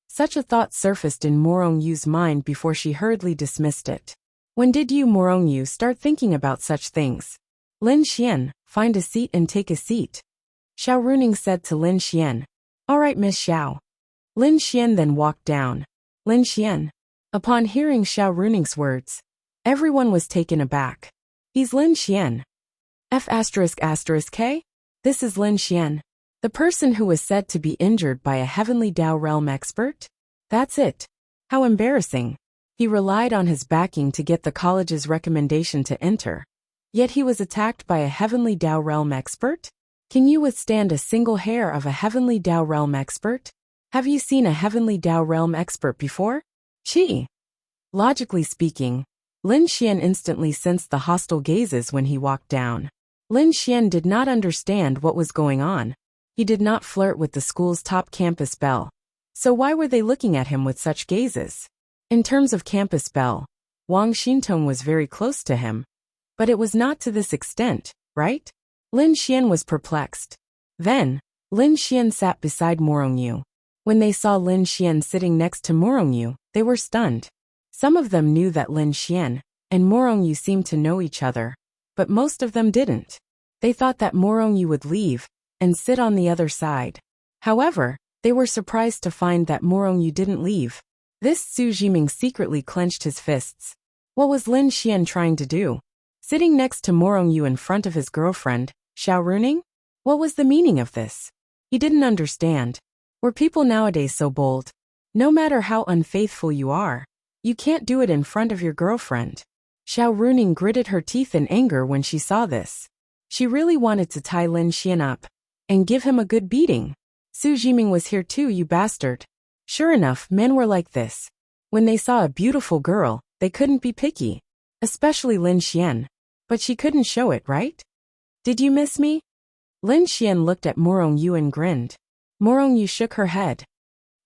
Such a thought surfaced in Morongyu's mind before she hurriedly dismissed it. When did you, Morongyu, start thinking about such things? Lin Xian, find a seat and take a seat. Xiao Runing said to Lin Xian. All right, Miss Xiao. Lin Xian then walked down. Lin Xian. Upon hearing Xiao Runing's words, everyone was taken aback. He's Lin Xian. F***k? This is Lin Xian. The person who was said to be injured by a heavenly Dao realm expert? That's it. How embarrassing. He relied on his backing to get the college's recommendation to enter. Yet he was attacked by a heavenly Dao realm expert? Can you withstand a single hair of a heavenly Dao realm expert? Have you seen a heavenly Dao realm expert before? Chi. Logically speaking, Lin Xian instantly sensed the hostile gazes when he walked down. Lin Xian did not understand what was going on. He did not flirt with the school's top campus belle. So why were they looking at him with such gazes? In terms of campus belle, Wang Xintong was very close to him. But it was not to this extent, right? Lin Xian was perplexed. Then, Lin Xian sat beside Morongyu. When they saw Lin Xian sitting next to Morongyu, they were stunned. Some of them knew that Lin Xian and Morongyu seemed to know each other, but most of them didn't. They thought that Morongyu would leave and sit on the other side. However, they were surprised to find that Morongyu didn't leave. This Su Jiming secretly clenched his fists. What was Lin Xian trying to do? Sitting next to Morongyu in front of his girlfriend, Xiao Runing? What was the meaning of this? He didn't understand. Were people nowadays so bold? No matter how unfaithful you are, you can't do it in front of your girlfriend. Xiao Runing gritted her teeth in anger when she saw this. She really wanted to tie Lin Xian up and give him a good beating. Su Jiming was here too, you bastard. Sure enough, men were like this. When they saw a beautiful girl, they couldn't be picky. Especially Lin Xian. But she couldn't show it, right? Did you miss me? Lin Xian looked at Morongyu and grinned. Morongyu shook her head.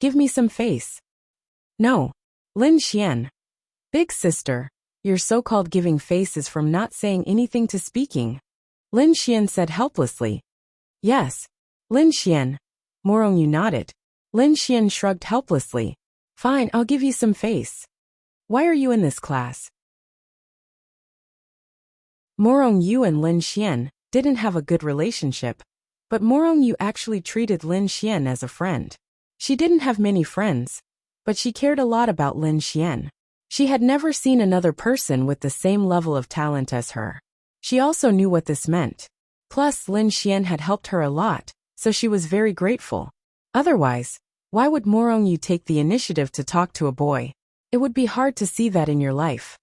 Give me some face. No. Lin Xian. Big sister, your so-called giving face is from not saying anything to speaking. Lin Xian said helplessly. Yes. Lin Xian. Morongyu nodded. Lin Xian shrugged helplessly. Fine, I'll give you some face. Why are you in this class? Morongyu and Lin Xian didn't have a good relationship, but Morongyu actually treated Lin Xian as a friend. She didn't have many friends, but she cared a lot about Lin Xian. She had never seen another person with the same level of talent as her. She also knew what this meant. Plus, Lin Xian had helped her a lot, so she was very grateful. Otherwise, why would Morongyu take the initiative to talk to a boy? It would be hard to see that in your life.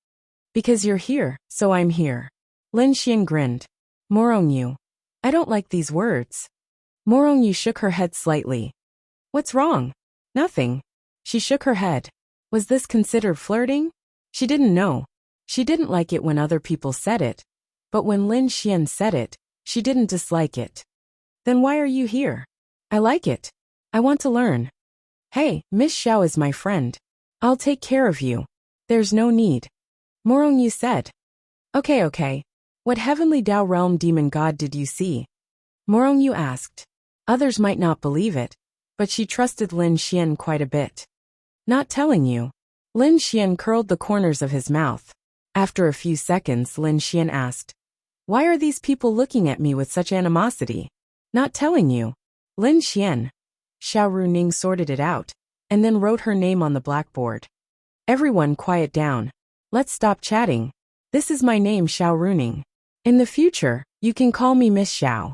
Because you're here, so I'm here. Lin Xian grinned. Morongyu. I don't like these words. Morongyu shook her head slightly. What's wrong? Nothing. She shook her head. Was this considered flirting? She didn't know. She didn't like it when other people said it. But when Lin Xian said it, she didn't dislike it. Then why are you here? I like it. I want to learn. Hey, Miss Xiao is my friend. I'll take care of you. There's no need. Morongyu said. Okay. What heavenly Dao realm demon god did you see? Morongyu asked. Others might not believe it, but she trusted Lin Xian quite a bit. Not telling you. Lin Xian curled the corners of his mouth. After a few seconds, Lin Xian asked. Why are these people looking at me with such animosity? Not telling you. Lin Xian. Xiao Runing sorted it out, and then wrote her name on the blackboard. Everyone quiet down. Let's stop chatting. This is my name, Xiao Runing. In the future, you can call me Miss Xiao.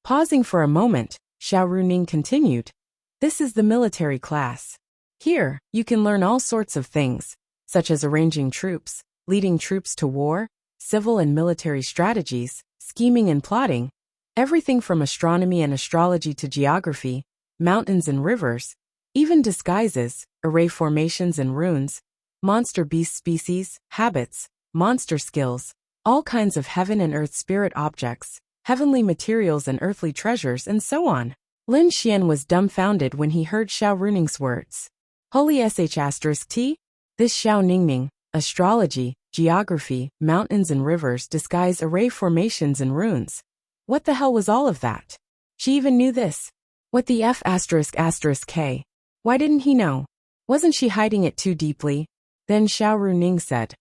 Pausing for a moment, Xiao Runing continued. This is the military class. Here, you can learn all sorts of things, such as arranging troops, leading troops to war, civil and military strategies, scheming and plotting, everything from astronomy and astrology to geography, mountains and rivers, even disguises, array formations and runes, monster beast species, habits, monster skills, all kinds of heaven and earth spirit objects, heavenly materials and earthly treasures, and so on. Lin Xian was dumbfounded when he heard Xiao Runing's words. Holy *T? This Xiao Ningming, astrology, geography, mountains and rivers, disguise, array formations and runes. What the hell was all of that? She even knew this. What the F***K? Why didn't he know? Wasn't she hiding it too deeply? Then Xiao Runing said.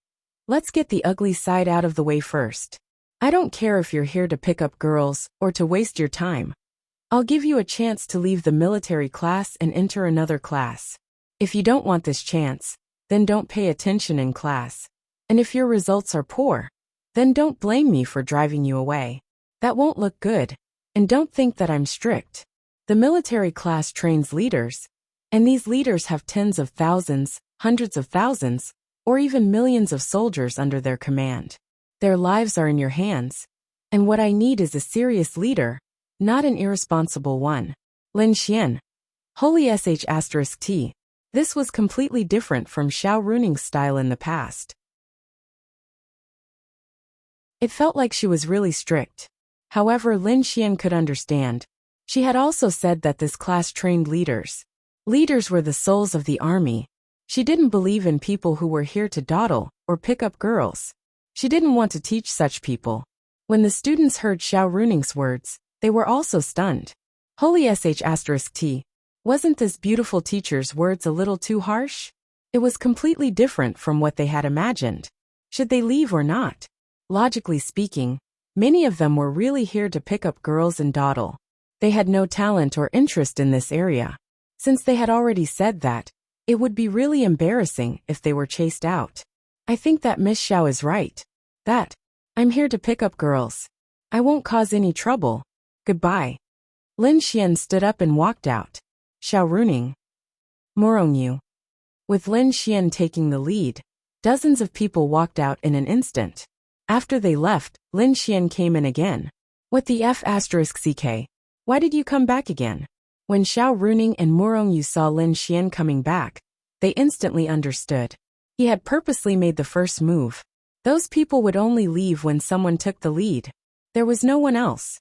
Let's get the ugly side out of the way first. I don't care if you're here to pick up girls or to waste your time. I'll give you a chance to leave the military class and enter another class. If you don't want this chance, then don't pay attention in class. And if your results are poor, then don't blame me for driving you away. That won't look good. And don't think that I'm strict. The military class trains leaders, and these leaders have tens of thousands, hundreds of thousands, or even millions of soldiers under their command. Their lives are in your hands, and what I need is a serious leader, not an irresponsible one. Lin Xian. Holy *T. This was completely different from Xiao Runing's style in the past. It felt like she was really strict. However, Lin Xian could understand. She had also said that this class trained leaders. Leaders were the souls of the army. She didn't believe in people who were here to dawdle or pick up girls. She didn't want to teach such people. When the students heard Xiao Runing's words, they were also stunned. Holy *T. Wasn't this beautiful teacher's words a little too harsh? It was completely different from what they had imagined. Should they leave or not? Logically speaking, many of them were really here to pick up girls and dawdle. They had no talent or interest in this area. Since they had already said that, it would be really embarrassing if they were chased out. I think that Miss Xiao is right. I'm here to pick up girls. I won't cause any trouble. Goodbye. Lin Xian stood up and walked out. Xiao Runing. Morongyu. With Lin Xian taking the lead, dozens of people walked out in an instant. After they left, Lin Xian came in again. What the F***ck? Why did you come back again? When Xiao Runing and Morongyu saw Lin Xian coming back, they instantly understood. He had purposely made the first move. Those people would only leave when someone took the lead. There was no one else.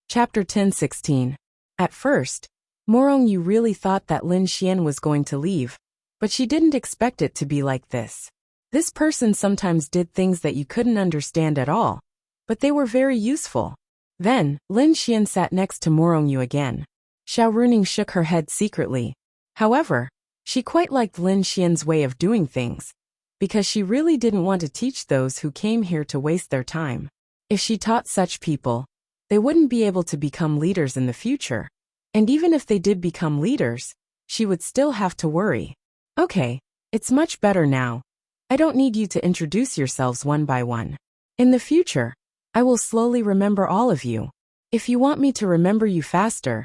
Chapter 10:16. At first, Morongyu really thought that Lin Xian was going to leave, but she didn't expect it to be like this. This person sometimes did things that you couldn't understand at all, but they were very useful. Then, Lin Xian sat next to Morongyu again. Xiao Runing shook her head secretly. However, she quite liked Lin Xian's way of doing things, because she really didn't want to teach those who came here to waste their time. If she taught such people, they wouldn't be able to become leaders in the future. And even if they did become leaders, she would still have to worry. Okay, it's much better now. I don't need you to introduce yourselves one by one. In the future, I will slowly remember all of you. If you want me to remember you faster,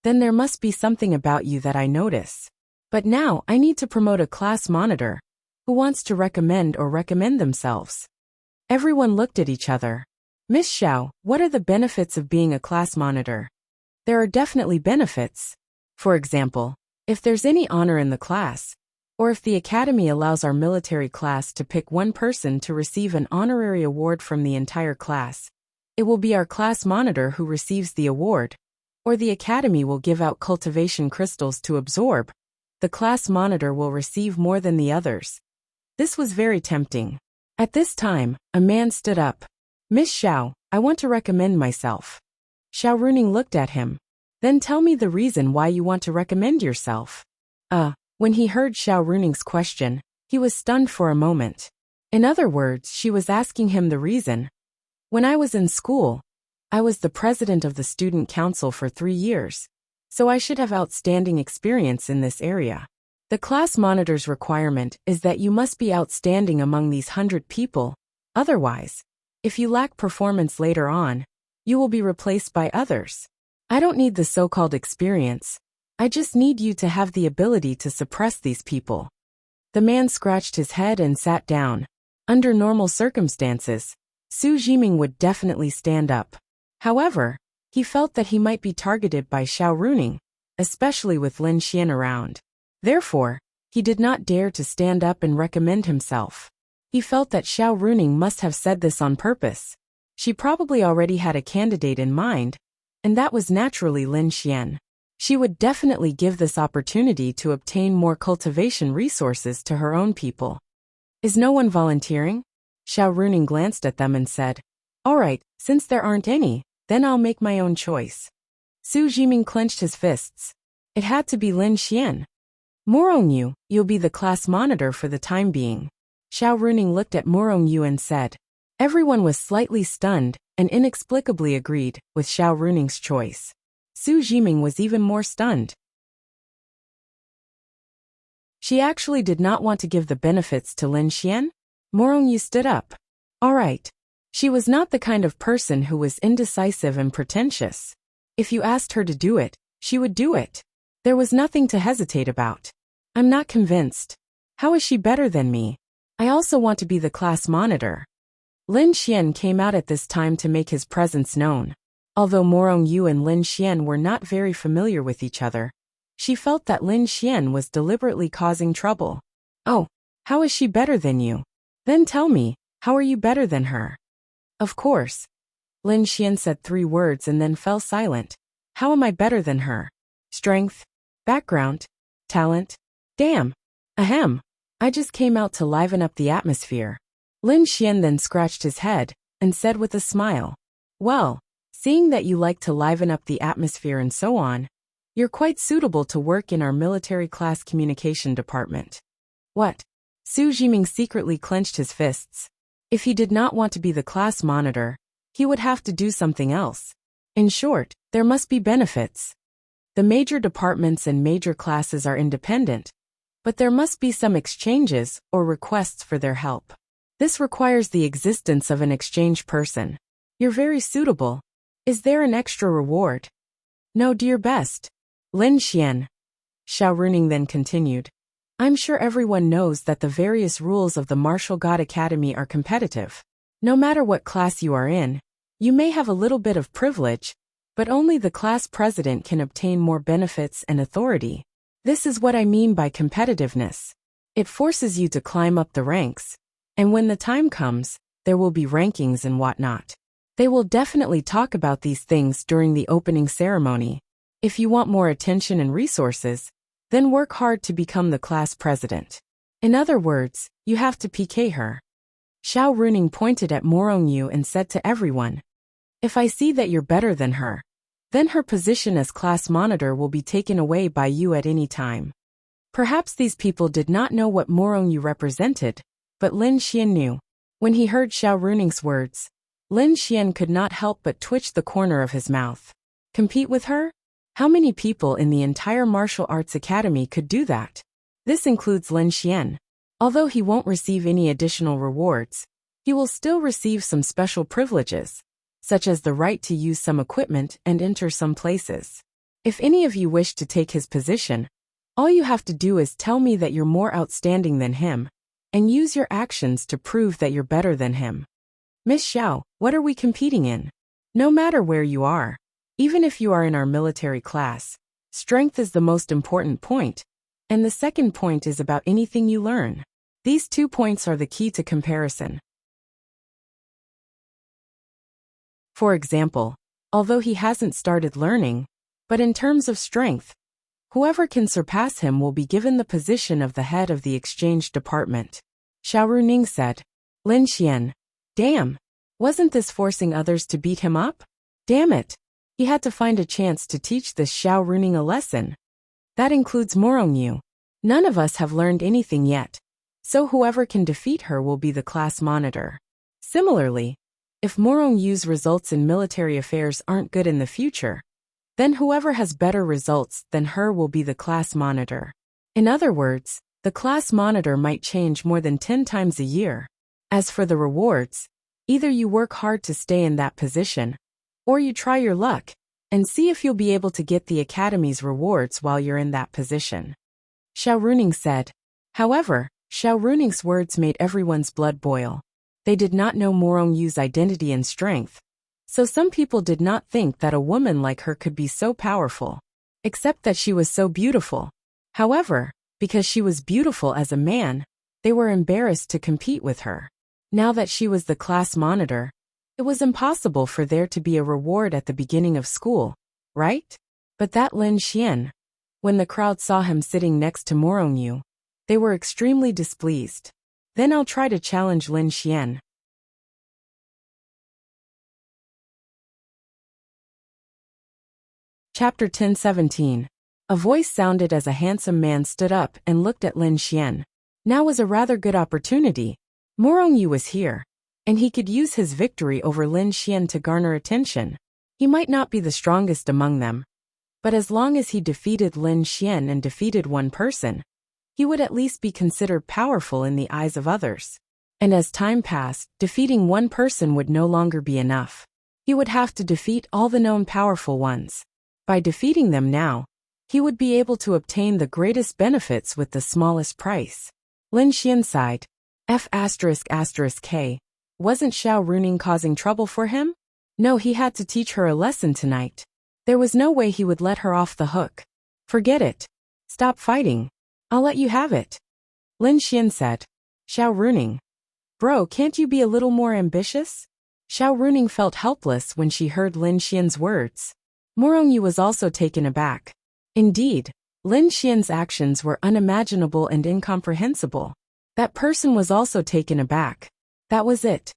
then there must be something about you that I notice. But now I need to promote a class monitor. Who wants to recommend themselves? Everyone looked at each other. Miss Xiao, what are the benefits of being a class monitor? There are definitely benefits. For example, if there's any honor in the class, or if the academy allows our military class to pick one person to receive an honorary award from the entire class, it will be our class monitor who receives the award. Or the academy will give out cultivation crystals to absorb. The class monitor will receive more than the others. This was very tempting. At this time, a man stood up. Miss Xiao, I want to recommend myself. Xiao Runing looked at him. Then tell me the reason why you want to recommend yourself. When he heard Xiao Runing's question, he was stunned for a moment. In other words, she was asking him the reason. When I was in school, I was the president of the student council for 3 years, so I should have outstanding experience in this area. The class monitor's requirement is that you must be outstanding among these 100 people. Otherwise, if you lack performance later on, you will be replaced by others. I don't need the so-called experience. I just need you to have the ability to suppress these people. The man scratched his head and sat down. Under normal circumstances, Su Jiming would definitely stand up. However, he felt that he might be targeted by Xiao Runing, especially with Lin Xian around. Therefore, he did not dare to stand up and recommend himself. He felt that Xiao Runing must have said this on purpose. She probably already had a candidate in mind, and that was naturally Lin Xian. She would definitely give this opportunity to obtain more cultivation resources to her own people. Is no one volunteering? Xiao Runing glanced at them and said, All right, since there aren't any, then I'll make my own choice. Su Jiming clenched his fists. It had to be Lin Xian. Morongyu, you'll be the class monitor for the time being. Xiao Runing looked at Morongyu and said. Everyone was slightly stunned and inexplicably agreed with Xiao Runing's choice. Su Jiming was even more stunned. She actually did not want to give the benefits to Lin Xian. Morongyu stood up. All right. She was not the kind of person who was indecisive and pretentious. If you asked her to do it, she would do it. There was nothing to hesitate about. I'm not convinced. How is she better than me? I also want to be the class monitor. Lin Xian came out at this time to make his presence known. Although Morongyu and Lin Xian were not very familiar with each other, she felt that Lin Xian was deliberately causing trouble. Oh, how is she better than you? Then tell me, how are you better than her? Of course. Lin Xian said 3 words and then fell silent. How am I better than her? Strength? Background? Talent? Damn. Ahem. I just came out to liven up the atmosphere. Lin Xian then scratched his head and said with a smile. Well, Seeing that you like to liven up the atmosphere and so on, you're quite suitable to work in our military class communication department. What? Su Jiming secretly clenched his fists. If he did not want to be the class monitor, he would have to do something else. In short, there must be benefits. The major departments and major classes are independent, but there must be some exchanges or requests for their help. This requires the existence of an exchange person. You're very suitable. Is there an extra reward? No, do your best. Lin Xian. Xiao Runing then continued. I'm sure everyone knows that the various rules of the Martial God Academy are competitive. No matter what class you are in, you may have a little bit of privilege, but only the class president can obtain more benefits and authority. This is what I mean by competitiveness. It forces you to climb up the ranks, and when the time comes, there will be rankings and whatnot. They will definitely talk about these things during the opening ceremony. If you want more attention and resources, then work hard to become the class president. In other words, you have to PK her. Xiao Runing pointed at Morongyu and said to everyone, if I see that you're better than her, then her position as class monitor will be taken away by you at any time. Perhaps these people did not know what Morongyu represented, but Lin Xian knew. When he heard Xiao Runing's words, Lin Xian could not help but twitch the corner of his mouth. Compete with her? How many people in the entire martial arts academy could do that? This includes Lin Xian. Although he won't receive any additional rewards, he will still receive some special privileges, such as the right to use some equipment and enter some places. If any of you wish to take his position, all you have to do is tell me that you're more outstanding than him, and use your actions to prove that you're better than him. Miss Xiao, what are we competing in? No matter where you are, even if you are in our military class, strength is the most important point, and the second point is about anything you learn. These 2 points are the key to comparison. For example, although he hasn't started learning, but in terms of strength, whoever can surpass him will be given the position of the head of the exchange department. Xiao Runing said. Lin Xian. Damn. Wasn't this forcing others to beat him up? Damn it. He had to find a chance to teach this Xiao Runing a lesson. That includes Morongyu. None of us have learned anything yet, so whoever can defeat her will be the class monitor. Similarly, if Morongyu's results in military affairs aren't good in the future, then whoever has better results than her will be the class monitor. In other words, the class monitor might change more than 10 times a year. As for the rewards, either you work hard to stay in that position, or you try your luck and see if you'll be able to get the academy's rewards while you're in that position. Xiao Runing said. However, Xiao Runing's words made everyone's blood boil. They did not know Morongyu's identity and strength, so some people did not think that a woman like her could be so powerful, except that she was so beautiful. However, because she was beautiful as a man, they were embarrassed to compete with her. Now that she was the class monitor, it was impossible for there to be a reward at the beginning of school, right? But that Lin Xian, when the crowd saw him sitting next to Morongyu, they were extremely displeased. Then I'll try to challenge Lin Xian. Chapter 10:17. A voice sounded as a handsome man stood up and looked at Lin Xian. Now was a rather good opportunity. Morongyu was here, and he could use his victory over Lin Xian to garner attention. He might not be the strongest among them, but as long as he defeated Lin Xian and defeated one person, he would at least be considered powerful in the eyes of others. And as time passed, defeating one person would no longer be enough. He would have to defeat all the known powerful ones. By defeating them now, he would be able to obtain the greatest benefits with the smallest price. Lin Xian sighed. F***K. Wasn't Xiao Runing causing trouble for him? No, he had to teach her a lesson tonight. There was no way he would let her off the hook. Forget it. Stop fighting. I'll let you have it. Lin Xian said. Xiao Runing. Bro, can't you be a little more ambitious? Xiao Runing felt helpless when she heard Lin Xian's words. Morongyu was also taken aback. Indeed, Lin Xian's actions were unimaginable and incomprehensible. That person was also taken aback. That was it.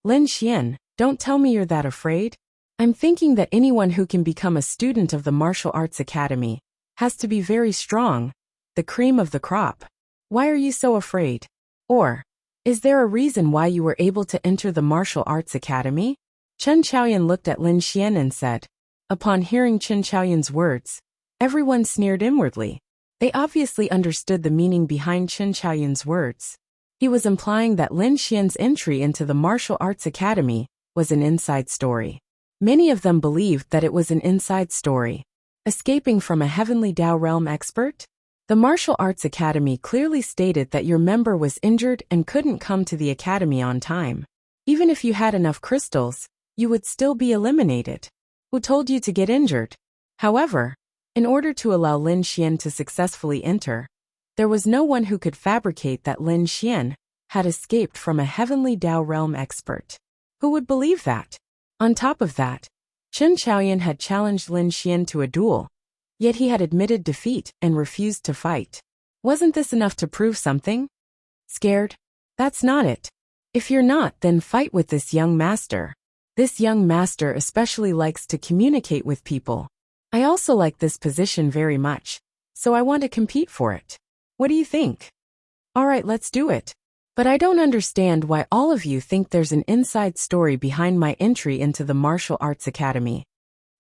Lin Xian, don't tell me you're that afraid. I'm thinking that anyone who can become a student of the martial arts academy has to be very strong, the cream of the crop. Why are you so afraid? Or, is there a reason why you were able to enter the martial arts academy? Chen Chaoyan looked at Lin Xian and said. Upon hearing Chen Chaoyan's words, everyone sneered inwardly. They obviously understood the meaning behind Chen Chaoyan's words. He was implying that Lin Xian's entry into the martial arts academy was an inside story. Many of them believed that it was an inside story. Escaping from a heavenly Dao realm expert? The martial arts academy clearly stated that your member was injured and couldn't come to the academy on time. Even if you had enough crystals, you would still be eliminated. Who told you to get injured? However, in order to allow Lin Xian to successfully enter, there was no one who could fabricate that Lin Xian had escaped from a heavenly Dao realm expert. Who would believe that? On top of that, Chen Chaoyan had challenged Lin Xian to a duel, yet he had admitted defeat and refused to fight. Wasn't this enough to prove something? Scared? That's not it. If you're not, then fight with this young master. This young master especially likes to communicate with people. I also like this position very much, so I want to compete for it. What do you think? Alright, let's do it. But I don't understand why all of you think there's an inside story behind my entry into the martial arts academy.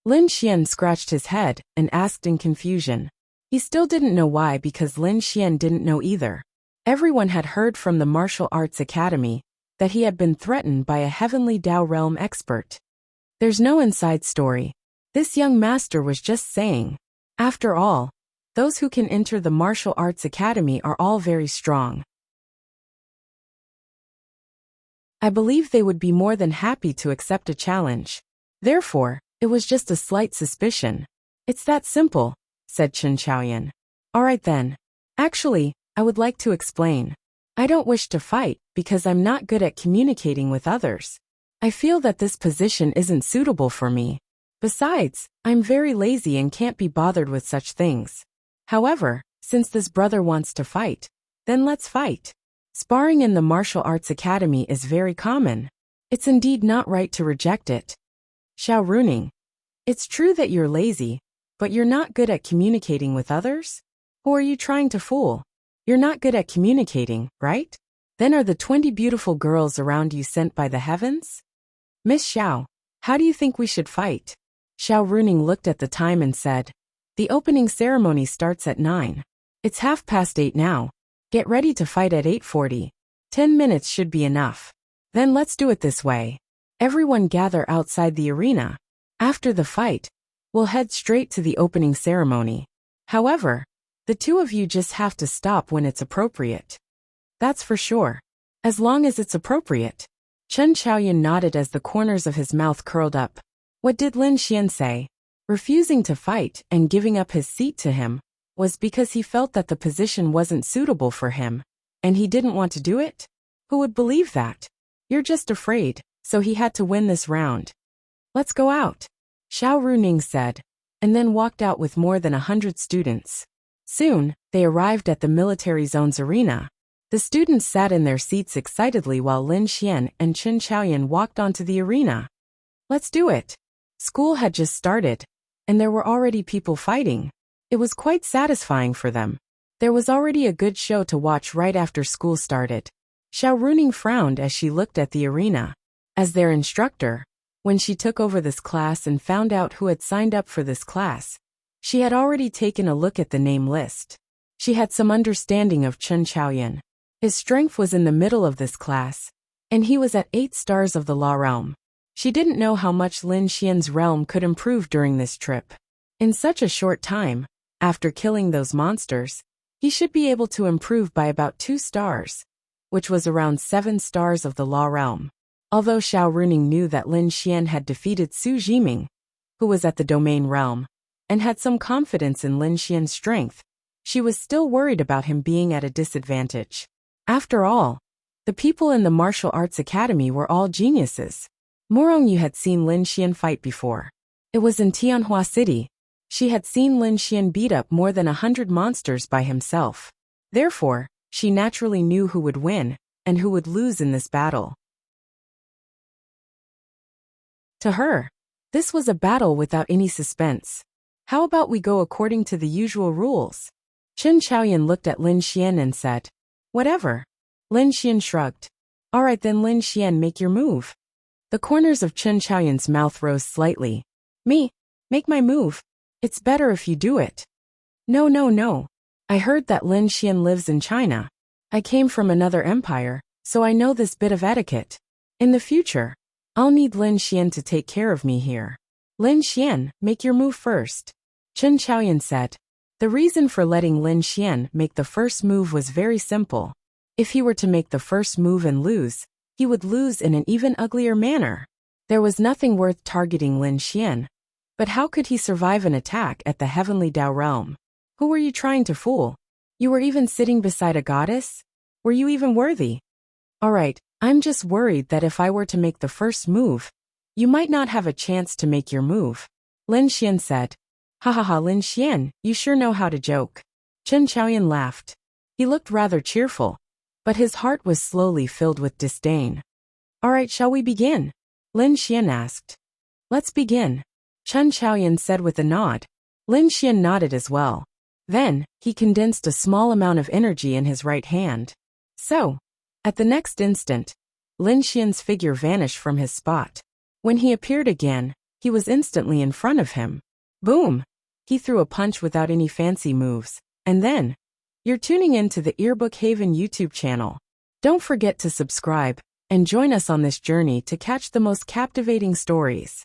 Lin Xian scratched his head and asked in confusion. He still didn't know why because Lin Xian didn't know either. Everyone had heard from the martial arts academy that he had been threatened by a heavenly Dao realm expert. There's no inside story. This young master was just saying. After all, those who can enter the martial arts academy are all very strong. I believe they would be more than happy to accept a challenge. Therefore, it was just a slight suspicion. It's that simple, said Chen Chaoyan. Alright then. Actually, I would like to explain. I don't wish to fight because I'm not good at communicating with others. I feel that this position isn't suitable for me. Besides, I'm very lazy and can't be bothered with such things. However, since this brother wants to fight, then let's fight. Sparring in the martial arts academy is very common. It's indeed not right to reject it. Xiao Runing. It's true that you're lazy, but you're not good at communicating with others? Who are you trying to fool? You're not good at communicating, right? Then are the 20 beautiful girls around you sent by the heavens? Miss Xiao, how do you think we should fight? Xiao Runing looked at the time and said, the opening ceremony starts at 9. It's 8:30 now. Get ready to fight at 8:40. 10 minutes should be enough. Then let's do it this way. Everyone gather outside the arena. After the fight, we'll head straight to the opening ceremony. However, the two of you just have to stop when it's appropriate. That's for sure. As long as it's appropriate. Chen Chaoyan nodded as the corners of his mouth curled up. What did Lin Xian say? Refusing to fight and giving up his seat to him was because he felt that the position wasn't suitable for him, and he didn't want to do it? Who would believe that? You're just afraid, so he had to win this round. Let's go out, Xiao Runing said, and then walked out with more than 100 students. Soon, they arrived at the military zone's arena. The students sat in their seats excitedly while Lin Xian and Chen Chaoyan walked onto the arena. Let's do it. School had just started, and there were already people fighting. It was quite satisfying for them. There was already a good show to watch right after school started. Xiao Runing frowned as she looked at the arena. As their instructor, when she took over this class and found out who had signed up for this class, she had already taken a look at the name list. She had some understanding of Chen Chaoyan. His strength was in the middle of this class, and he was at 8 stars of the law realm. She didn't know how much Lin Xian's realm could improve during this trip. In such a short time, after killing those monsters, he should be able to improve by about 2 stars, which was around 7 stars of the law realm. Although Xiao Runing knew that Lin Xian had defeated Su Jiming, who was at the domain realm, and had some confidence in Lin Xian's strength, she was still worried about him being at a disadvantage. After all, the people in the martial arts academy were all geniuses. Morongyu had seen Lin Xian fight before. It was in Tianhua City. She had seen Lin Xian beat up more than 100 monsters by himself. Therefore, she naturally knew who would win and who would lose in this battle. To her, This was a battle without any suspense. How about we go according to the usual rules? Chen Chaoyan looked at Lin Xian and said, whatever. Lin Xian shrugged. All right then, Lin Xian, make your move. The corners of Chen Chaoyan's mouth rose slightly. Me? Make my move? It's better if you do it. No, no, no. I heard that Lin Xian lives in China. I came from another empire, so I know this bit of etiquette. In the future, I'll need Lin Xian to take care of me here. Lin Xian, make your move first. Chen Chaoyan said. The reason for letting Lin Xian make the first move was very simple. If he were to make the first move and lose, he would lose in an even uglier manner. There was nothing worth targeting Lin Xian. But how could he survive an attack at the heavenly Dao realm? Who were you trying to fool? You were even sitting beside a goddess? Were you even worthy? All right, I'm just worried that if I were to make the first move, you might not have a chance to make your move. Lin Xian said. Ha ha ha, Lin Xian, you sure know how to joke. Chen Chaoyan laughed. He looked rather cheerful, but his heart was slowly filled with disdain. All right, shall we begin? Lin Xian asked. Let's begin. Chen Chaoyan said with a nod. Lin Xian nodded as well. Then, he condensed a small amount of energy in his right hand. So, at the next instant, Lin Xian's figure vanished from his spot. When he appeared again, he was instantly in front of him. Boom! He threw a punch without any fancy moves. And then, you're tuning in to the Earbook Haven YouTube channel. Don't forget to subscribe and join us on this journey to catch the most captivating stories.